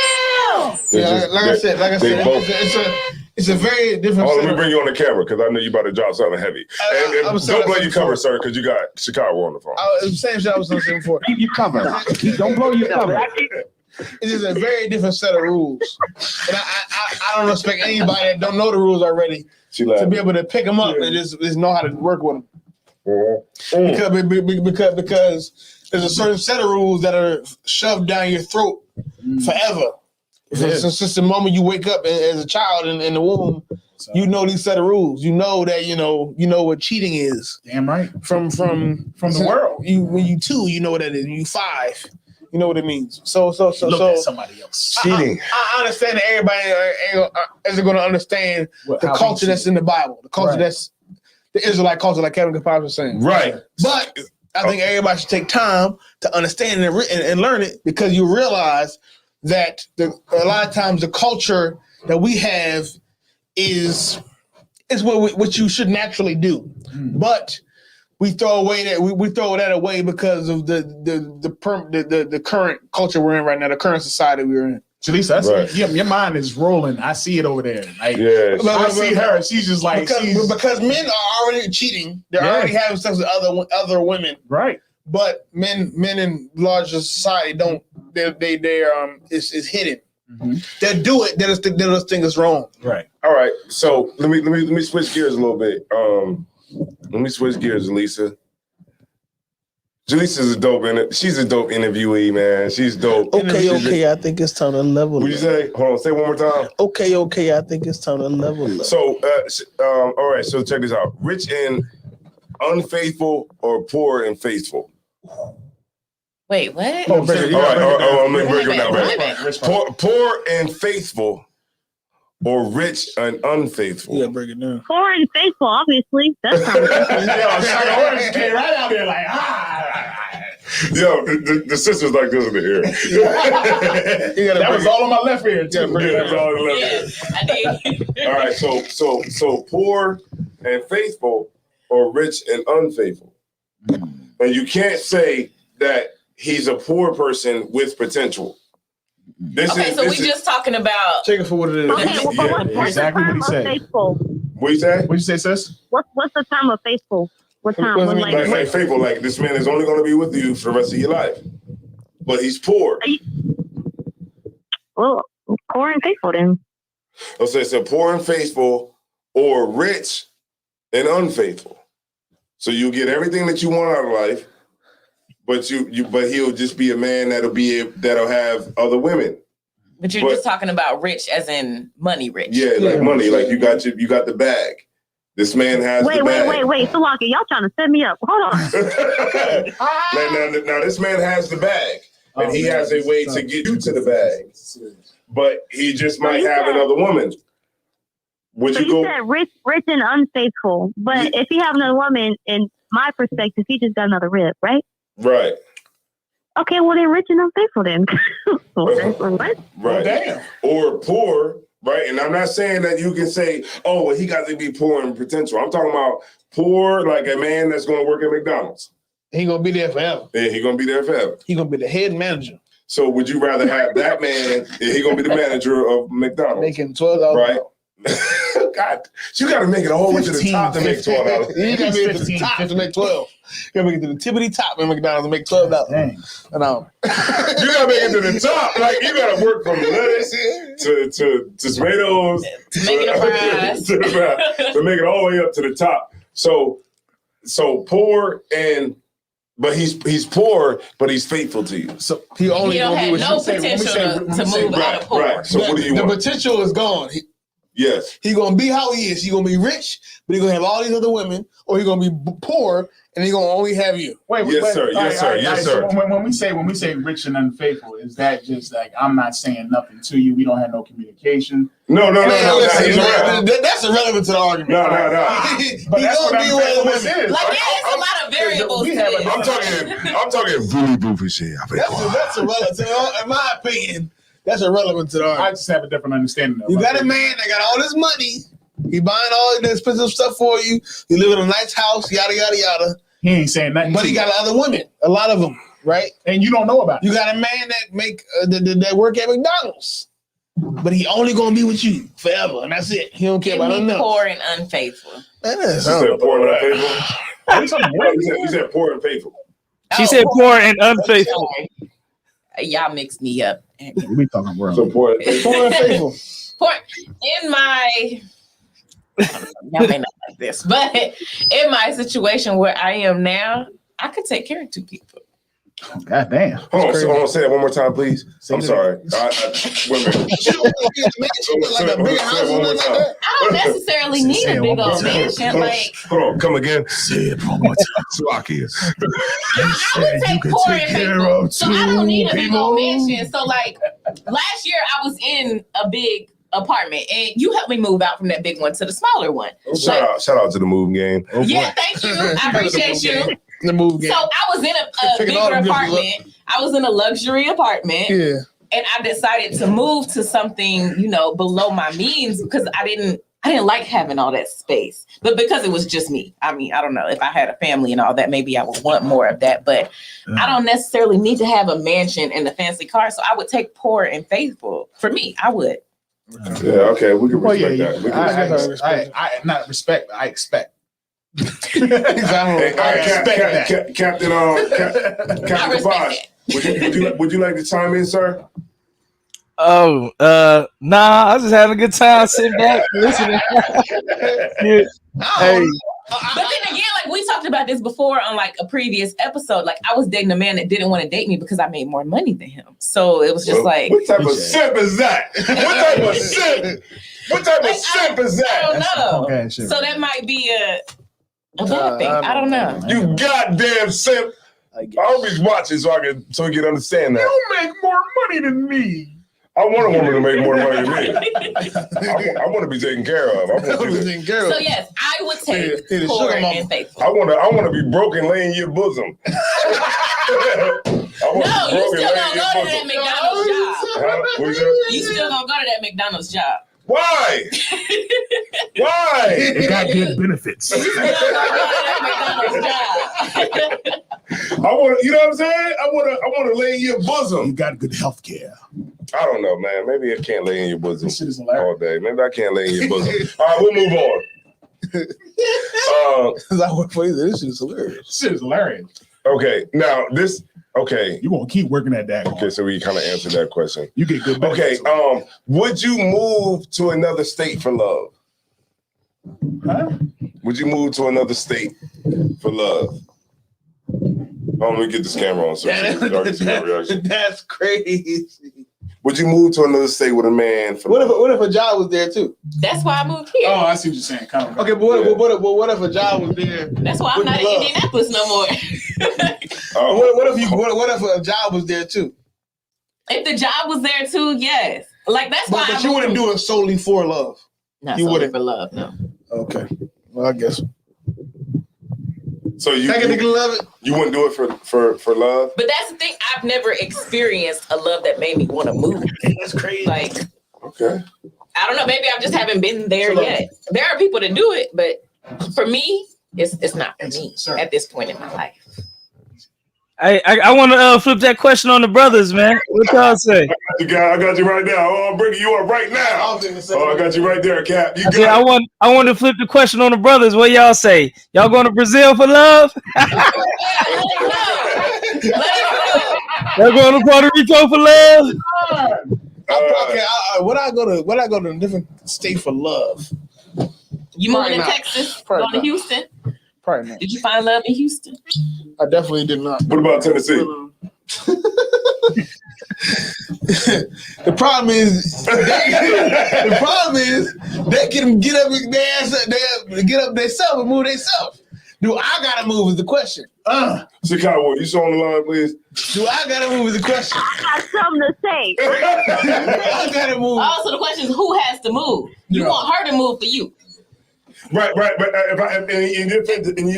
Like I said, it's a very different. Oh, let me bring you on the camera because I know you about to drop something heavy. And don't blow your cover, sir, because you got Chicago on the phone. The same shit I was saying before. Keep your cover. Don't blow your cover. It's just a very different set of rules, and I don't expect anybody that don't know the rules already to be able to pick them up and just know how to work with them. Because there's a certain set of rules that are shoved down your throat forever. Since the moment you wake up as a child in the womb, you know these set of rules. You know that you know what cheating is. Damn right. From the world. When you 2, you know what that is. You 5, you know what it means. So Look at somebody else. Cheating. I understand that everybody isn't going to understand the culture that's in the Bible, the culture that's the Israelite culture, like Kevin Kapaz was saying. Right. But I think everybody should take time to understand and learn it, because you realize that a lot of times the culture that we have is what you should naturally do, but we throw that away because of the current culture we're in right now, the current society we're in. Jaleesa, your mind is rolling. I see it over there. Like, I see her. She's just like because men are already cheating. They're already having sex with other women. Right. But men in larger society don't. It's hidden. Mm-hmm. They do it. They just think it's wrong. Right. All right. So let me switch gears a little bit. Let me switch gears, Jaleesa. Jaleesa's a dope she's a dope interviewee, man. She's dope. Okay. I think it's time to level. What'd you say? Hold on. Say it one more time. Okay. I think it's time to level. So, all right. So check this out. Rich and unfaithful, or poor and faithful? Wait, what? All right. Let me break it down. Poor and faithful, or rich and unfaithful? Yeah, break it down. Poor and faithful, obviously. That's Orange came right out there like, Yo, the sister's like this in the ear. That was all on my left ear, too. That was all on the left ear. I did. All right, so poor and faithful, or rich and unfaithful. And you can't say that he's a poor person with potential. We just talking about. Take it for what it is. Okay, what's exactly the what he term of said. faithful? What you say? What'd you say, sis? What's the term of faithful? What time? Like faithful, like this man is only going to be with you for the rest of your life. But he's poor. Well, poor and faithful then. So it's a poor and faithful, or rich and unfaithful. So you get everything that you want out of life, but but he'll just be a man that'll have other women. But you're just talking about rich as in money rich. Yeah, like money. Like you got the bag. This man has the bag. Wait. Salaki, y'all trying to set me up. Hold on. now this man has the bag, and he has a way to get you to the bag. But he just might have another woman. Would So you you go? said rich and unfaithful, but if he have another woman, in my perspective, he just got another rib, right? Right. Okay, well then rich and unfaithful then. What? Right. Well, damn. Or poor, right? And I'm not saying that you can say, oh, well, he got to be poor in potential. I'm talking about poor, like a man that's going to work at McDonald's. He gonna be there forever. Yeah, he going to be there forever. He gonna be the head manager. So would you rather have that man? He going to be the manager of McDonald's, making $12, right? God, you got to make it all the way to the top to make $12. You got to make it to the top to make 12. You got to make it to the tippity top in McDonald's to make $12. An hour. You got to make it to the top. Like you got to work from lettuce to tomatoes to make it fries. to make it all the way up to the top. So poor but he's poor, but he's faithful to you. So he only don't gonna be have what no you say. potential to move out of poor. Right. So what do you want? The potential is gone. Yes. He gonna be how he is. He gonna be rich, but he gonna have all these other women, or he gonna be poor and he gonna only have you. Yes, sir. Yes, sir. So when we say rich and unfaithful, is that just like I'm not saying nothing to you? We don't have no communication. No. That's irrelevant to the argument. No. But that's what unfaithfulness is. Like there's a lot of variables. To this. I'm talking really goofy shit. That's irrelevant. In my opinion, that's irrelevant to the argument. I just have a different understanding of it. You got a man that got all this money. He buying all the expensive stuff for you. You live in a nice house, yada, yada, yada. He ain't saying nothing. But he got other women, a lot of them, right? And you don't know about it. You got a man that make that work at McDonald's. But he only gonna be with you forever, and that's it. He don't care about nothing else. Poor and unfaithful. You said poor and unfaithful? You said poor and faithful. She said poor and unfaithful. Y'all mixed me up. We talking world. So poor and faithful. Poor in my. Y'all may not like this, but in my situation where I am now, I could take care of two people. God damn. Hold on, say that one more time, please. I'm sorry. Wait a minute. I don't necessarily need a big old mansion. Like, hold on, come again. Say it one more time. Slocky. I would take poor and faithful. So I don't need a big old mansion. So like last year I was in a big apartment and you helped me move out from that big one to the smaller one. Shout out to the move game. Yeah, thank you. I appreciate you. The move game. So I was in a bigger apartment. I was in a luxury apartment. Yeah. And I decided to move to something, below my means because I didn't like having all that space. But because it was just me. I mean, I don't know. If I had a family and all that, maybe I would want more of that. But I don't necessarily need to have a mansion and a fancy car. So I would take poor and faithful. For me, I would. Yeah, okay. We can respect that. We can respect I not respect, I expect. Captain Kabaj, would you like to chime in, sir? Oh, nah, I was just having a good time sitting back listening. Yeah. Hey. But then again, like we talked about this before on like a previous episode, like I was dating a man that didn't want to date me because I made more money than him. So it was just like, what type of simp is that? What type of simp? What type of simp is that? I don't know. So that might be a bad thing. I don't know. You goddamn simp. I hope he's watching so he can understand that. You make more money than me. I want a woman to make more money than me. I want to be taken care of. So yes, I would take poor and faithful. I want to be broken, laying your bosom. No, you still gonna go to that McDonald's job. You still gonna go to that McDonald's job. Why? Why? It got good benefits. You still gonna go to that McDonald's job. I want to, you know what I'm saying? I want to lay in your bosom. You got good health care. I don't know, man. Maybe I can't lay in your bosom all day. Maybe I can't lay in your bosom. All right, we'll move on. This shit is hilarious. This shit is hilarious. Okay, now this. Okay, you gonna keep working at that. Okay, so we kind of answered that question. You get good. Okay, would you move to another state for love? Huh? Would you move to another state for love? Let me get this camera on so y'all can see my reaction. That's crazy. Would you move to another state with a man for love? What if a job was there too? That's why I moved here. Oh, I see what you're saying. Kind of. Okay, but what if a job was there? That's why I'm not in Indianapolis no more. What if a job was there too? If the job was there too, yes. Like that's why. But you wouldn't do it solely for love. Not You solely wouldn't for love, no. Okay. Well, I guess. So you love it. You wouldn't do it for love? But that's the thing. I've never experienced a love that made me want to move. That's crazy. Like, okay. I don't know. Maybe I just haven't been there yet. There are people that do it, but for me, it's not for me at this point in my life. I want to flip that question on the brothers, man. What y'all say? I got you right now. Oh, I'm bringing you up right now. I got you right there, Cap. You got it. I want to flip the question on the brothers. What y'all say? Y'all going to Brazil for love? Y'all going to Puerto Rico for love? Would I go to a different state for love? You moving to Texas? Going to Houston? Probably not. Did you find love in Houston? I definitely did not. What about Tennessee? The problem is they can get up themselves and move themselves. Do I gotta move is the question. Chicago, you still on the line, please? Do I gotta move is the question. I got something to say. I gotta move. Also, the question is who has to move? You want her to move for you. Right. But in your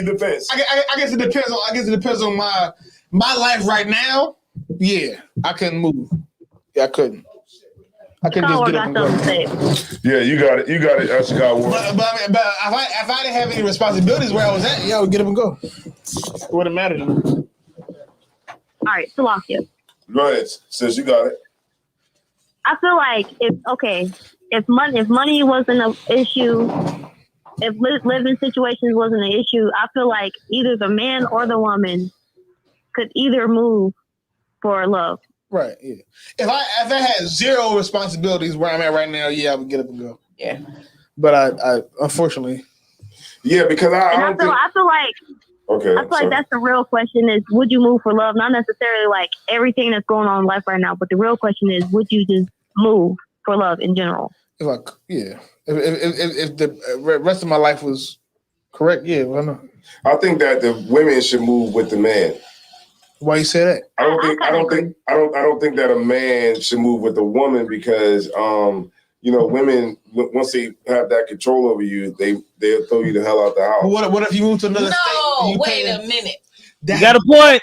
defense, I guess it depends on my life right now. Yeah, I couldn't move. Yeah, I couldn't. I couldn't just get up and go. Yeah, you got it. That's Chicago. But if I didn't have any responsibilities where I was at, yeah, I would get up and go. It wouldn't matter to me. All right, Salakia. Go ahead, sis. You got it. I feel like if money wasn't an issue, if living situations wasn't an issue, I feel like either the man or the woman could either move for love. Right. Yeah. If I had zero responsibilities where I'm at right now, yeah, I would get up and go. Yeah. But I unfortunately. Yeah, because I feel like. Okay. I feel like that's the real question: is would you move for love? Not necessarily like everything that's going on in life right now, but the real question is, would you just move for love in general? If the rest of my life was correct, yeah. Why not? I think that the women should move with the man. Why you say that? I don't think that a man should move with a woman because women once they have that control over you, they'll throw you the hell out the house. But what if you move to another state? No, wait a minute. You got a point.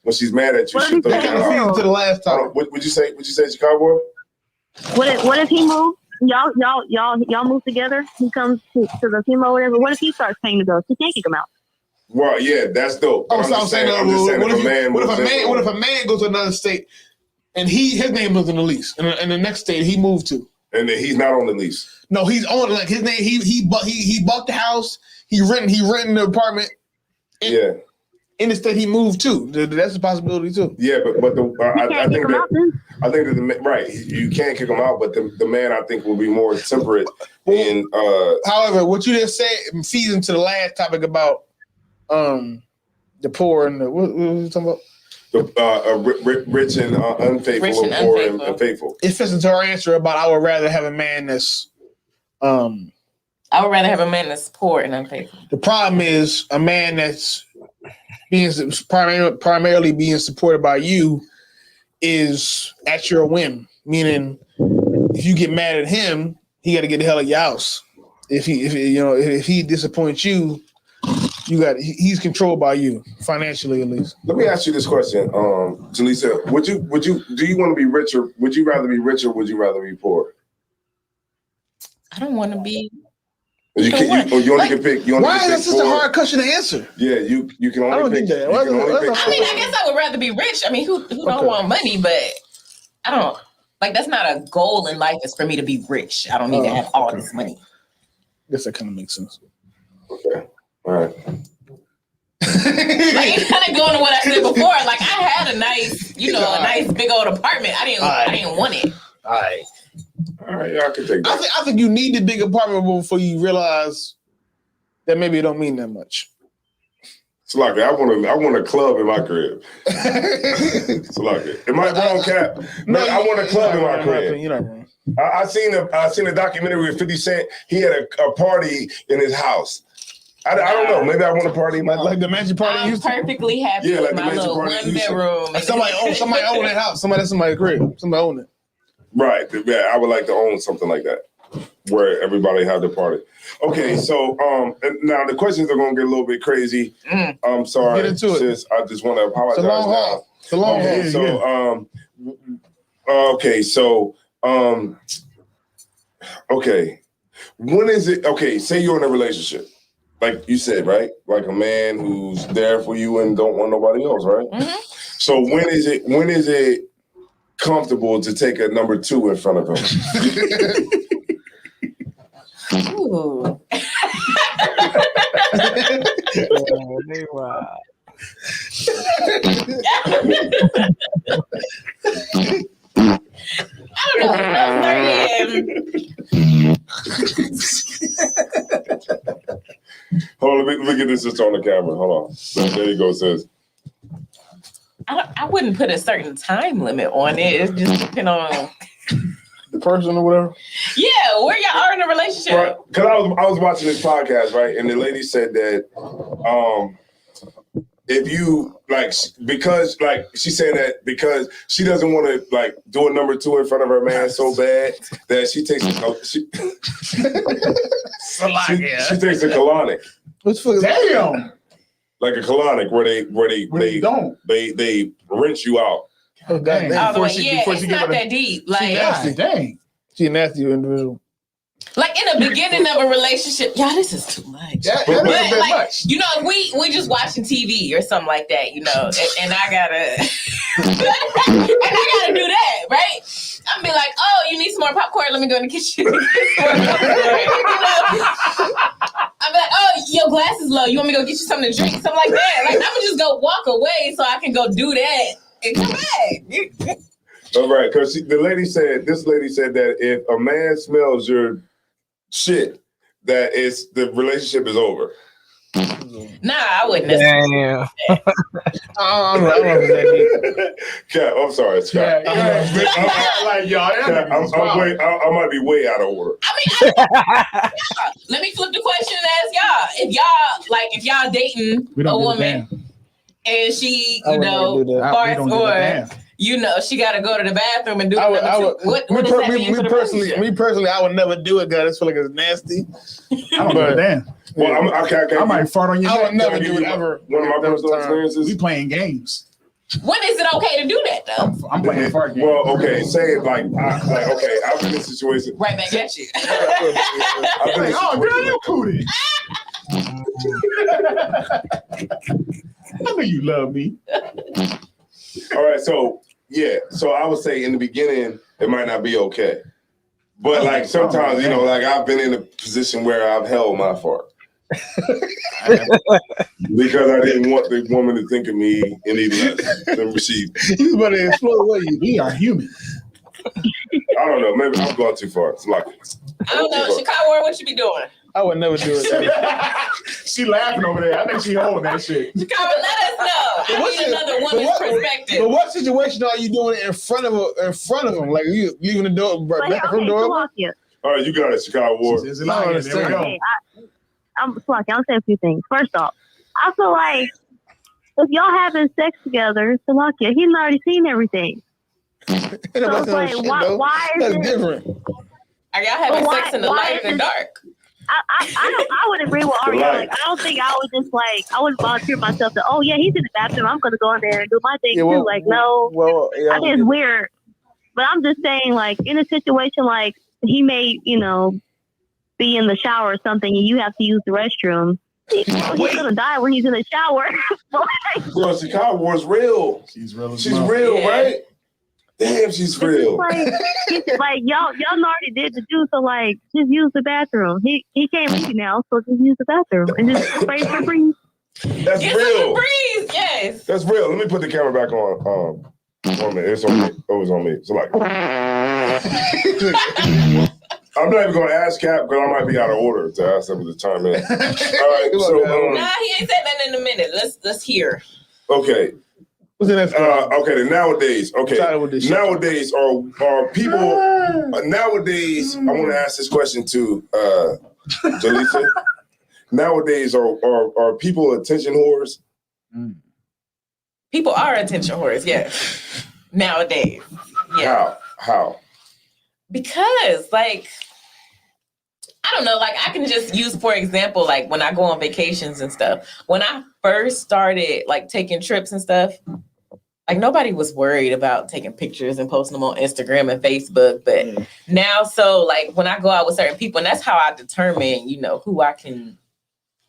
When she's mad at you, she'll throw you out. To the last time. What would you say? Would you say, Chicago? What if he moves? Y'all move together. He comes to the female or whatever. What if he starts paying the bills? She can't kick him out. Well, yeah, that's dope. What if a man goes to another state and his name was on the lease, and the next state he moved to, and then he's not on the lease? No, he's on like his name. He bought the house. He renting the apartment. In the state he moved to. That's a possibility too. Yeah, but I think that you can't kick him out, but the man I think will be more temperate. However, what you just said feeds into the last topic about the poor and what you talking about? The rich and unfaithful, and poor and unfaithful. It fits into our answer about I would rather have a man that's I would rather have a man that's poor and unfaithful. The problem is a man that's being primarily being supported by you is at your whim. Meaning, if you get mad at him, he got to get the hell out of your house. If he disappoints you, he's controlled by you financially, at least. Let me ask you this question, Jaleesa. Do you want to be rich, or would you rather be rich, or would you rather be poor? I don't want to be. You only can pick. Why is that such a hard question to answer? Yeah, you can only. I don't think that. I guess I would rather be rich. I mean, who don't want money? But I don't like. That's not a goal in life. Is for me to be rich. I don't need to have all this money. I guess that kind of makes sense. Okay. All right. Like it's kind of going to what I said before. Like I had a nice, a nice big old apartment. I didn't want it. All right. All right, y'all can take that. I think you need the big apartment before you realize that maybe it don't mean that much. It's like I want a club in my crib. It's like it. Am I wrong, Cap? No, I want a club in my crib. You're not wrong. I seen a documentary with 50 Cent. He had a party in his house. I don't know. Maybe I want a party like the mansion party. I'm perfectly happy with my little one bedroom. Somebody own that house. Somebody crib. Somebody own it. Right. Yeah, I would like to own something like that, where everybody had their party. Okay, so and now the questions are gonna get a little bit crazy. I'm sorry, Get into it. sis. I just want to apologize. It's a long haul. It's a long okay, haul. Okay. When is it? Okay, say you're in a relationship, like you said, right? Like a man who's there for you and don't want nobody else, right? Mm-hmm. So when is it comfortable to take a number 2 in front of him? Ooh. I don't know. Hold on, let me get this just on the camera. Hold on. There you go, sis. I wouldn't put a certain time limit on it. It just depends on the person or whatever. Yeah, where y'all are in a relationship. Right. Because I was watching this podcast, right? And the lady said that if you because she said that because she doesn't want to do a number 2 in front of her man so bad that she takes she takes a colonic. Damn. Like a colonic where they rinse you out. Oh, dang. Before she it's not that deep. Like, dang. She a nasty individual. Like in the beginning of a relationship, y'all, this is too much. That but is a bit like, much. you know, we just watching TV or something like that, you know, and I gotta, and I gotta do that, right? I'm be like, oh, you need some more popcorn? Let me go in the kitchen. I'm like, oh, your glass is low. You want me to go get you something to drink? Something like that. Like, I'm gonna just go walk away so I can go do that and come back. All right, because this lady said that if a man smells your shit, that the relationship is over. Nah, I wouldn't necessarily. I don't know that. Cap, I'm sorry, Scott. Like y'all, I might be way out of order. Let me flip the question and ask y'all. If y'all dating a woman and she, farts or she got to go to the bathroom and do what does that mean for the relationship? Me personally, I would never do it, guys. I just feel like it's nasty. I don't give a damn. Well, I might fart on your I would neck. never do it ever. One of my personal experiences. We playing games. When is it okay to do that though? I'm playing fart games. Well, okay, say it I've been in a situation. Right back at you. Oh, girl, you cootie. I know you love me. All right, so I would say in the beginning it might not be okay, but sometimes I've been in a position where I've held my fart because I didn't want the woman to think of me any less than receive. You better explode what you. We are human. I don't know. Maybe I'm going too far. It's like I don't know, Chicago. What you be doing? I would never do it. She laughing over there. I think she holding that shit. Chicago, let us know. I need another woman's perspective. But what situation are you doing it in front of him? Like you leaving the door, back from the door? All right, you got it, Chicago War. There we go. I'm Slocky. I'll say a few things. First off, I feel like if y'all having sex together, Slocky, he's already seen everything. So it's like, why is That's it different. Are y'all having sex in the light and the dark? I would agree with Ariana. Like, I don't think I would I wouldn't volunteer myself to, he's in the bathroom, I'm going to go in there and do my thing too. Like, no. I think it's weird. But I'm just saying, in a situation he may, be in the shower or something and you have to use the restroom. He's going to die when he's in the shower. Girl, Chicago War's real. She's real. She's real, right? Damn, she's real. Y'all already did the do, so just use the bathroom. He can't leave you now, so just use the bathroom and just spray for breeze. That's Get real. some breeze, yes. That's real. Let me put the camera back on. 1 minute. It's on me. Oh, it's on me. So I'm not even gonna ask Cap because I might be out of order to ask him to chime in. All right. So Nah, he ain't said that in a minute. Let's hear. Okay. Okay, nowadays are people nowadays, I want to ask this question to Jaleesa. Nowadays are people attention whores? People are attention whores, yes. Nowadays. Yeah. How? Because, like, I don't know, like, I can just use, for example, like, when I go on vacations and stuff. When I first started, like, taking trips and stuff, like, nobody was worried about taking pictures and posting them on Instagram and Facebook. But now, so, like, when I go out with certain people, and that's how I determine, you know, who I can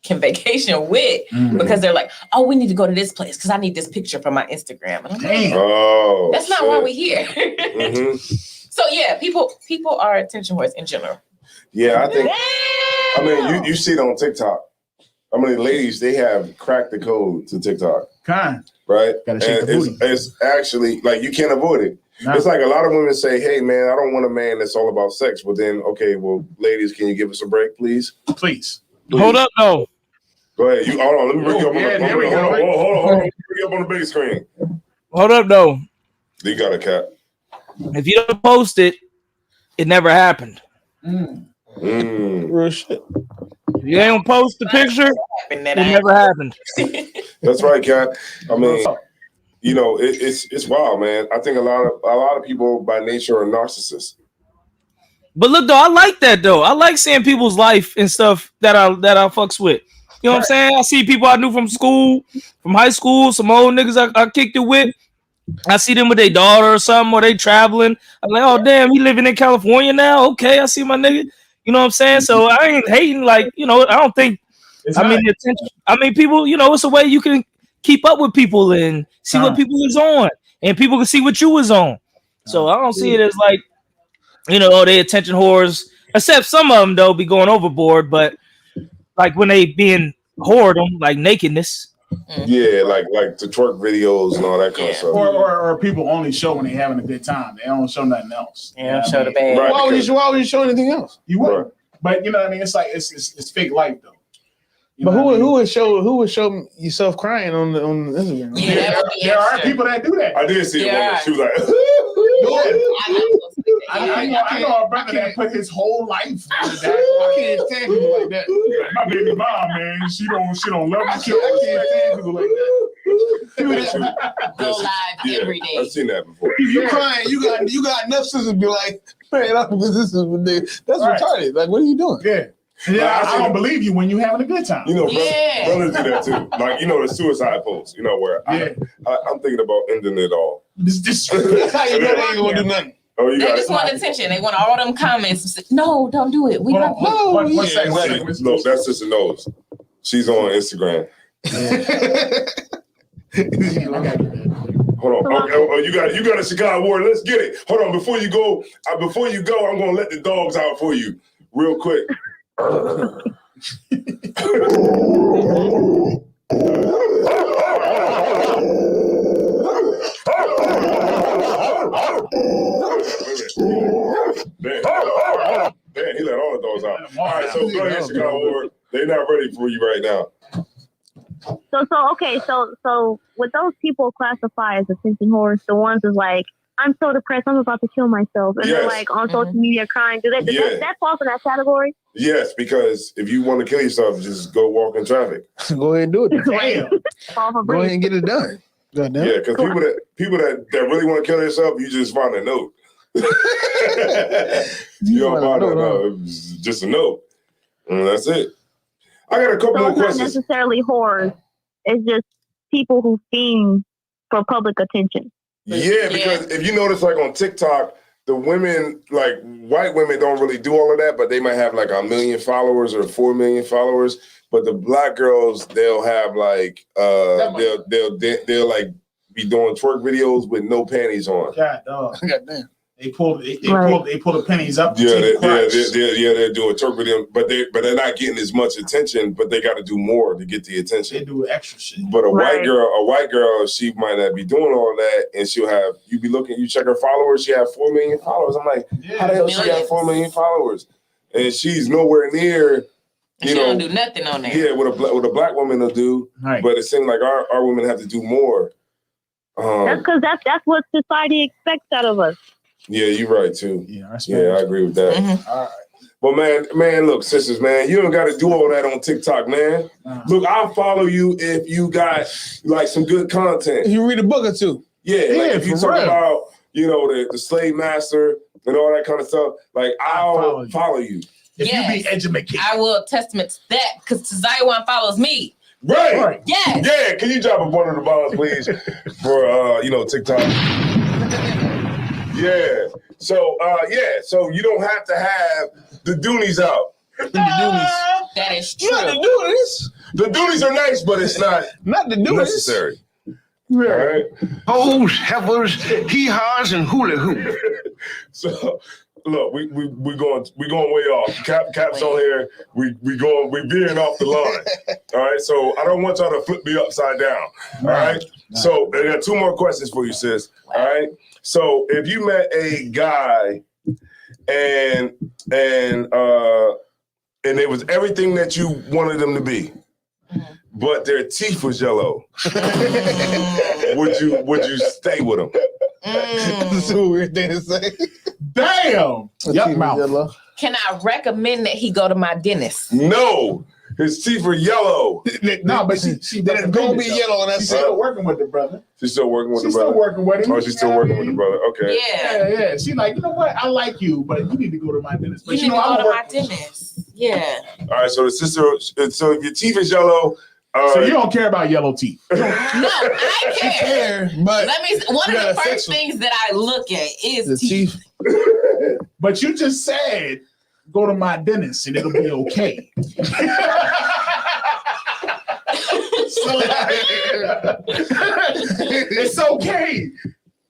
vacation with, because they're like, oh, we need to go to this place because I need this picture for my Instagram. And I'm like, that's not why we're here. So yeah, people are attention whores in general. Yeah, I mean, you see it on TikTok. I mean, ladies, they have cracked the code to TikTok. Right? And it's actually, like, you can't avoid it. No. It's like a lot of women say, hey, man, I don't want a man that's all about sex. But then, okay, well, ladies, can you give us a break, please? Please. Hold up, no. Go ahead. Hold on. Let me bring you up hold on. Bring you up on the big screen. Hold up, no. You got a cat. If you don't post it, it never happened. Real shit. If you ain't post the picture, it never happened. That's right, Cat. I mean, you know, it's wild, man. I think a lot of people by nature are narcissists. But look, though, I like that, though. I like seeing people's life and stuff that I fucks with. You know what I'm saying? I see people I knew from school, from high school, some old niggas I kicked it with. I see them with their daughter or something, or they traveling. I'm like, oh, damn, he living in California now? Okay, I see my nigga. You know what I'm saying? So I ain't hating, like, you know, I don't think, the attention. I mean, people, you know, it's a way you can keep up with people and see what people is on, and people can see what you was on. So I don't see it as like, you know, they attention whores, except some of them, though, be going overboard. But like when they being whoredom, like nakedness. Yeah, like the twerk videos and all that kind of stuff. Or people only show when they having a good time. They don't show nothing else. Yeah, show the bad. Right, why would you show anything else? You wouldn't. But you know what I mean? It's like it's fake life though. But who would show yourself crying on Instagram? Yeah, there are people that do that. I did see a woman. She was like, I know a brother that put his whole life into that. I can't stand people like that. My baby mom, man, she don't love me. I can't stand people like that. Go live every day. I've seen that before. You crying? You got enough sisters to be like, man, that's retarded. Like, what are you doing? Yeah, I don't believe you when you having a good time. You know, brothers do that too. Like, you know, the suicide post. You know, where I'm thinking about ending it all. This how you know they ain't gonna do nothing. Oh, they just want attention. They want all them comments. No, don't do it. We don't. One second. No, that's just a nose. She's on Instagram. Hold on. Oh, you got a Chicago word. Let's get it. Hold on. Before you go, I'm gonna let the dogs out for you real quick. Man, he let all the dogs out. All right, so go ahead, Chicago word. They're not ready for you right now. So with those people classify as attention whores, the ones is like, I'm so depressed, I'm about to kill myself, and they're like on social media crying. Does that fall in that category? Yes, because if you want to kill yourself, just go walk in traffic. Go ahead and do it. Go ahead and get it done. Yeah, because people that really want to kill themselves, you just find a note. You don't find a note. It's just a note. And that's it. I got a couple more questions. Not necessarily whores. It's just people who scheme for public attention. Yeah, because if you notice, like on TikTok, the women, like white women, don't really do all of that, but they might have like 1 million followers or 4 million followers. But the black girls, they'll have like they'll like be doing twerk videos with no panties on. God damn. They pull the pennies up. Yeah, they're doing twerk video, but they're not getting as much attention. But they got to do more to get the attention. They do extra shit. But a white girl, she might not be doing all that, and she'll have you check her followers. She have 4 million followers. I'm like, how the hell she have 4 million followers? And she's nowhere near. She don't do nothing on there. Yeah, what a black woman will do, but it seems like our women have to do more. That's because that's what society expects out of us. Yeah, you're right too. Yeah, I agree with that. Mm-hmm. All right. But man, look, sisters, man, you don't got to do all that on TikTok, man. Look, I'll follow you if you got like some good content. You read a book or two. Yeah, like if you talk about you know, the slave master and all that kind of stuff, like I'll follow you. If you be educated. I will testament to that because Zion follows me. Right. Yes. Yeah. Can you drop a one of the balls, please, for TikTok? Yeah. So So you don't have to have the Doonies out. That is true. Not the Doonies. The Doonies are nice, but it's not the Doonies necessary. All right. Hoes, heifers, hee-haws, and hula hoop. So look, we going way off. Cap's on here. We veering off the line. All right. So I don't want y'all to flip me upside down. All right. So I got two more questions for you, sis. All right. So if you met a guy and it was everything that you wanted them to be, but their teeth was yellow, would you stay with them? This is a weird thing to say. Damn. Yup, mouth. Can I recommend that he go to my dentist? No. His teeth are yellow. No, but she then it's gonna be yellow, and that's still working with the brother. She's still working with the She's brother. still working with him. Oh, she's still working with the brother. Okay. Yeah. She's like, you know what? I like you, but you need to go to my dentist. But You need to go to my dentist. Yeah. All right. So the sister. So if your teeth is yellow. So you don't care about yellow teeth? No, I care. But let me. One of the first things that I look at is the teeth. But you just said go to my dentist and it'll be okay. It's okay.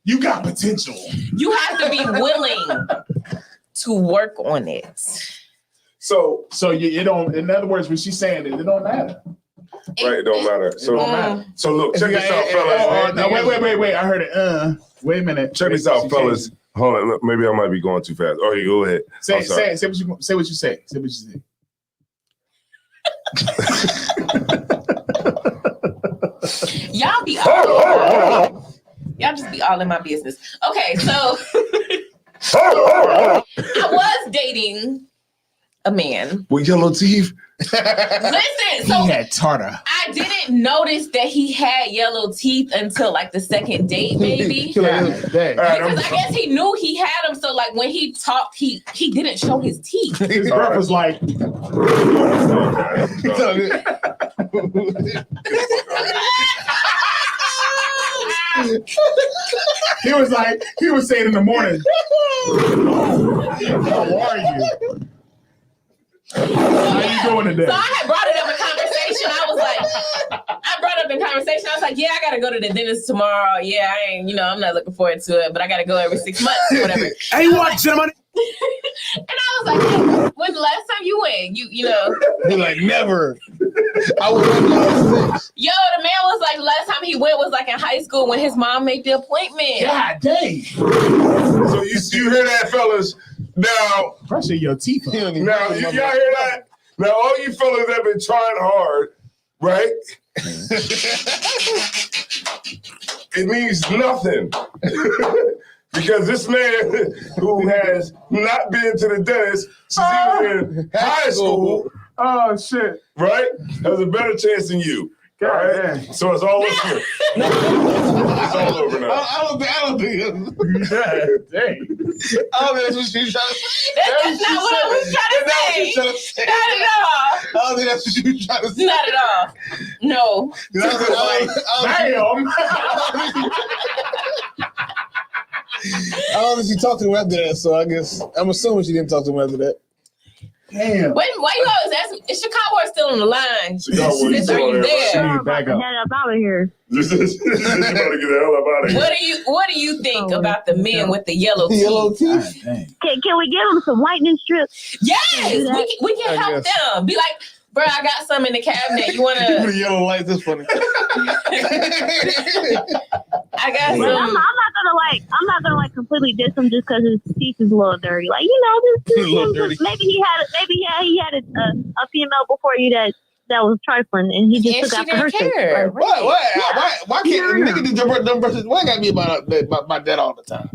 You got potential. You have to be willing to work on it. So it don't. In other words, when she's saying it don't matter. Right, it don't matter. So, don't matter. So look, check this out, fellas. No, wait. I heard it. Wait a minute. Check this out, fellas. Hold on, maybe I might be going too fast. Oh, you go ahead. Say what you say. Say what you say. Y'all just be all in my business. Okay, so I was dating a man with yellow teeth. Listen, so he had tartar. I didn't notice that he had yellow teeth until like the second date, maybe. Because I guess he knew he had them. So like when he talked, he didn't show his teeth. His breath was like. he was saying in the morning, how are you? How you doing today? So I had brought it up in conversation. I was like, I was like, yeah, I gotta go to the dentist tomorrow. Yeah, I ain't, I'm not looking forward to it, but I gotta go every 6 months or whatever. Hey, what, gentlemen? And I was like, hey, when's the last time you went? You're like, never. I was last 6. Yo, the man was like, last time he went was like in high school when his mom made the appointment. God dang. So you hear that, fellas? Now, pressure your teeth. Now, y'all hear that? Now, all you fellas have been trying hard, right? It means nothing. Because this man who has not been to the dentist since he was in high school, oh shit, right, has a better chance than you. God, all right, man. So it's all over. It's all over now. I don't think. Dang. I don't think that's what she was trying to say. That's not what I was trying to say. Not at all. I don't think that's what you was trying to say. Not at all. No. I don't think she talked to him after that, so I guess I'm assuming she didn't talk to him after that. Damn. Why you always ask? Is Chicago still on the line? Chicago Are you there? Back up. Get up out of here. You better get the hell up out of here. What do you think about the men with the yellow teeth? Can we give them some whitening strips? Yes, we can help them. Be like, bro, I got some in the cabinet. You want to? Yellow light. This funny. I got some. I'm not gonna completely diss him just because his teeth is a little dirty. Like maybe he had a female before you that was trifling and he just took after her. Care. Why can't nigga just don't brush his? Why gotta be about that all the time?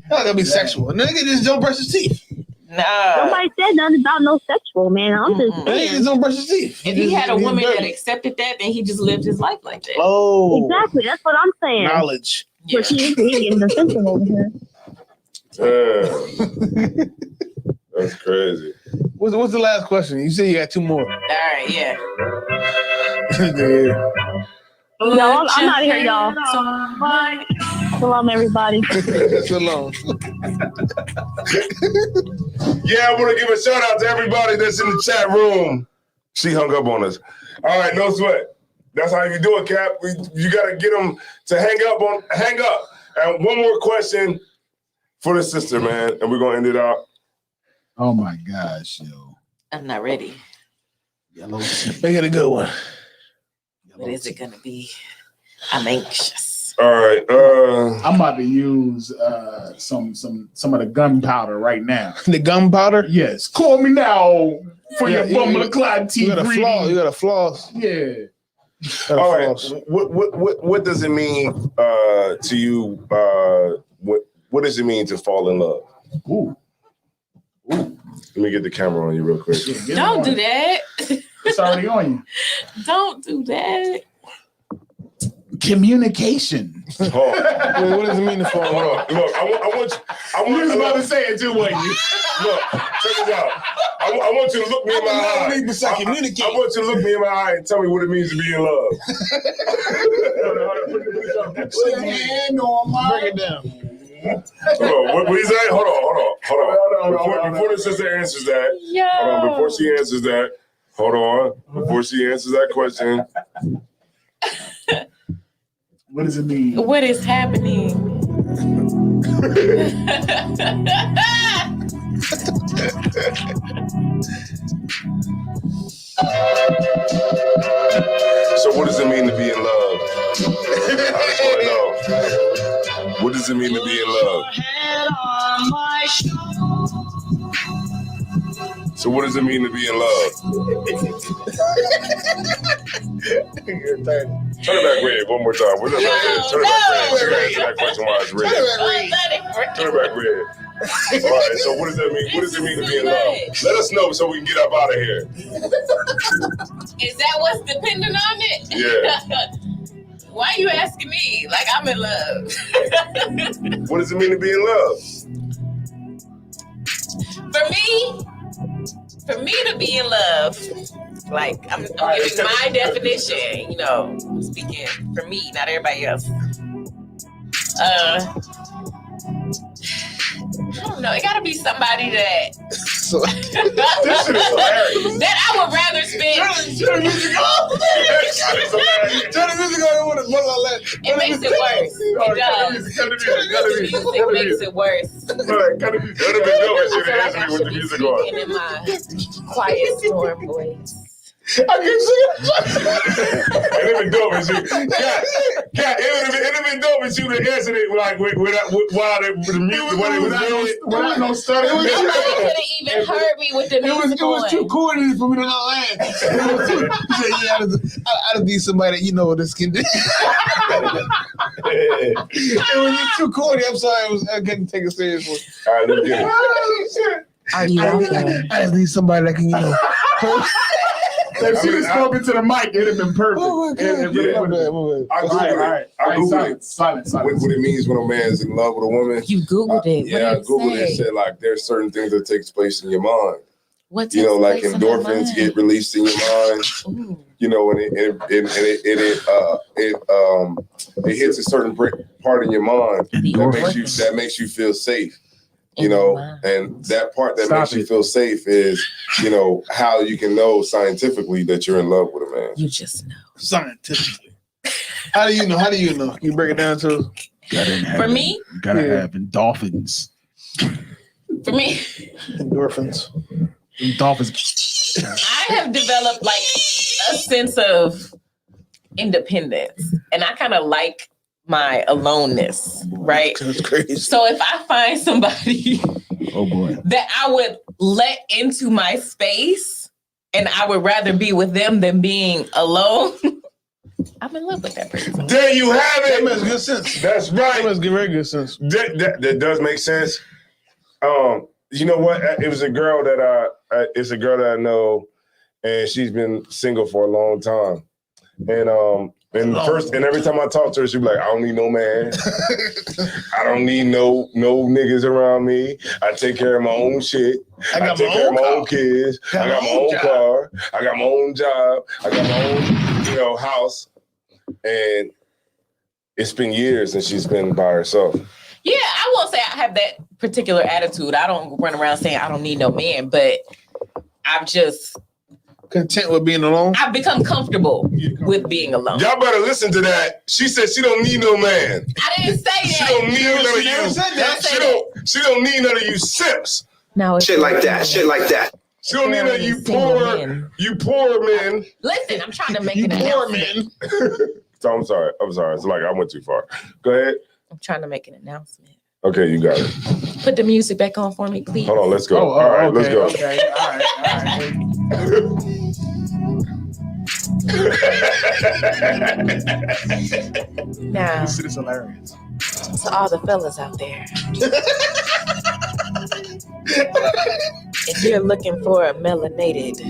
Why gotta be sexual? Nigga just don't brush his teeth. Nah. Nobody said nothing about no sexual, man. I'm just saying. He just don't brush his teeth. If he had a woman that accepted that, then he just lived his life like that. Oh, exactly. That's what I'm saying. Knowledge. But he getting defensive over here. Damn. That's crazy. What's the last question? You said you got 2 more. All right, yeah. No, I'm not here, y'all. Shalom, everybody. Shalom. Yeah, I want to give a shout out to everybody that's in the chat room. She hung up on us. All right, no sweat. That's how you do it, Cap. You got to get them to hang up. And one more question for the sister, man, and we're gonna end it out. Oh my gosh, yo. I'm not ready. Yellow. Make it a good one. What is it gonna be? I'm anxious. All right. I'm about to use some of the gunpowder right now. The gunpowder? Yes. Call me now for your bumble clot tea. You got a floss. Yeah. All right. What does it mean to you? What does it mean to fall in love? Ooh. Let me get the camera on you real quick. Don't do that. It's already on you. Don't do that. Communication. Wait, what does it mean to fall in love? Look, I want you was about to say it too, wasn't you? Look, check this out. I want you to look me in my eye. I want you to look me in my eye and tell me what it means to be in love. Bring it down. Hold on. What do you say? Hold on. Before the sister answers that, hold on. Before she answers that, hold on. Before she answers that question. What does it mean? What is happening? So what does it mean to be in love? I just want to know. What does it mean to be in love? So what does it mean to be in love? Turn it back red one more time. Turn it back red. You gotta answer that question while it's red. Turn it back red. All right, so what does that mean? What does it mean to be in love? Let us know so we can get up out of here. Is that what's dependent on it? Yeah. Why are you asking me? Like I'm in love. What does it mean to be in love? For me to be in love, like I'm giving my definition, you know, speaking for me, not everybody else. I don't know. It gotta be somebody that that I would rather spend. Turn the music off. Turn the music on. It makes it worse. It does. Music makes it worse. That'd have been dope if you asked me with the music on. And in my quiet storm voice. I can see it. It'd been dope if you. Cat, it'd have been dope if you would have answered it like while the music when it was doing. Without no study. Nobody could have even heard me with the music It was too corny for me to not laugh. He said, "Yeah, I'd be somebody that you know what this can do." It was too corny. I'm sorry, I couldn't take it seriously. All right, let's get it. Are you okay? I just need somebody that can, you know. If she had spoken to the mic, it'd have been perfect. Oh my God. I Googled it. Silence. What it means when a man's in love with a woman. You Googled it. Yeah, I Googled it and said like there's certain things that takes place in your mind. What takes you know, like place endorphins get released in your mind. Ooh. You know, and it hits a certain part in your mind that makes you feel safe. You know, and that part that makes you feel safe is, you know, how you can know scientifically that you're in love with a man. You just know. Scientifically. How do you know? Can you break it down to? For me? You gotta have endorphins. For me? Endorphins. I have developed like a sense of independence, and I kind of like my aloneness, right? That's crazy. So if I find somebody that I would let into my space and I would rather be with them than being alone, I'm in love with that person. There you have it. That makes good sense. That's right. That makes very good sense. That does make sense. You know what? It was a girl that it's a girl that I know, and she's been single for a long time. And And every time I talk to her, she be like, I don't need no man. I don't need no niggas around me. I take care of my own shit. I take care of my own kids. I got my own car. I got my own job. I got my own, house. And it's been years and she's been by herself. Yeah, I won't say I have that particular attitude. I don't run around saying I don't need no man, but I'm just content with being alone. I've become comfortable with being alone. Y'all better listen to that. She said she don't need no man. I didn't say that. She don't need none of you. She don't need none of you simps. No, shit like that. Shit like that. She don't need none of you poor men. Listen, I'm trying to make an announcement. So I'm sorry. It's like I went too far. Go ahead. I'm trying to make an announcement. Okay, you got it. Put the music back on for me, please. Hold on, let's go. All right, let's go. Okay, all right. Now, this is hilarious. To all the fellas out there, if you're looking for a melanated,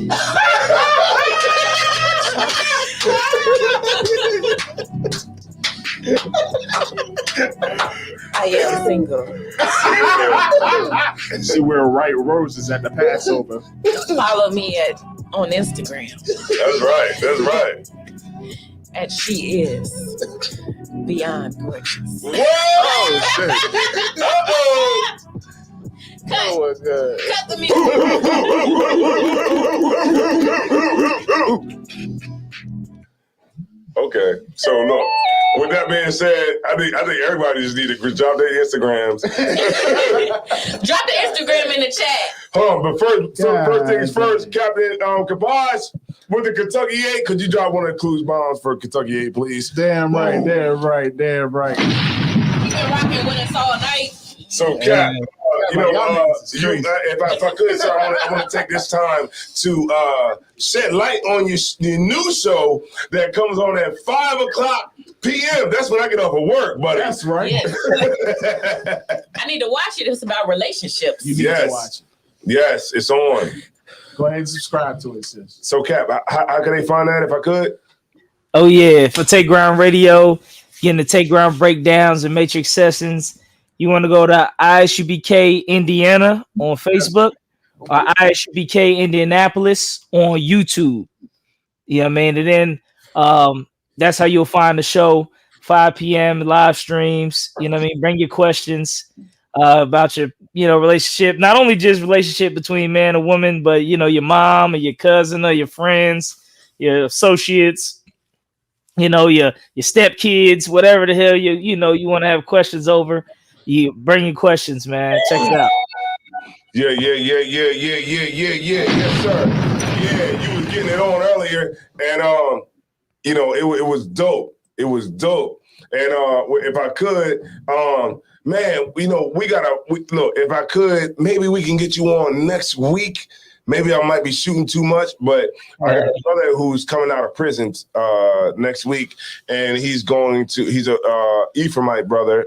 I am single. She wear white roses at the Passover. Follow me on Instagram. That's right. And she is beyond gorgeous. Whoa! Oh shit! Oh my god! Cut the Okay, so look. With that being said, I think everybody just need to drop their Instagrams. Drop the Instagram in the chat. Hold on, but first things first, Captain Kabosh with the Kentucky 8. Could you drop one of the clues bombs for Kentucky 8, please? Damn right. You've been rocking with us all night. So, Cap, if I could, sir, I want to take this time to shed light on your new show that comes on at 5:00 p.m. That's when I get off of work, buddy. That's right. Yes. I need to watch it. It's about relationships. You need to watch it. Yes, it's on. Go ahead and subscribe to it, sis. So, Cap, how can they find that if I could? Oh, yeah. For Take Ground Radio, getting the Take Ground breakdowns and Matrix sessions, you want to go to ISUBK Indiana on Facebook or ISUBK Indianapolis on YouTube. You know what I mean? And then that's how you'll find the show, 5 p.m. live streams. You know what I mean? Bring your questions about your, relationship. Not only just relationship between man and woman, but, your mom or your cousin or your friends, your associates, your stepkids, whatever the hell you want to have questions over. You bring your questions, man. Check it out. Yeah, yes, sir. Yeah, you was getting it on earlier, and it was dope. It was dope. And if I could, man, look. If I could, maybe we can get you on next week. Maybe I might be shooting too much, but I got a brother who's coming out of prison next week, and he's a Ephraimite brother.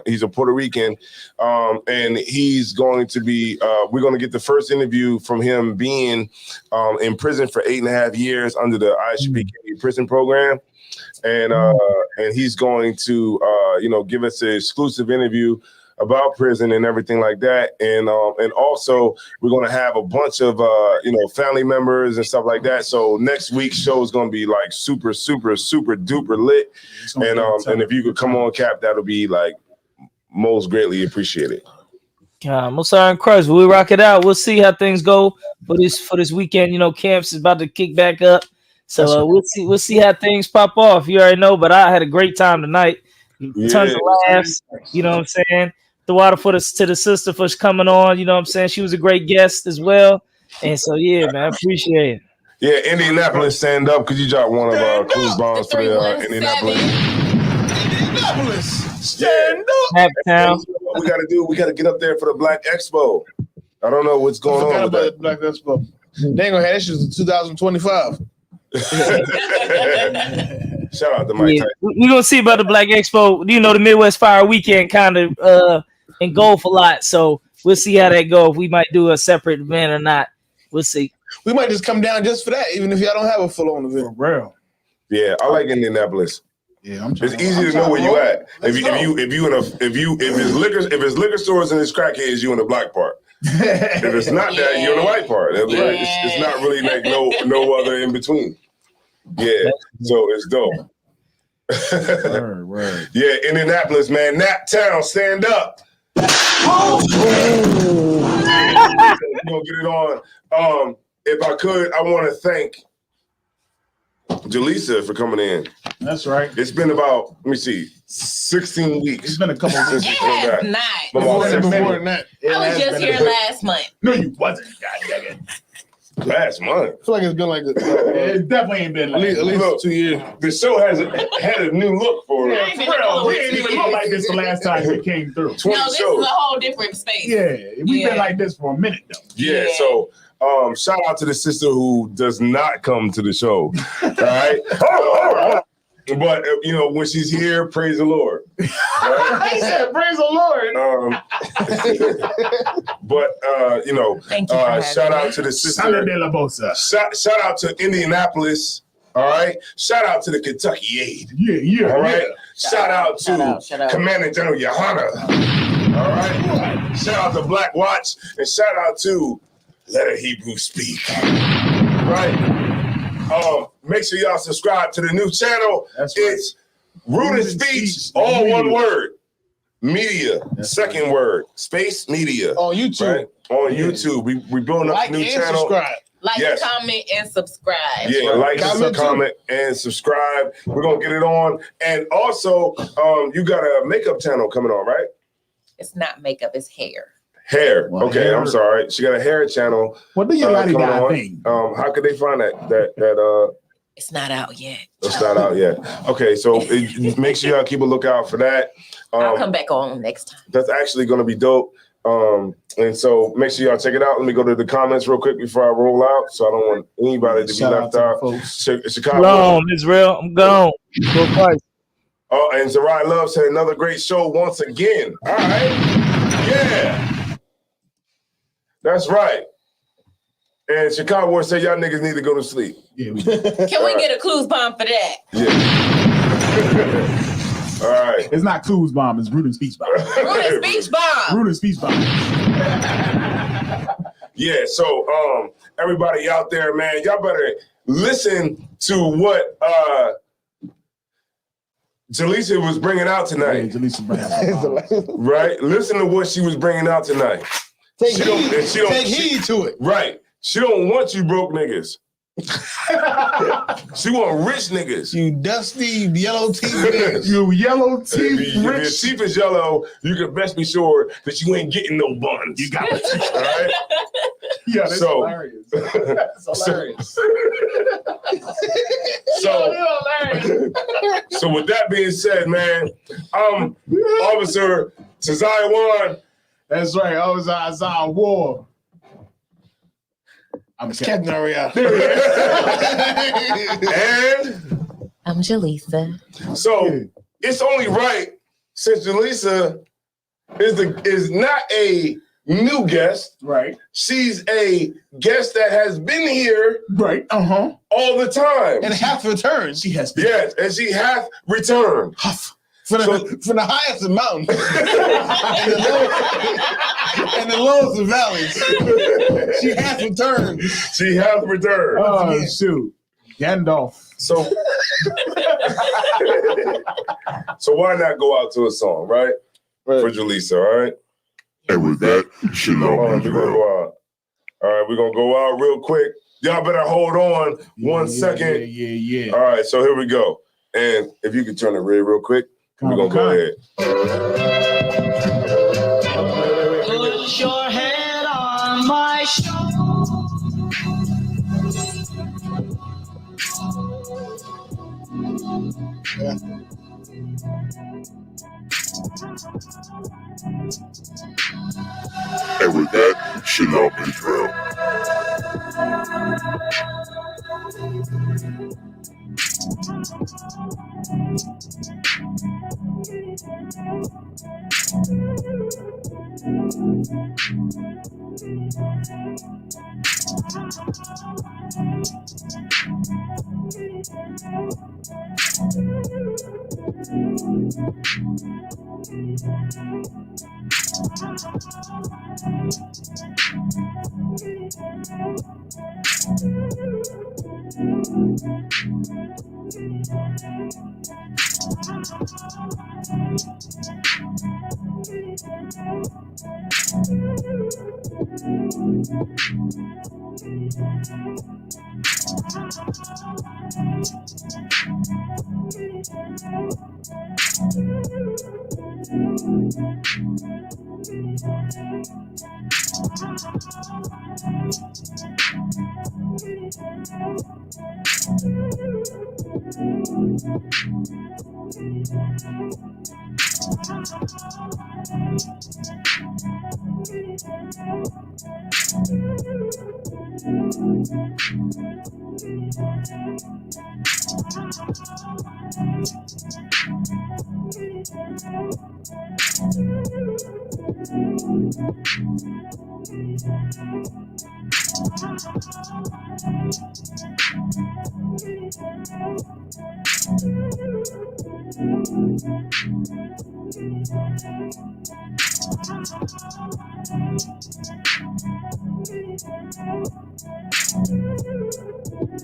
He's a Puerto Rican, and he's going to be. We're going to get the first interview from him being in prison for 8.5 years under the ISUBK prison program, and he's going to give us an exclusive interview about prison and everything like that, and also we're gonna have a bunch of family members and stuff like that. So next week's show is gonna be like super duper lit, and if you could come on, Cap, that'll be like most greatly appreciated. Most Iron Crush, we'll rock it out. We'll see how things go for this weekend. Camps is about to kick back up, so we'll see how things pop off. You already know, but I had a great time tonight. Tons of laughs. You know what I'm saying? The water to the sister for coming on. You know what I'm saying? She was a great guest as well. And so, yeah, man, I appreciate it. Yeah, Indianapolis, stand up. Could you drop one of our clues bombs for the Indianapolis? Stand up. What we got to do, we got to get up there for the Black Expo. I don't know what's going on with that. The Black Expo. They ain't going to have that shit in 2025. Shout out to Mike Tyson. We're going to see about the Black Expo. The Midwest Fire Weekend kind of engulf a lot. So we'll see how that goes. We might do a separate event or not. We'll see. We might just come down just for that, even if y'all don't have a full-on event. For real. Yeah, I like Indianapolis. Yeah, I'm it's easy to know where you at. If it's liquor stores and it's crackheads, you in the black part. If it's not that, you're in the white part. It's not really like no other in between. Yeah, so it's dope. Word. Yeah, Indianapolis, man. Nap Town, stand up. We're gonna get it on. If I could, I want to thank Jaleesa for coming in. That's right. It's been about, let me see, 16 weeks. It's been a couple of weeks. It has not. More than that. I was just here last month. No, you wasn't. God dang it. Last month. I feel like it's been like it definitely ain't been at least 2 years. The show has had a new look for Yeah, it. for real. We ain't even look like this the last time we came through. No, this is a whole different space. Yeah, we've been like this for a minute though. Yeah, so shout out to the sister who does not come to the show. All right. But when she's here, praise the Lord. Right? He said, "Praise the Lord." Thank you shout out to the sister. Shout out to Indianapolis. All right. Shout out to the Kentucky Aid. Yeah. All right. Shout out to Commander General Yohana. All right. Shout out to Black Watch and shout out to Let a Hebrew Speak. Right. Make sure y'all subscribe to the new channel. It's Root and Speech, all one word. Media, second word. Space Media. On YouTube. Right? On YouTube. We building up a new channel. Subscribe. Like, comment, and subscribe. Yeah, like, comment, and subscribe. We're going to get it on. And also, you got a makeup channel coming on, right? It's not makeup, it's hair. Hair. Well, okay, hair. I'm sorry. She got a hair channel. What do you coming got on. thing? How could they find that? It's not out yet. It's not out yet. Okay, so make sure y'all keep a lookout for that. I'll come back on next time. That's actually going to be dope. And so make sure y'all check it out. Let me go to the comments real quick before I roll out, so I don't want anybody to be left out. Chicago. Gone, Israel. I'm gone. Go Christ. Oh, and Zarai Love said another great show once again. All right. Yeah. That's right. And Chicago War said y'all niggas need to go to sleep. Yeah, Can we get a clues bomb for that? Yeah. All right. It's not Clues Bomb, it's Root and Speech Bomb. Root and Speech Bomb. Root and Speech Bomb. Yeah, so everybody out there, man, y'all better listen to what Jaleesa was bringing out tonight. Right? Listen to what she was bringing out tonight. Take heed to it. Right. She don't want you broke niggas. She want rich niggas. You dusty yellow teeth niggas. You yellow teeth If your rich. teeth is yellow, you can best be sure that you ain't getting no buns. You got it. All right? Yeah, that's So- hilarious. That's hilarious. So with that being said, man, Officer Tazai Wan. That's right. I was on war. I'm Captain Ariel. And I'm Jaleesa. so it's only right, since Jaleesa is not a new guest. Right. She's a guest that has been here Right. all the time. And half returned. She has been. Yes, and she hath returned. From the highest of mountains and the lowest of valleys. She has returned. She hath returned. Oh, shoot. Gandalf. So why not go out to a song, right? For Jaleesa, all right? And with that, shalom We're gonna Israel. go out. All right, we're gonna go out real quick. Y'all better hold on 1 second. Yeah. All right, so here we go. And if you could turn the red real quick, we're gonna go ahead. Put your head on my And with that, shalom Israel.